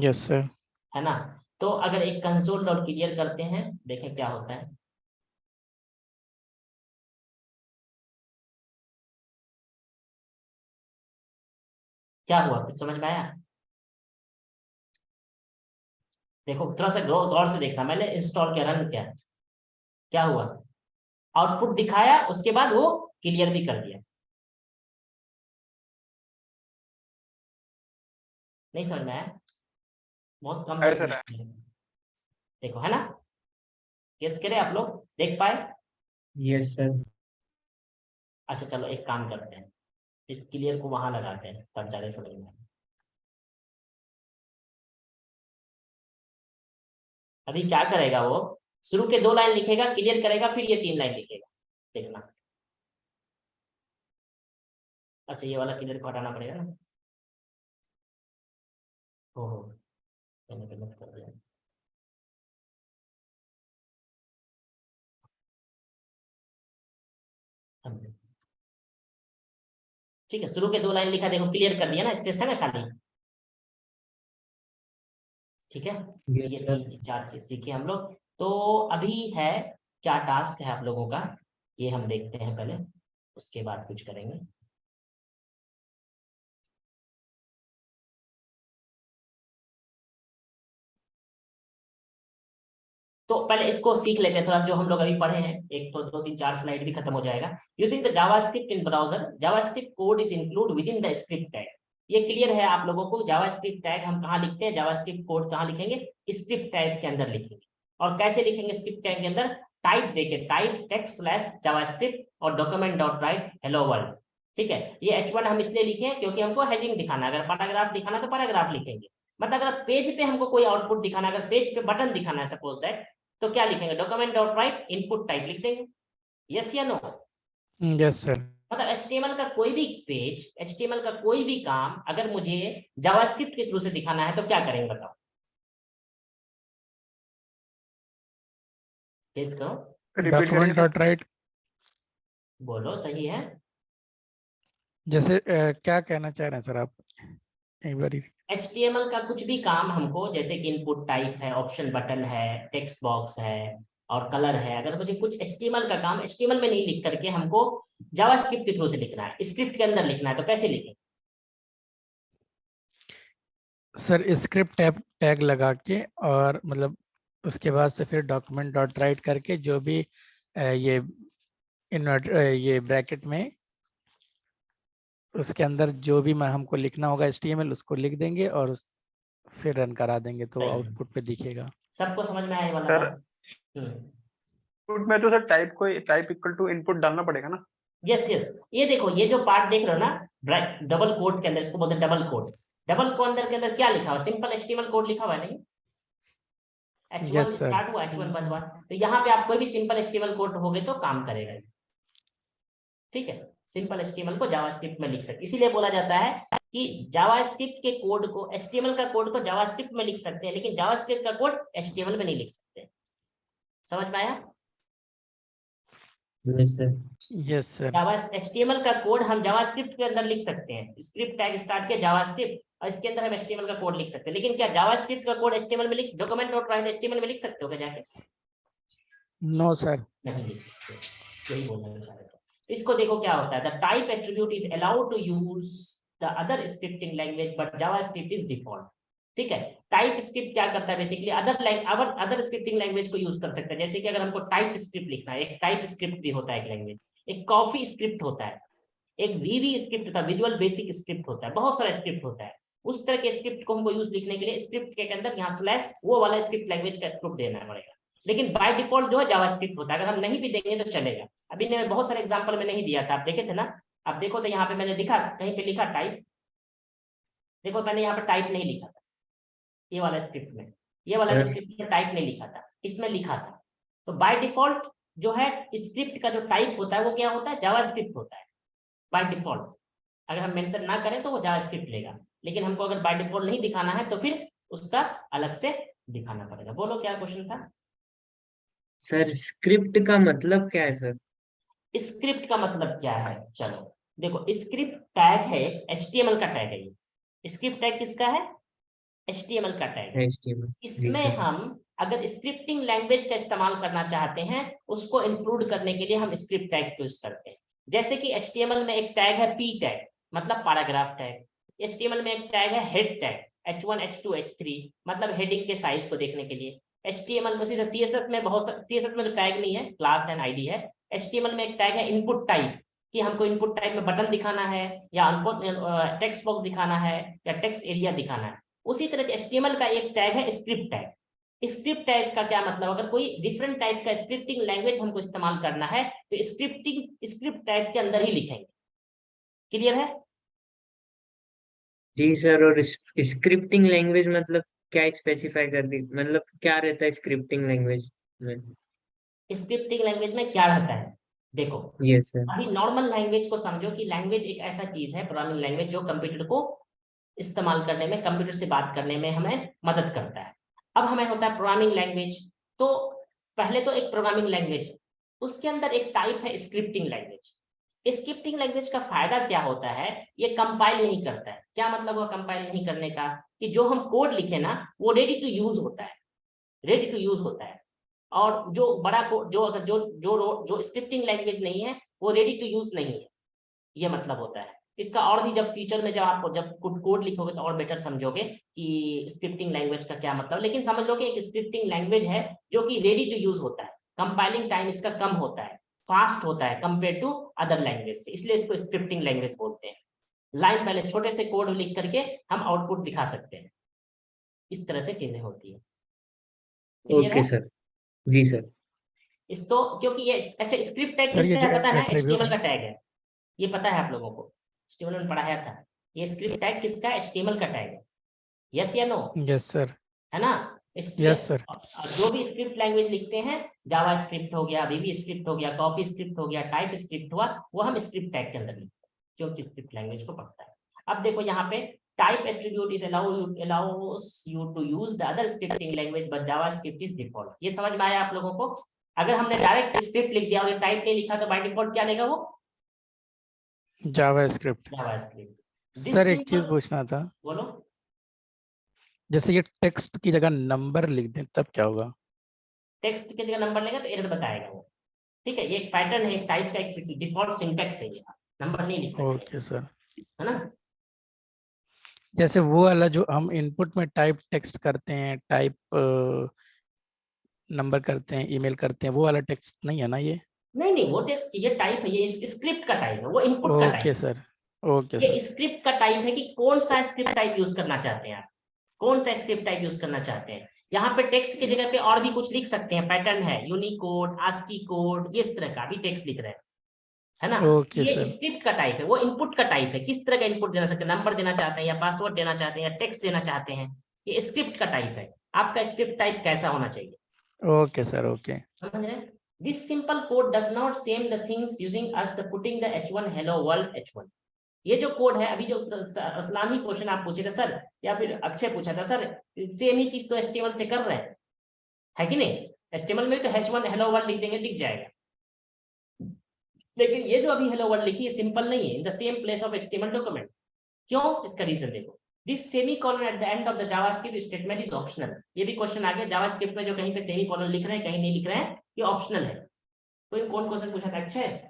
यस सर। है ना। तो अगर एक कंसोल डॉट क्लियर करते हैं, देखें क्या होता है। क्या हुआ, कुछ समझ में आया? देखो थोड़ा सा गौर से देखना, मैंने इंस्टॉल किया, रन किया, क्या हुआ, आउटपुट दिखाया, उसके बाद वो क्लियर भी कर दिया। नहीं समझ में आया? बहुत कम लोग सर देखो, है ना? गेस करें आप लोग, देख पाए? Yes sir. अच्छा चलो एक काम करते हैं, इस क्लियर को वहां लगाते हैं, तब ज्यादा समझ में आए। अभी क्या करेगा वो, शुरू के 2 लाइन लिखेगा, क्लियर करेगा, फिर ये 3 लाइन लिखेगा, देखना। अच्छा ये वाला क्लियर को हटाना पड़ेगा ना। ओहो, मैंने गलत कर दिया। ठीक है, शुरू के 2 लाइन लिखा, देखो क्लियर कर दिया ना, स्पेस है ना खाली। ठीक है, यस ये सर। 4 चीज सीखे हम लोग। तो अभी है, क्या टास्क है आप लोगों का, ये हम देखते हैं पहले, उसके बाद कुछ करेंगे। तो पहले इसको सीख लेते हैं थोड़ा, जो हम लोग अभी पढ़े हैं, एक तो 2 3 4 स्लाइड भी खत्म हो जाएगा। Using the JavaScript in browser, JavaScript code is include with in the script tag. ये क्लियर है आप लोगों को? जावास्क्रिप्ट टैग हम कहाँ लिखते हैं, जावास्क्रिप्ट कोड कहाँ लिखेंगे, स्क्रिप्ट टैग के अंदर लिखेंगे। और कैसे लिखेंगे स्क्रिप्ट टैग के अंदर, टाइप देके, टाइप टेक्स्ट स्लैश जावास्क्रिप्ट और document dot right hello world. ठीक है, ये H1 हम इसलिए लिखे हैं क्योंकि हमको हेडिंग दिखाना है, अगर पैराग्राफ दिखाना है तो पैराग्राफ लिखेंगे। मतलब अगर पेज पे हमको कोई आउटपुट दिखाना है, अगर पेज पे बटन दिखाना है सपोज दैट, तो क्या लिखेंगे, document dot right input type लिख देंगे। यस या नो? Yes sir. मतलब HTML का कोई भी पेज, HTML का कोई भी काम अगर मुझे जावास्क्रिप्ट के थ्रू से दिखाना है तो क्या करेंगे बताओ, गेस करो, रिपीट डॉक्यूमेंट करेंगे डॉट राइट, बोलो सही है। जैसे क्या कहना चाह रहे हैं सर आप, एक बार HTML का कुछ भी काम हमको, जैसे कि इनपुट टाइप है, ऑप्शन बटन है, टेक्स्ट बॉक्स है और कलर है, अगर मुझे कुछ HTMल का काम HTML में नहीं लिख करके हमको जावास्क्रिप्ट के थ्रू से लिखना है, स्क्रिप्ट के अंदर लिखना है, तो कैसे लिखें? सर स्क्रिप्ट टैग लगा के, और मतलब उसके बाद से फिर डॉक्यूमेंट डॉट राइट करके, जो भी ये ये ब्रैकेट में उसके अंदर जो भी हमको लिखना होगा HTML उसको लिख देंगे और फिर रन करा देंगे तो आउटपुट पे दिखेगा। सबको समझ में आने वाला सर। था? इनपुट में तो sir type equal to input डालना पड़ेगा ना। यस यस, ये देखो, ये जो पार्ट देख रहे हो ना, डबल कोट के अंदर, इसको बोलते हैं डबल कोट। डबल कोट के अंदर क्या लिखा हुआ, सिंपल HTML कोड लिखा हुआ है, नहीं? H1 yes sir. स्टार्ट हुआ, H1 बंद हुआ, तो यहाँ पे आप कोई भी सिंपल HTML कोड होगे तो काम करेगा। ठीक है, सिंपल HTML को जावास्क्रिप्ट में लिख सकते, इसीलिए बोला जाता है कि जावास्क्रिप्ट के कोड को, HTML का कोड को जावास्क्रिप्ट में लिख सकते हैं, लेकिन जावास्क्रिप्ट का कोड HTML में नहीं लिख सकते। समझ में आया? Yes sir. Yes sir. HTML का कोड हम जावास्क्रिप्ट के अंदर लिख सकते हैं, स्क्रिप्ट टैग स्टार्ट किया जावास्क्रिप्ट और इसके अंदर हम HTML का कोड लिख सकते हैं, लेकिन क्या जावास्क्रिप्ट का कोड HTML में लिख, डॉक्यूमेंट डॉट राइट HTML में लिख सकते हो क्या जाके? No sir. नहीं लिख सकते, यही बोलना चाह रहे थे। तो इसको देखो क्या होता है, the type attribute is allowed to use the other scripting language but JavaScript is default. ठीक है, टाइप स्क्रिप्ट क्या करता है, बेसिकली अदर स्क्रिप्टिंग लैंग्वेज को यूज कर सकता है। जैसे कि अगर हमको टाइप स्क्रिप्ट लिखना है, एक टाइप स्क्रिप्ट भी होता है एक लैंग्वेज, एक कॉफी स्क्रिप्ट होता है, एक वीवी स्क्रिप्ट होता है, विजुअल बेसिक स्क्रिप्ट होता है, बहुत सारा स्क्रिप्ट होता है। उस तरह के स्क्रिप्ट को हमको यूज लिखने के लिए स्क्रिप्ट के अंदर यहाँ स्लैश वो वाला स्क्रिप्ट लैंग्वेज का स्क्रिप्ट देना पड़ेगा। लेकिन बाय डिफॉल्ट जो है जावास्क्रिप्ट होता है, अगर हम नहीं भी देंगे तो चलेगा। अभी ने बहुत सारे एग्जांपल में नहीं दिया था, आप देखे थे ना? आप देखो तो यहाँ पे मैंने लिखा, कहीं पे लिखा टाइप, देखो मैंने यहाँ पे टाइप नहीं लिखा था, ये वाला स्क्रिप्ट में, ये वाला स्क्रिप्ट में टाइप नहीं लिखा था, इसमें लिखा था। तो बाय डिफॉल्ट जो है स्क्रिप्ट का जो टाइप होता है वो क्या होता है, जावास्क्रिप्ट होता है बाय डिफॉल्ट। अगर हम मेंशन ना करें तो वो जावास्क्रिप्ट लेगा, लेकिन हमको अगर बाय डिफॉल्ट नहीं दिखाना है तो फिर उसका अलग से दिखाना पड़ेगा। बोलो क्या क्वेश्चन था? सर स्क्रिप्ट का मतलब क्या है सर? स्क्रिप्ट का मतलब क्या है, चलो देखो, स्क्रिप्ट टैग है, HTML का टैग है ये। स्क्रिप्ट टैग किसका है? HTML का टैग है। HTML। जी इसमें सर। हम अगर स्क्रिप्टिंग लैंग्वेज का इस्तेमाल करना चाहते हैं, उसको इंक्लूड करने के लिए हम स्क्रिप्ट टैग यूज करते हैं। जैसे कि HTML में एक टैग है P टैग, मतलब पैराग्राफ टैग। HTML में एक टैग है head tag, H1 H2 H3, मतलब हेडिंग के साइज को देखने के लिए। HTML में सीधा CSS में CSS में तो टैग नहीं है, क्लास एंड आईडी है। HTML में एक टैग है इनपुट टाइप, कि हमको इनपुट टाइप में बटन दिखाना है या टेक्स्ट बॉक्स दिखाना है या टेक्स्ट एरिया दिखाना है। उसी तरह HTML का एक टैग है स्क्रिप्ट टैग। स्क्रिप्ट टैग का क्या मतलब, अगर कोई डिफरेंट टाइप का स्क्रिप्टिंग लैंग्वेज हमको इस्तेमाल करना है तो स्क्रिप्ट टैग के अंदर ही लिखेंगे। क्लियर है? जी सर, और स्क्रिप्टिंग लैंग्वेज मतलब क्या स्पेसिफाई कर दी, मतलब क्या रहता है स्क्रिप्टिंग लैंग्वेज में? स्क्रिप्टिंग लैंग्वेज में क्या रहता है, देखो यस सर। अभी नॉर्मल लैंग्वेज को समझो कि लैंग्वेज एक ऐसा चीज है, प्रोग्रामिंग लैंग्वेज, जो कंप्यूटर को इस्तेमाल करने में, कंप्यूटर से बात करने में हमें मदद करता है। अब हमें होता है प्रोग्रामिंग लैंग्वेज। तो पहले तो एक प्रोग्रामिंग लैंग्वेज है, उसके अंदर एक टाइप है स्क्रिप्टिंग लैंग्वेज। स्क्रिप्टिंग लैंग्वेज का फायदा क्या होता है, ये कंपाइल नहीं करता है। क्या मतलब हुआ कंपाइल नहीं करने का, कि जो हम कोड लिखे ना वो रेडी टू यूज होता है, रेडी टू यूज होता है। और जो बड़ा कोड, जो अगर जो जो जो स्क्रिप्टिंग लैंग्वेज नहीं है वो रेडी टू यूज नहीं है, ये मतलब होता है। इसका और भी जब फ्यूचर में जब आप जब कोड लिखोगे तो और बेटर समझोगे कि स्क्रिप्टिंग लैंग्वेज का क्या मतलब। लेकिन समझ लो कि एक स्क्रिप्टिंग लैंग्वेज है जो कि रेडी टू यूज होता है, कंपाइलिंग टाइम इसका कम होता है, फास्ट होता है कंपेयर टू अदर लैंग्वेज से, इसलिए इसको स्क्रिप्टिंग लैंग्वेज बोलते हैं। लाइन पहले छोटे से कोड लिख करके हम आउटपुट दिखा सकते हैं, इस तरह से चीजें होती है। क्लियर ओके है? सर। जी सर। इस तो क्योंकि ये अच्छा स्क्रिप्ट टैग सर ये किसका जो है पता है, एट्रीब्यूट HTML का टैग है, ये पता है आप लोगों को, HTML में पढ़ाया था। ये स्क्रिप्ट टैग किसका है, HTML का टैग है। यस या नो? यस सर, है ना? Yes sir. जो भी स्क्रिप्ट लैंग्वेज लिखते हैं, जावा स्क्रिप्ट हो गया, VB स्क्रिप्ट हो गया, कॉफी स्क्रिप्ट हो गया, टाइप स्क्रिप्ट हुआ, वो हम स्क्रिप्ट टैग के अंदर लिखते हैं क्योंकि स्क्रिप्ट लैंग्वेज को पढ़ता है। अब देखो यहाँ पे type attribute is allows you to use the other scripting language but JavaScript is default। ये समझ में आया आप लोगों को? अगर हमने डायरेक्ट स्क्रिप्ट लिख दिया और टाइप नहीं लिखा तो बाय डिफॉल्ट क्या लेगा वो, जावा स्क्रिप्ट। JavaScript। सर एक चीज पूछना था, बोलो। जैसे ये टेक्स्ट की जगह नंबर लिख दें तब क्या होगा? टेक्स्ट की जगह नंबर लेगा तो एरर बताएगा वो। ठीक है, ये एक पैटर्न है, एक टाइप का एक डिफॉल्ट सिंटैक्स है, ये नंबर नहीं लिख सकते, ओके सर। है ना? जैसे वो वाला जो हम इनपुट में टाइप टेक्स्ट करते हैं, टाइप नंबर करते हैं, ईमेल करते हैं, वो वाला टेक्स्ट नहीं है ना ये? नहीं नहीं, वो टेक्स्ट ये टाइप है, ये स्क्रिप्ट का टाइप है, वो इनपुट का टाइप ओके है। सर, ओके ये सर। स्क्रिप्ट का टाइप है कि कौन सा स्क्रिप्ट टाइप यूज करना चाहते हैं आप, कौन सा स्क्रिप्ट टाइप यूज करना चाहते हैं। यहाँ पे टेक्स्ट की जगह पे और भी कुछ लिख सकते हैं, पैटर्न है, यूनिकोड, आस्की कोड, ये इस तरह का भी टेक्स्ट लिख रहे हैं, है ना? ओके ये सर। स्क्रिप्ट का टाइप है, वो इनपुट का टाइप है, किस तरह का इनपुट देना सकते हैं, नंबर देना चाहते हैं या पासवर्ड देना चाहते हैं या टेक्स्ट देना चाहते हैं, ये स्क्रिप्ट का टाइप है। आपका स्क्रिप्ट टाइप कैसा होना चाहिए, ओके सर, ओके। समझ रहे हैं? This simple code does not same the things using us the putting the h1 hello world h1। ये जो कोड है, अभी जो असलानी क्वेश्चन आप पूछे थे सर, या फिर अक्षय पूछा था सर, सेम ही चीज तो HTML से कर रहे हैं, है कि नहीं? HTML में तो h1 hello world लिख देंगे, दिख जाएगा। लेकिन ये जो अभी हेलो वर्ल्ड लिखी है सिंपल नहीं है, in the same place of HTML document. क्यों? इसका रीजन देखो, this semicolon at the end of the JavaScript statement is optional. ये भी क्वेश्चन आ गया, जावास्क्रिप्ट में जो कहीं पे सेमीकोलन लिख रहे हैं, कहीं नहीं लिख रहे हैं, ये ऑप्शनल है। कोई कौन क्वेश्चन पूछा था? अच्छा है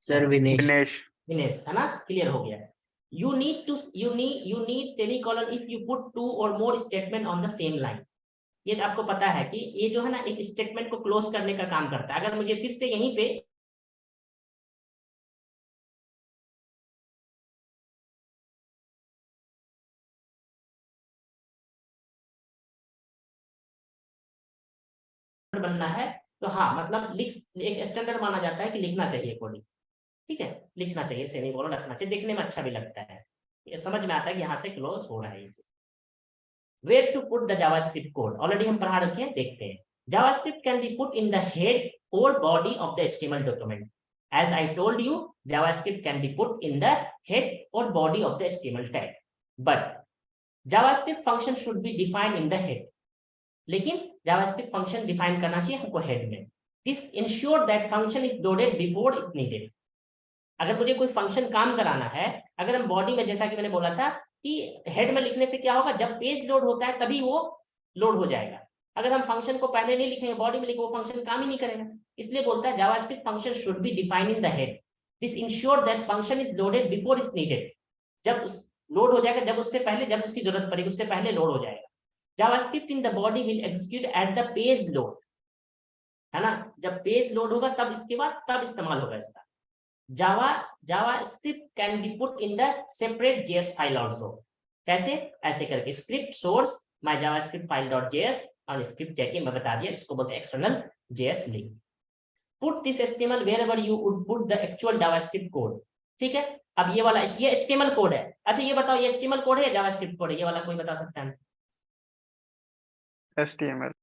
सर विनेश। दिनेश, है ना? क्लियर हो गया। You need semicolon if you put two or more statement on the same line। ये तो आपको पता है कि ये जो है ना एक स्टेटमेंट को क्लोज करने का काम करता है। अगर मुझे फिर से यहीं पे बनना है तो हाँ, मतलब एक स्टैंडर्ड माना जाता है कि लिखना चाहिए कोडिंग, ठीक है, लिखना चाहिए, सेमीकोलन रखना चाहिए, देखने में अच्छा भी लगता है, ये समझ में आता है कि यहाँ से क्लोज हो रहा है ये चीज। Where to put the JavaScript code already हम पढ़ा रखे हैं, देखते हैं। JavaScript can be put in the head or body of the HTML document। As I told you, JavaScript can be put in the head or body of the HTML tag, but JavaScript function should be defined in the head। लेकिन JavaScript function define करना चाहिए हमको head में। This ensure that function is loaded before it needed। अगर मुझे कोई function काम कराना है, अगर हम बॉडी में, जैसा कि मैंने बोला था कि हेड में लिखने से क्या होगा, जब पेज लोड होता है तभी वो लोड हो जाएगा। अगर हम फंक्शन को पहले नहीं लिखेंगे, बॉडी में लिखे, वो फंक्शन काम ही नहीं करेगा। इसलिए बोलता है JavaScript function should be defined in the head. This ensure that function is loaded before is needed. जब लोड हो जाएगा, जब उससे पहले, जब उसकी जरूरत पड़ेगी उससे पहले लोड हो जाएगा। JavaScript in the body will execute at the page load, है ना, जब पेज लोड होगा तब इसके बाद तब इस्तेमाल होगा इसका। JavaScript can be put in the separate JS file also. कैसे? ऐसे करके script source my JavaScript file dot JS और स्क्रिप्ट जाके मैं बता दिया, इसको बोलते हैं external JS link. Put this HTML wherever you would put the actual JavaScript code. ठीक है, अब ये वाला ये एचटीएमएल कोड है। अच्छा ये बताओ, ये एचटीएमएल कोड है या जावास्क्रिप्ट कोड है? ये वाला कोई बता सकता है? HTML।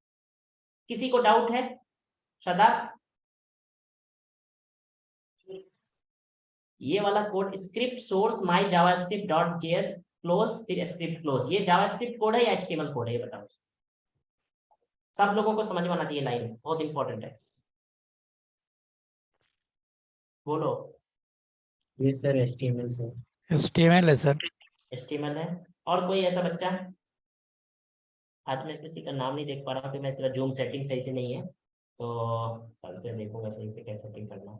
किसी को डाउट है? श्रद्धा, ये वाला code script source my JavaScript dot JS close फिर स्क्रिप्ट क्लोज, ये जावास्क्रिप्ट कोड है या एचटीएमएल कोड है? ये बताओ। सब लोगों को समझ में आना चाहिए, लाइन बहुत इंपॉर्टेंट है, बोलो। ये सर HTML सर। HTML है सर। एचटीएमएल है। और कोई ऐसा बच्चा? आज मैं किसी का नाम नहीं देख पा रहा, मैं सिर्फ जूम सेटिंग सही से नहीं है, तो कल से देखूंगा सही से कैसे सेटिंग करना है।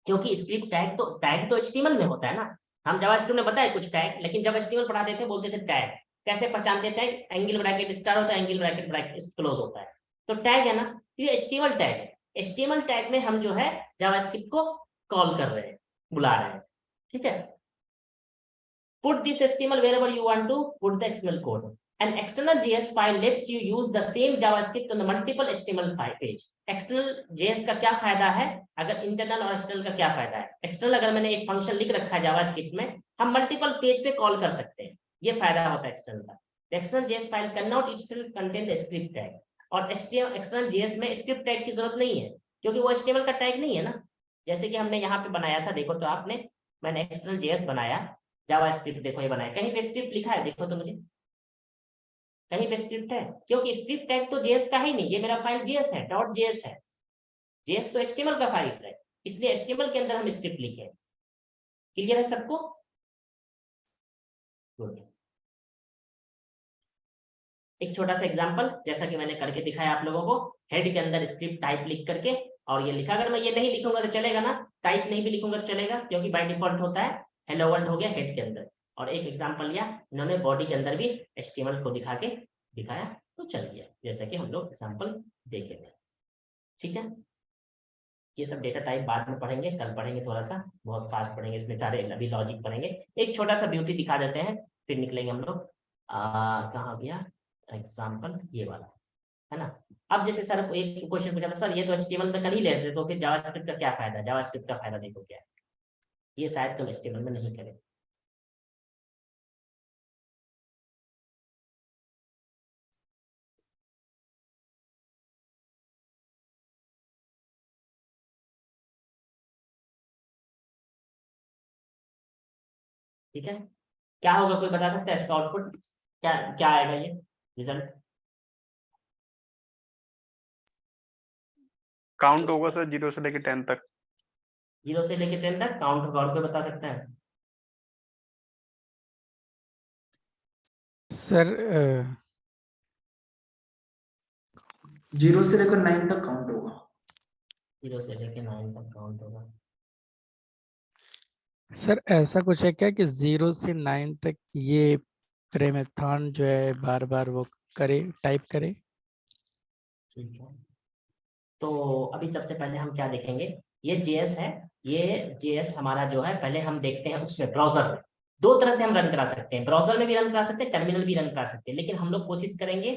क्योंकि स्क्रिप्ट टैग तो एचटीएमएल में होता है ना, हम जावास्क्रिप्ट में बताए कुछ टैग, लेकिन जब एचटीएमएल पढ़ाते थे बोलते थे टैग। कैसे पहचानते टैग? एंगल ब्रैकेट स्टार्ट होता है, एंगल ब्रैकेट क्लोज होता है, तो टैग है ना, ये एचटीएमएल टैग है। एचटीएमएल टैग में हम जो है जावास्क्रिप्ट को कॉल कर रहे हैं, बुला रहे हैं। ठीक है, put this HTML wherever you want to put the XML code. An external JS file lets you use the same JavaScript on the multiple HTML file page. External JS का क्या फायदा है? अगर इंटरनल और एक्सटर्नल का क्या फायदा है? एक्सटर्नल अगर मैंने एक फंक्शन लिख रखा है जावास्क्रिप्ट में, हम मल्टीपल पेज पे कॉल कर सकते हैं, ये फायदा होता है एक्सटर्नल का। External JS file cannot itself contain the script tag, और एक्सटर्नल JS में स्क्रिप्ट टैग की जरूरत नहीं है, क्योंकि वो HTML का टैग नहीं है ना। जैसे कि हमने यहाँ पे बनाया था, देखो तो आपने, मैंने एक्सटर्नल JS बनाया, जावास्क्रिप्ट देखो ये बनाया, कहीं पे स्क्रिप्ट लिखा है? देखो तो मुझे, कहीं पे स्क्रिप्ट है? क्योंकि स्क्रिप्ट टैग तो जेएस का ही नहीं, ये मेरा फाइल जेएस है, डॉट जेएस है। जेएस तो एचटीएमएल का फाइल है, इसलिए एचटीएमएल के अंदर हम स्क्रिप्ट लिखे। क्लियर है सबको? गुड। एक छोटा सा एग्जांपल, जैसा कि मैंने करके दिखाया आप लोगों को, हेड के अंदर स्क्रिप्ट टाइप लिख करके और ये लिखा। अगर मैं ये नहीं लिखूंगा तो चलेगा ना, टाइप नहीं भी लिखूंगा तो चलेगा, क्योंकि बाय डिफॉल्ट होता है हेलो वर्ल्ड हो गया हेड के अंदर। और एक एग्जांपल लिया इन्होंने, बॉडी के अंदर भी एचटीएमएल को दिखा के दिखाया तो चल गया, जैसा कि हम लोग एग्जांपल देखेंगे। ठीक है, ये सब डेटा टाइप बाद में पढ़ेंगे, कल पढ़ेंगे, थोड़ा सा बहुत फास्ट पढ़ेंगे, इसमें सारे अभी लॉजिक पढ़ेंगे। एक छोटा सा ब्यूटी दिखा देते हैं, फिर निकलेंगे हम लोग। कहाँ गया एग्जाम्पल? ये वाला है ना। अब जैसे सर एक क्वेश्चन पूछा था, सर ये तो एचटीएमएल में कर ही लेते, तो फिर जावास्क्रिप्ट का क्या फायदा? जावास्क्रिप्ट का फायदा देखो क्या है, ये शायद तुम एचटीएमएल में नहीं करें। ठीक है, क्या होगा कोई बता सकता है इसका आउटपुट क्या क्या आएगा? ये रिजल्ट काउंट होगा सर 0 से लेकर 10 तक। 0 से लेकर 10 तक काउंट होगा, और कोई बता सकता है? सर 0 से लेकर 9 तक काउंट होगा। 0 से लेकर 9 तक काउंट होगा। सर ऐसा कुछ है क्या कि 0 से 9 तक ये प्रेमेथॉन जो है बार बार वो करे, टाइप करे? ठीक है, तो अभी सबसे पहले हम क्या देखेंगे, ये जेएस है, ये जेएस हमारा जो है, पहले हम देखते हैं उसमें ब्राउजर में। दो तरह से हम रन करा सकते हैं, ब्राउजर में भी रन करा सकते हैं, टर्मिनल भी रन करा सकते हैं, लेकिन हम लोग कोशिश करेंगे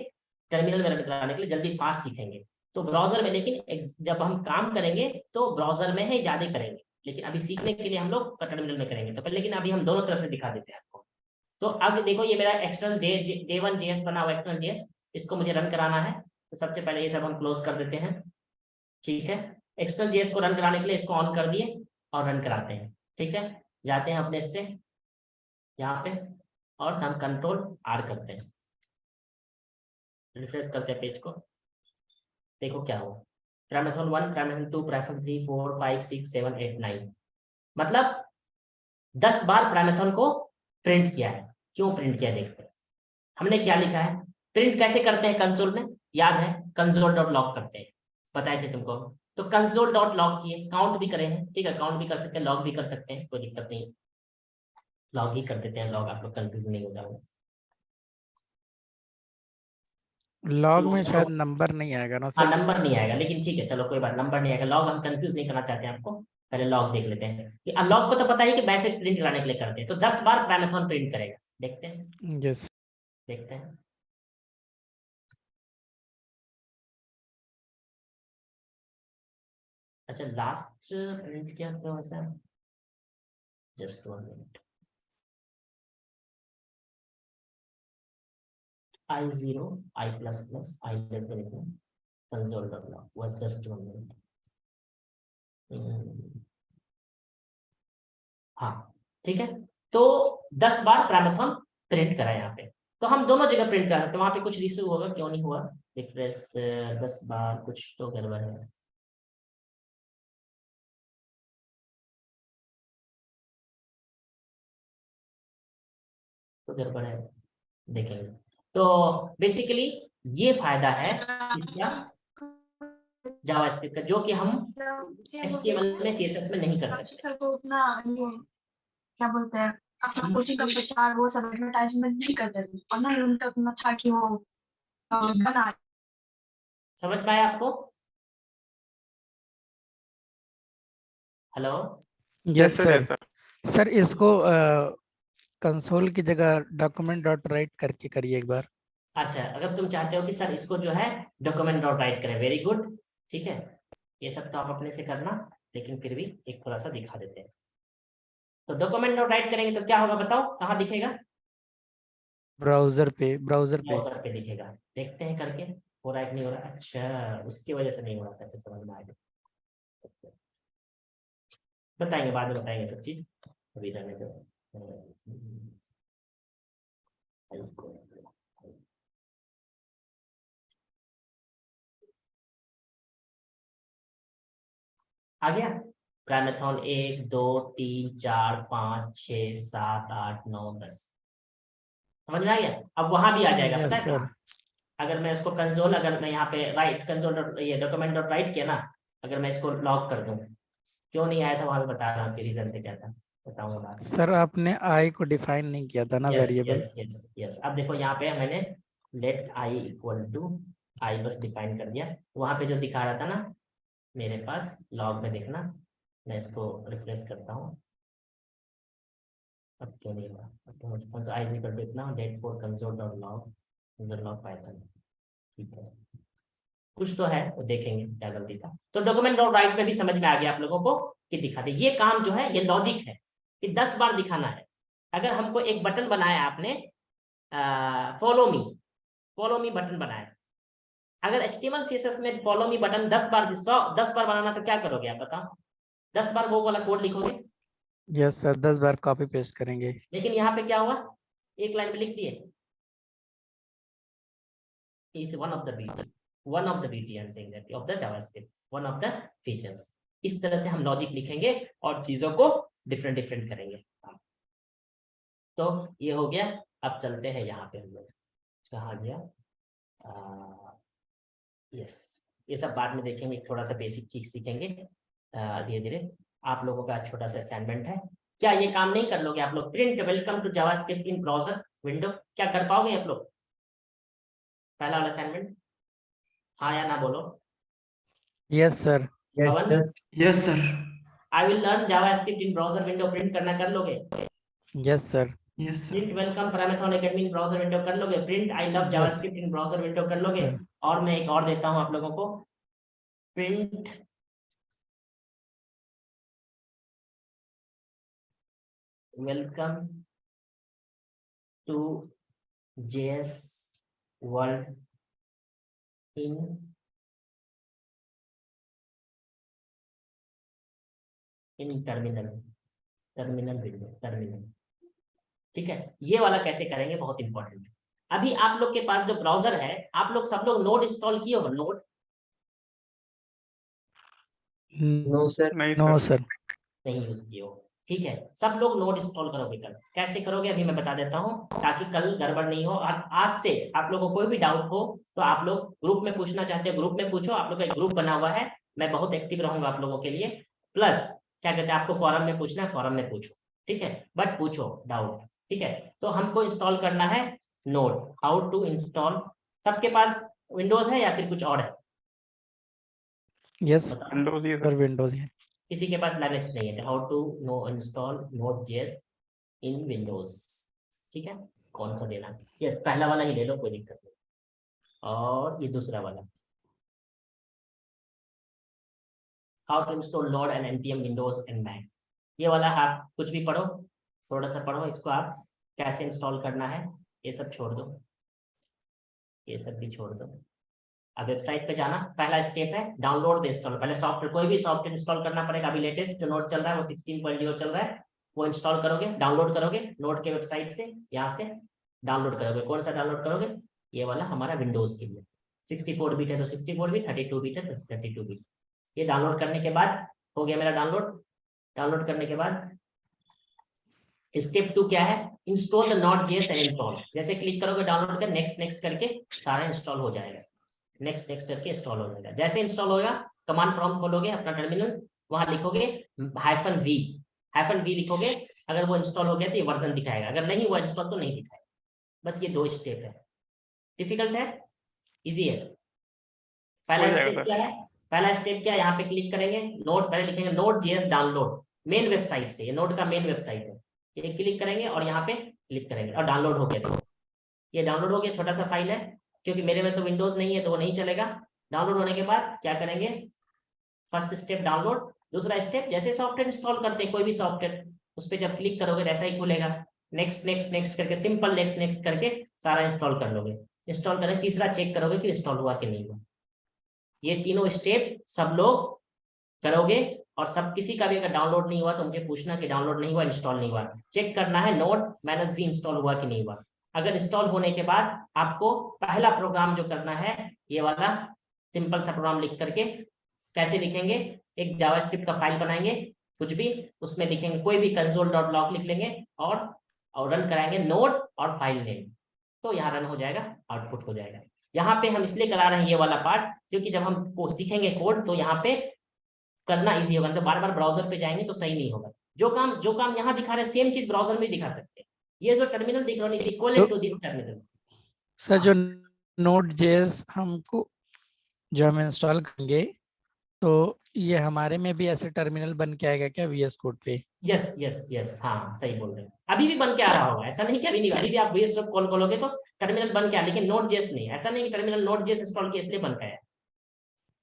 टर्मिनल में रन कराने के लिए, जल्दी फास्ट सीखेंगे तो ब्राउजर में। लेकिन जब हम काम करेंगे तो ब्राउजर में ही ज्यादा करेंगे, लेकिन अभी सीखने के लिए हम लोग टर्मिनल में करेंगे। तो पहले, लेकिन अभी हम दोनों तरफ से दिखा देते हैं आपको। तो अब देखो, ये मेरा एक्सटर्नल day1 JS बना हुआ एक्सटर्नल JS, इसको मुझे रन कराना है। तो सबसे पहले ये सब हम क्लोज कर देते हैं। ठीक है, एक्सटर्नल JS को रन कराने के लिए इसको ऑन कर दिए और रन कराते हैं। ठीक है, जाते हैं अपने इस पे, यहाँ पे, और हम Ctrl+R करते हैं, रिफ्रेश करते हैं पेज को। देखो क्या हुआ, पैरामीथन 1, पैरामीथन 2, पैरामीथन 3, 4, 5, 6, 7, 8, 9, मतलब 10 बार पैरामीथन को प्रिंट किया है। क्यों प्रिंट किया देखते हैं। हमने क्या लिखा है, प्रिंट कैसे करते हैं कंसोल में, याद है? console.log करते हैं, बताए थे तुमको। तो console.log किए, काउंट भी करें हैं, ठीक है, काउंट भी कर सकते हैं, लॉग भी कर सकते हैं, कोई दिक्कत नहीं। लॉग ही कर देते हैं, लॉग, आप लोग कंफ्यूज नहीं हो जाओगे। लॉग में शायद नंबर नहीं आएगा ना हाँ सर? नंबर नहीं आएगा, लेकिन ठीक है चलो कोई बात, नंबर नहीं आएगा। लॉग हम कंफ्यूज नहीं करना चाहते हैं आपको, पहले लॉग देख लेते हैं कि लॉग को तो पता ही कि मैसेज प्रिंट कराने के लिए करते हैं, तो 10 बार पैरामीथन प्रिंट करेगा। देखते हैं, यस देखते हैं। अच्छा लास्ट प्रिंट क्या था वैसा, just 1 minute. I0 I++ I less than equal console dot log was just 1 minute। हाँ ठीक है, तो 10 बार पैरामीथन प्रिंट करा यहाँ पे, तो हम दोनों जगह प्रिंट कर सकते हैं। वहां पे कुछ इशू होगा, क्यों नहीं हुआ, रिफ्रेश 10 बार, कुछ तो गड़बड़ है। तो गड़बड़ है, देखेंगे। तो बेसिकली ये फायदा है इसका जावास्क्रिप्ट का, जो कि हम HTML में CSS में नहीं कर सकते। सर को उतना क्या बोलते हैं, अपना कोचिंग का प्रचार वो सब एडवर्टाइजमेंट नहीं करते थे, और ना उनका उतना था कि वो बना। समझ में आया आपको? Hello yes sir. Sir sir इसको कंसोल की जगह डॉक्यूमेंट डॉट राइट करके करिए एक बार। अच्छा, अगर तुम चाहते हो कि सर इसको जो है डॉक्यूमेंट डॉट राइट करें, वेरी गुड, ठीक है, ये सब तो आप अपने से करना, लेकिन फिर भी एक थोड़ा सा दिखा देते हैं। तो डॉक्यूमेंट डॉट राइट करेंगे तो क्या होगा बताओ, कहाँ दिखेगा? ब्राउजर पे, ब्राउजर पे। ब्राउजर पे दिखेगा। देखते हैं करके, हो रहा है कि नहीं हो रहा। अच्छा उसकी वजह से नहीं हो रहा था, तो समझ में आएगा, बताएंगे बाद में, बताएंगे सब चीज, अभी रहने दो। आ गया पैरामीथन 1 2 3 4 5 6 7 8 9 10, समझ में आ गया? अब वहां भी आ जाएगा, यस पता है सर। कहाँ? अगर मैं इसको कंसोल, अगर मैं यहाँ पे राइट कंसोल डॉट ये डॉक्यूमेंट डॉट राइट किया ना, अगर मैं इसको लॉक कर दूं, क्यों नहीं आया था वहां पे बता रहा हूँ कि रीजन पे क्या था, बताऊंगा बाद में। सर आपने आई को डिफाइन नहीं किया था ना yes variable. Yes yes yes, अब देखो यहाँ पे मैंने लेट आई इक्वल टू आई बस डिफाइन कर दिया, वहां पे जो दिखा रहा था ना मेरे पास, लॉग में देखना, मैं इसको रिफ्रेश करता हूँ। अब क्यों नहीं हुआ? तो आई इक्वल टू इतना let for console dot log log Python, ठीक है, कुछ तो है, वो देखेंगे क्या गलती था। तो डॉक्यूमेंट डॉट राइट में भी समझ में आ गया आप लोगों को कि दिखा दे, ये काम जो है ये लॉजिक है कि 10 बार दिखाना है। अगर हमको एक बटन बनाया आपने, फॉलो मी बटन बनाया, अगर HTML CSS में फॉलो मी बटन 10 बार बनाना, तो क्या करोगे आप बताओ? 10 बार वो वाला कोड लिखोगे। यस सर, 10 बार कॉपी पेस्ट करेंगे। लेकिन यहाँ पे क्या हुआ, एक लाइन में लिख दिए, is one of the beauty I'm saying that of the JavaScript, one of the features। इस तरह से हम लॉजिक लिखेंगे और चीजों को डिफरेंट डिफरेंट करेंगे। तो ये हो गया। अब चलते हैं यहाँ पे, हम लोग कहाँ गया, यस, ये सब बाद में देखेंगे, थोड़ा सा बेसिक चीज सीखेंगे धीरे धीरे। आप लोगों का छोटा सा असाइनमेंट है, क्या ये काम नहीं कर लोगे आप लोग? Print welcome to JavaScript in browser window, क्या कर पाओगे आप लोग? पहला वाला असाइनमेंट, हाँ या ना बोलो। Yes sir. Yes sir. Yes sir. I will learn JavaScript in browser window, print करना कर लोगे? Yes sir. Yes sir. Print welcome पैरामीथन एकेडमी इन ब्राउजर विंडो कर लोगे? Print I love JavaScript in browser window कर लोगे? Sir. और मैं एक और देता हूं आप लोगों को, print welcome to JS world in terminal window, terminal, ठीक है। ये वाला कैसे करेंगे, बहुत इंपॉर्टेंट है। अभी आप लोग के पास जो ब्राउजर है, आप लोग सब लोग नोड इंस्टॉल किए हो? Node no sir. No sir. नहीं यूज किए हो, ठीक है। सब लोग नोड इंस्टॉल करोगे कल। कैसे करोगे अभी मैं बता देता हूँ, ताकि कल गड़बड़ नहीं हो। और आज से आप लोगों को कोई भी डाउट हो तो आप लोग ग्रुप में पूछना चाहते हो, ग्रुप में पूछो। आप लोग का एक ग्रुप बना हुआ है, मैं बहुत एक्टिव रहूंगा आप लोगों के लिए। प्लस क्या कहते हैं, आपको फॉरम में पूछना है, फॉरम में पूछो, ठीक है, बट पूछो डाउट, ठीक है। तो हमको इंस्टॉल करना है नोड। How to install? सबके पास विंडोज है या फिर कुछ और है? यस बताओ। विंडोज ही सर विंडोज है। किसी के पास लाइनेक्स नहीं है, how to no install Node.js in Windows? ठीक है, कौन सा देना है? ये पहला वाला ही ले लो, कोई दिक्कत नहीं। और ये दूसरा वाला, how to install node and npm Windows and Mac. ये वाला आप कुछ भी पढ़ो, थोड़ा सा पढ़ो इसको, आप कैसे इंस्टॉल करना है ये सब छोड़ दो, ये सब भी छोड़ दो। अब वेबसाइट पे जाना, पहला स्टेप है डाउनलोड द इंस्टॉल। पहले सॉफ्टवेयर, कोई भी सॉफ्टवेयर इंस्टॉल करना पड़ेगा। अभी लेटेस्ट जो नोड चल रहा है वो 16.0 चल रहा है, वो इंस्टॉल करोगे, डाउनलोड करोगे नोड के वेबसाइट से, यहाँ से डाउनलोड करोगे। कौन सा डाउनलोड करोगे? ये वाला हमारा विंडोज के लिए। 64 बिट है तो 64 बिट, 32 बिट है तो 32 बिट। ये डाउनलोड करने के बाद हो गया मेरा डाउनलोड। डाउनलोड करने के बाद स्टेप 2 क्या है? Install the Node.js and install. जैसे क्लिक करोगे डाउनलोड कर, नेक्स्ट नेक्स्ट करके सारा इंस्टॉल हो जाएगा। नेक्स्ट नेक्स्ट करके इंस्टॉल हो जाएगा। जैसे इंस्टॉल होगा, कमांड प्रॉम्प्ट खोलोगे अपना टर्मिनल, वहां लिखोगे -v, -v लिखोगे। अगर वो इंस्टॉल हो गया तो ये वर्जन दिखाएगा, अगर नहीं हुआ इंस्टॉल तो नहीं दिखाएगा। बस ये 2 स्टेप है। डिफिकल्ट है, इजी है? पहला स्टेप क्या है? पहला स्टेप क्या है? यहाँ पे क्लिक करेंगे, नोड, पहले लिखेंगे Node.js डाउनलोड, मेन वेबसाइट से। ये नोड का मेन वेबसाइट है। ये क्लिक करेंगे और यहाँ पे क्लिक करेंगे और डाउनलोड हो गया। ये डाउनलोड हो गया, छोटा सा फाइल है, क्योंकि मेरे में तो विंडोज नहीं है तो वो नहीं चलेगा। डाउनलोड होने के बाद क्या करेंगे? First step download. दूसरा स्टेप, जैसे सॉफ्टवेयर इंस्टॉल करते हैं कोई भी सॉफ्टवेयर, उस पर जब क्लिक करोगे वैसा ही खुलेगा। नेक्स्ट नेक्स्ट नेक्स्ट करके, सिंपल नेक्स्ट नेक्स्ट करके सारा इंस्टॉल कर लोगे। इंस्टॉल करके तीसरा चेक करोगे कि इंस्टॉल हुआ कि नहीं हुआ। ये तीनों स्टेप सब लोग करोगे, और सब किसी का भी अगर डाउनलोड नहीं हुआ तो मुझे पूछना कि डाउनलोड नहीं हुआ, इंस्टॉल नहीं हुआ। चेक करना है Node-v इंस्टॉल हुआ कि नहीं हुआ। अगर इंस्टॉल होने के बाद आपको पहला प्रोग्राम जो करना है, ये वाला सिंपल सा प्रोग्राम लिख करके, कैसे लिखेंगे? एक जावास्क्रिप्ट का फाइल बनाएंगे, कुछ भी उसमें लिखेंगे, कोई भी console.log लिख लेंगे और रन कराएंगे नोड और फाइल नेम, तो यहाँ रन हो जाएगा, आउटपुट हो जाएगा। यहाँ पे हम इसलिए करा रहे हैं ये वाला पार्ट, क्योंकि जब हम सीखेंगे कोड तो यहाँ पे करना इजी होगा। तो बार बार ब्राउजर पे जाएंगे तो सही नहीं होगा। जो काम यहाँ दिखा रहे हैं सेम चीज ब्राउजर में दिखा सकते हैं। ये जो टर्मिनल दिख रहा है is equal to this terminal. Sir जो Node.js हमको जो हम इंस्टॉल करेंगे तो ये हमारे में भी ऐसे टर्मिनल बन के आएगा क्या VS कोड पे? यस यस यस, हाँ सही बोल रहे हैं। अभी भी बन के आ रहा होगा, ऐसा नहीं कि अभी नहीं। अभी भी आप VS कॉल करोगे तो टर्मिनल बन के आ, लेकिन Node.js नहीं। ऐसा नहीं कि टर्मिनल Node.js इंस्टॉल किया इसलिए बन के आया।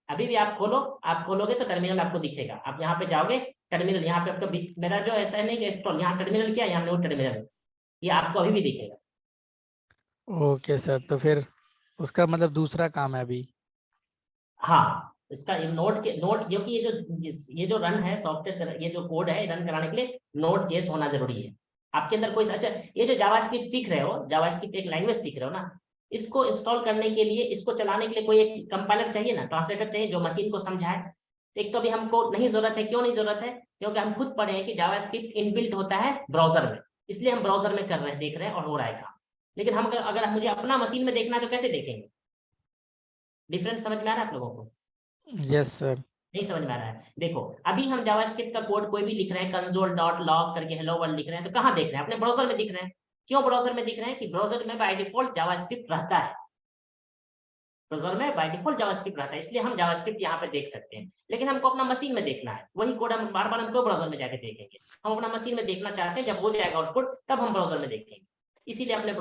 अभी भी आप खोलोगे तो टर्मिनल आपको दिखेगा। आप यहाँ पे जाओगे, टर्मिनल यहाँ पे आपका मेरा जो ऐसा नहीं कि इंस्टॉल, यहाँ टर्मिनल क्या, यहाँ नोड टर्मिनल, ये आपको अभी भी दिखेगा। ओके सर, तो फिर उसका मतलब दूसरा काम है अभी। हाँ, इसका नोड क्योंकि ये जो रन है सॉफ्टवेयर, ये जो कोड है रन कराने के लिए Node.js होना जरूरी है आपके अंदर। कोई अच्छा, ये जो जावास्क्रिप्ट सीख रहे हो, जावास्क्रिप्ट एक लैंग्वेज सीख रहे हो ना, इसको इंस्टॉल करने के लिए, इसको चलाने के लिए कोई एक कंपाइलर चाहिए ना, ट्रांसलेटर चाहिए जो मशीन को समझाए। एक तो अभी हमको नहीं जरूरत है। क्यों नहीं जरूरत है? क्योंकि हम खुद पढ़े हैं कि जावास्क्रिप्ट इनबिल्ट होता है ब्राउजर में, इसलिए हम ब्राउजर में कर रहे हैं, देख रहे हैं और हो रहा है काम। लेकिन हम अगर मुझे अपना मशीन में देखना है तो कैसे देखेंगे? डिफरेंस समझ में आ रहा है आप लोगों को? Yes sir. नहीं समझ में आ रहा है? देखो, अभी हम जावास्क्रिप्ट का कोड कोई भी लिख रहे हैं, console.log करके हेलो वर्ल्ड लिख रहे हैं, तो कहाँ देख रहे हैं? अपने ब्राउजर में दिख रहे हैं। क्यों ब्राउजर में दिख रहे हैं? कि ब्राउजर में बाय डिफॉल्ट जावास्क्रिप्ट रहता है। ब्राउजर में बाय डिफॉल्ट जावास्क्रिप्ट रहता है, इसलिए हम जावास्क्रिप्ट यहाँ पे देख सकते हैं। लेकिन हमको अपना मशीन में देखना है, वही कोड हम बार बार हमको ब्राउजर में जाके देखेंगे। हम अपना मशीन में देखना चाहते हैं, जब हो जाएगा आउटपुट तब हम ब्राउजर में देखेंगे। इसीलिए अपने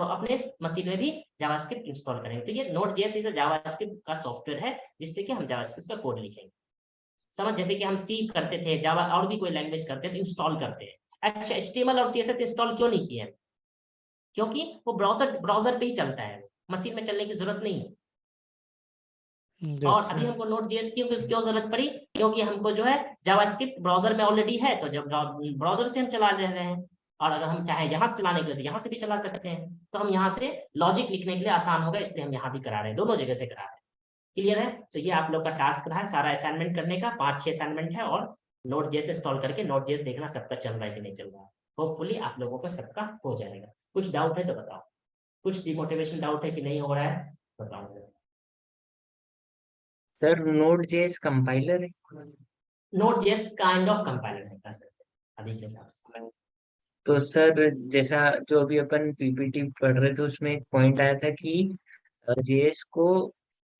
मशीन में भी जावास्क्रिप्ट इंस्टॉल करेंगे। तो ये Node.js इज अ जावास्क्रिप्ट का सॉफ्टवेयर है, जिससे कि हम जावास्क्रिप्ट का कोड लिखेंगे। समझ, जैसे कि हम सी करते थे, जावा और भी कोई लैंग्वेज करते हैं तो इंस्टॉल करते हैं। अच्छा, HTML और CSS इंस्टॉल क्यों नहीं किए? क्योंकि वो ब्राउजर पे ही चलता है, मशीन में चलने की जरूरत नहीं है। और अभी हमको Node.js की क्यों जरूरत पड़ी? क्योंकि हमको जो है जावास्क्रिप्ट ब्राउजर में ऑलरेडी है, तो जब ब्राउजर से हम चला रहे हैं, और अगर हम चाहे यहाँ से चलाने के लिए तो यहाँ से भी चला सकते हैं। तो हम यहाँ से लॉजिक लिखने के लिए आसान होगा, इसलिए हम यहाँ भी करा रहे हैं, दोनों जगह से करा रहे हैं। क्लियर है? तो ये आप लोग का टास्क रहा है सारा असाइनमेंट करने का। 5-6 असाइनमेंट है, और Node.js इंस्टॉल करके Node.js देखना सबका चल रहा है कि नहीं चल रहा है। होपफुली आप लोगों का सबका हो जाएगा। कुछ डाउट है तो बताओ, कुछ डिमोटिवेशन डाउट है कि नहीं हो रहा है बताओ। सर Node.js कंपाइलर है? Node.js काइंड ऑफ कंपाइलर है, कह सकते हैं अभी के हिसाब से। तो सर जैसा जो अभी अपन PPT पढ़ रहे थे उसमें एक पॉइंट आया था कि JS को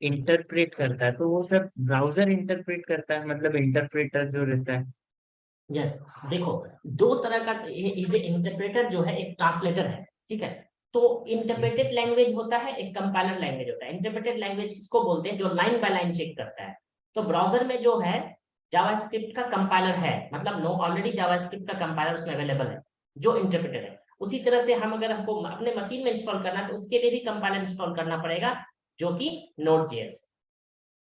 इंटरप्रेट करता है, तो वो सब ब्राउजर इंटरप्रेट करता है, मतलब इंटरप्रेटर जो रहता है। यस, देखो दो तरह का ये इंटरप्रेटर जो है एक ट्रांसलेटर है, ठीक है। तो इंटरप्रेटेड लैंग्वेज होता है, एक कंपाइलर लैंग्वेज होता है। इंटरप्रेटेड लैंग्वेज किसको बोलते हैं? जो लाइन बाय लाइन चेक करता है। तो ब्राउजर में जो है जावास्क्रिप्ट का कंपाइलर है, मतलब नो ऑलरेडी जावास्क्रिप्ट का कंपाइलर उसमें अवेलेबल है जो इंटरप्रेटर है। उसी तरह से हम अगर हमको अपने मशीन में इंस्टॉल करना है तो उसके लिए भी कंपाइलर इंस्टॉल करना पड़ेगा जो कि Node.js,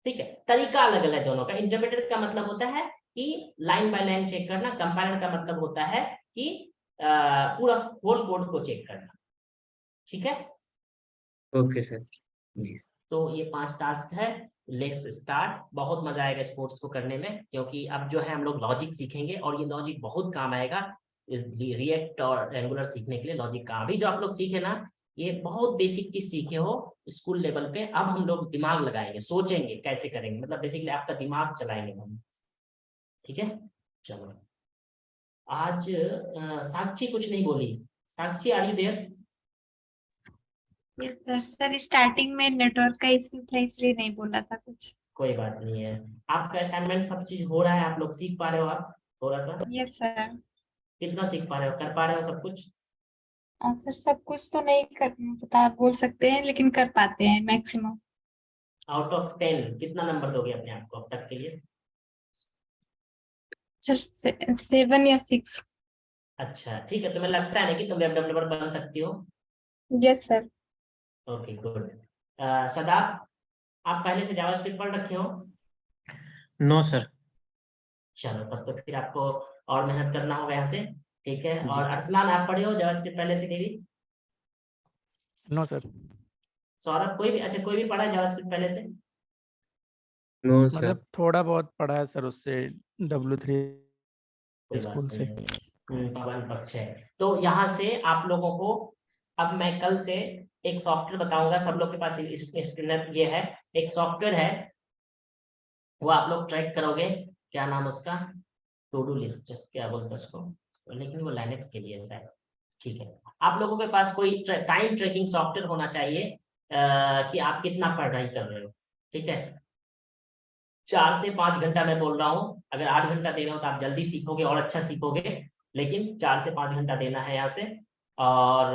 ठीक है। तरीका अलग अलग है दोनों का। इंटरप्रेटर का मतलब होता है कि लाइन बाय लाइन चेक करना, कंपाइलर का मतलब होता है कि पूरा होल कोड को चेक करना, ठीक है। ओके सर, जी। तो ये 5 टास्क है। Let's start. बहुत मजा आएगा स्पोर्ट्स को करने में, क्योंकि अब जो है हम लोग लॉजिक सीखेंगे और ये लॉजिक बहुत काम आएगा। रिएक्ट और एंगुलर सीखने के लिए लॉजिक का अभी जो आप लोग सीखे ना, ये बहुत बेसिक चीज सीखे हो स्कूल लेवल पे। अब हम लोग दिमाग लगाएंगे, सोचेंगे कैसे करेंगे, मतलब बेसिकली आपका दिमाग चलाएंगे हम, ठीक है। चलो आज साक्षी कुछ नहीं बोली। Sakshi are you there? Yes sir. Sir starting में नेटवर्क का इशू था इसलिए नहीं बोला था कुछ। कोई बात नहीं है। आपका असाइनमेंट सब चीज हो रहा है, आप लोग सीख पा रहे हो? आप थोड़ा सा यस सर। कितना सीख पा रहे हो, कर पा रहे हो सब कुछ? सर सब कुछ तो नहीं कर पता बोल सकते हैं, लेकिन कर पाते हैं मैक्सिमम। आउट ऑफ 10 कितना नंबर दोगे अपने आप को अब तक के लिए? सर 7 या 6। अच्छा ठीक है, तुम्हें लगता है ना कि तुम वेब डेवलपर बन सकती हो? Yes sir. Okay good. Sadab, आप पहले से जावास्क्रिप्ट पढ़ रखे हो? No sir. चलो तब तो फिर आपको और मेहनत करना होगा यहाँ से, ठीक है। जी। और अरसलान, आप पढ़े हो जावास्क्रिप्ट पहले से कभी? नो सर, सौरभ, कोई भी? अच्छा, कोई भी पढ़ा है जावास्क्रिप्ट पहले से? No sir. मतलब थोड़ा बहुत पढ़ा है सर, उससे W3 कोई स्कूल बात से। नहीं। पवन पक्ष है। तो यहाँ से आप लोगों को अब मैं कल से एक सॉफ्टवेयर बताऊंगा। सब लोग के पास ये है, एक सॉफ्टवेयर है, वो आप लोग ट्रैक करोगे। क्या नाम उसका? टू डू लिस्ट क्या बोलते हैं उसको, लेकिन वो लाइनेक्स के लिए शायद, ठीक है। आप लोगों के पास कोई टाइम ट्रैकिंग सॉफ्टवेयर होना चाहिए कि आप कितना पढ़ाई कर रहे हो, ठीक है। 4 से 5 घंटा मैं बोल रहा हूँ। अगर 8 घंटा दे रहे हो तो आप जल्दी सीखोगे और अच्छा सीखोगे, लेकिन 4 से 5 घंटा देना है यहाँ से। और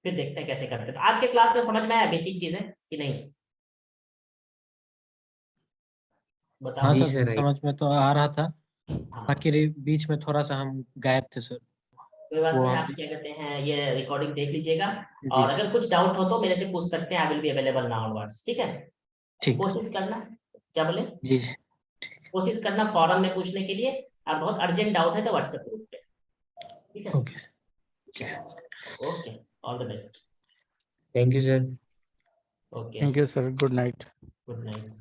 फिर देखते हैं कैसे करते हैं। तो आज के क्लास में समझ में आया बेसिक चीजें कि नहीं? बताओ। हाँ जी सर, सर, आई। समझ में तो आ रहा था, हाँ, बाकी बीच में थोड़ा सा हम गायब थे सर। कोई बात वो नहीं। हम आप क्या कहते हैं, ये रिकॉर्डिंग देख लीजिएगा, जी और सर। अगर कुछ डाउट हो तो मेरे से पूछ सकते हैं। I will be available now onwards, ठीक है। ठीक। कोशिश करना, क्या बोले, जी जी। कोशिश करना फॉरम में पूछने के लिए। और बहुत अर्जेंट डाउट है तो व्हाट्सएप ग्रुप पे, ठीक है। ओके। चलो okay, all the best. Thank you sir. Okay, thank you sir, good night. Good night.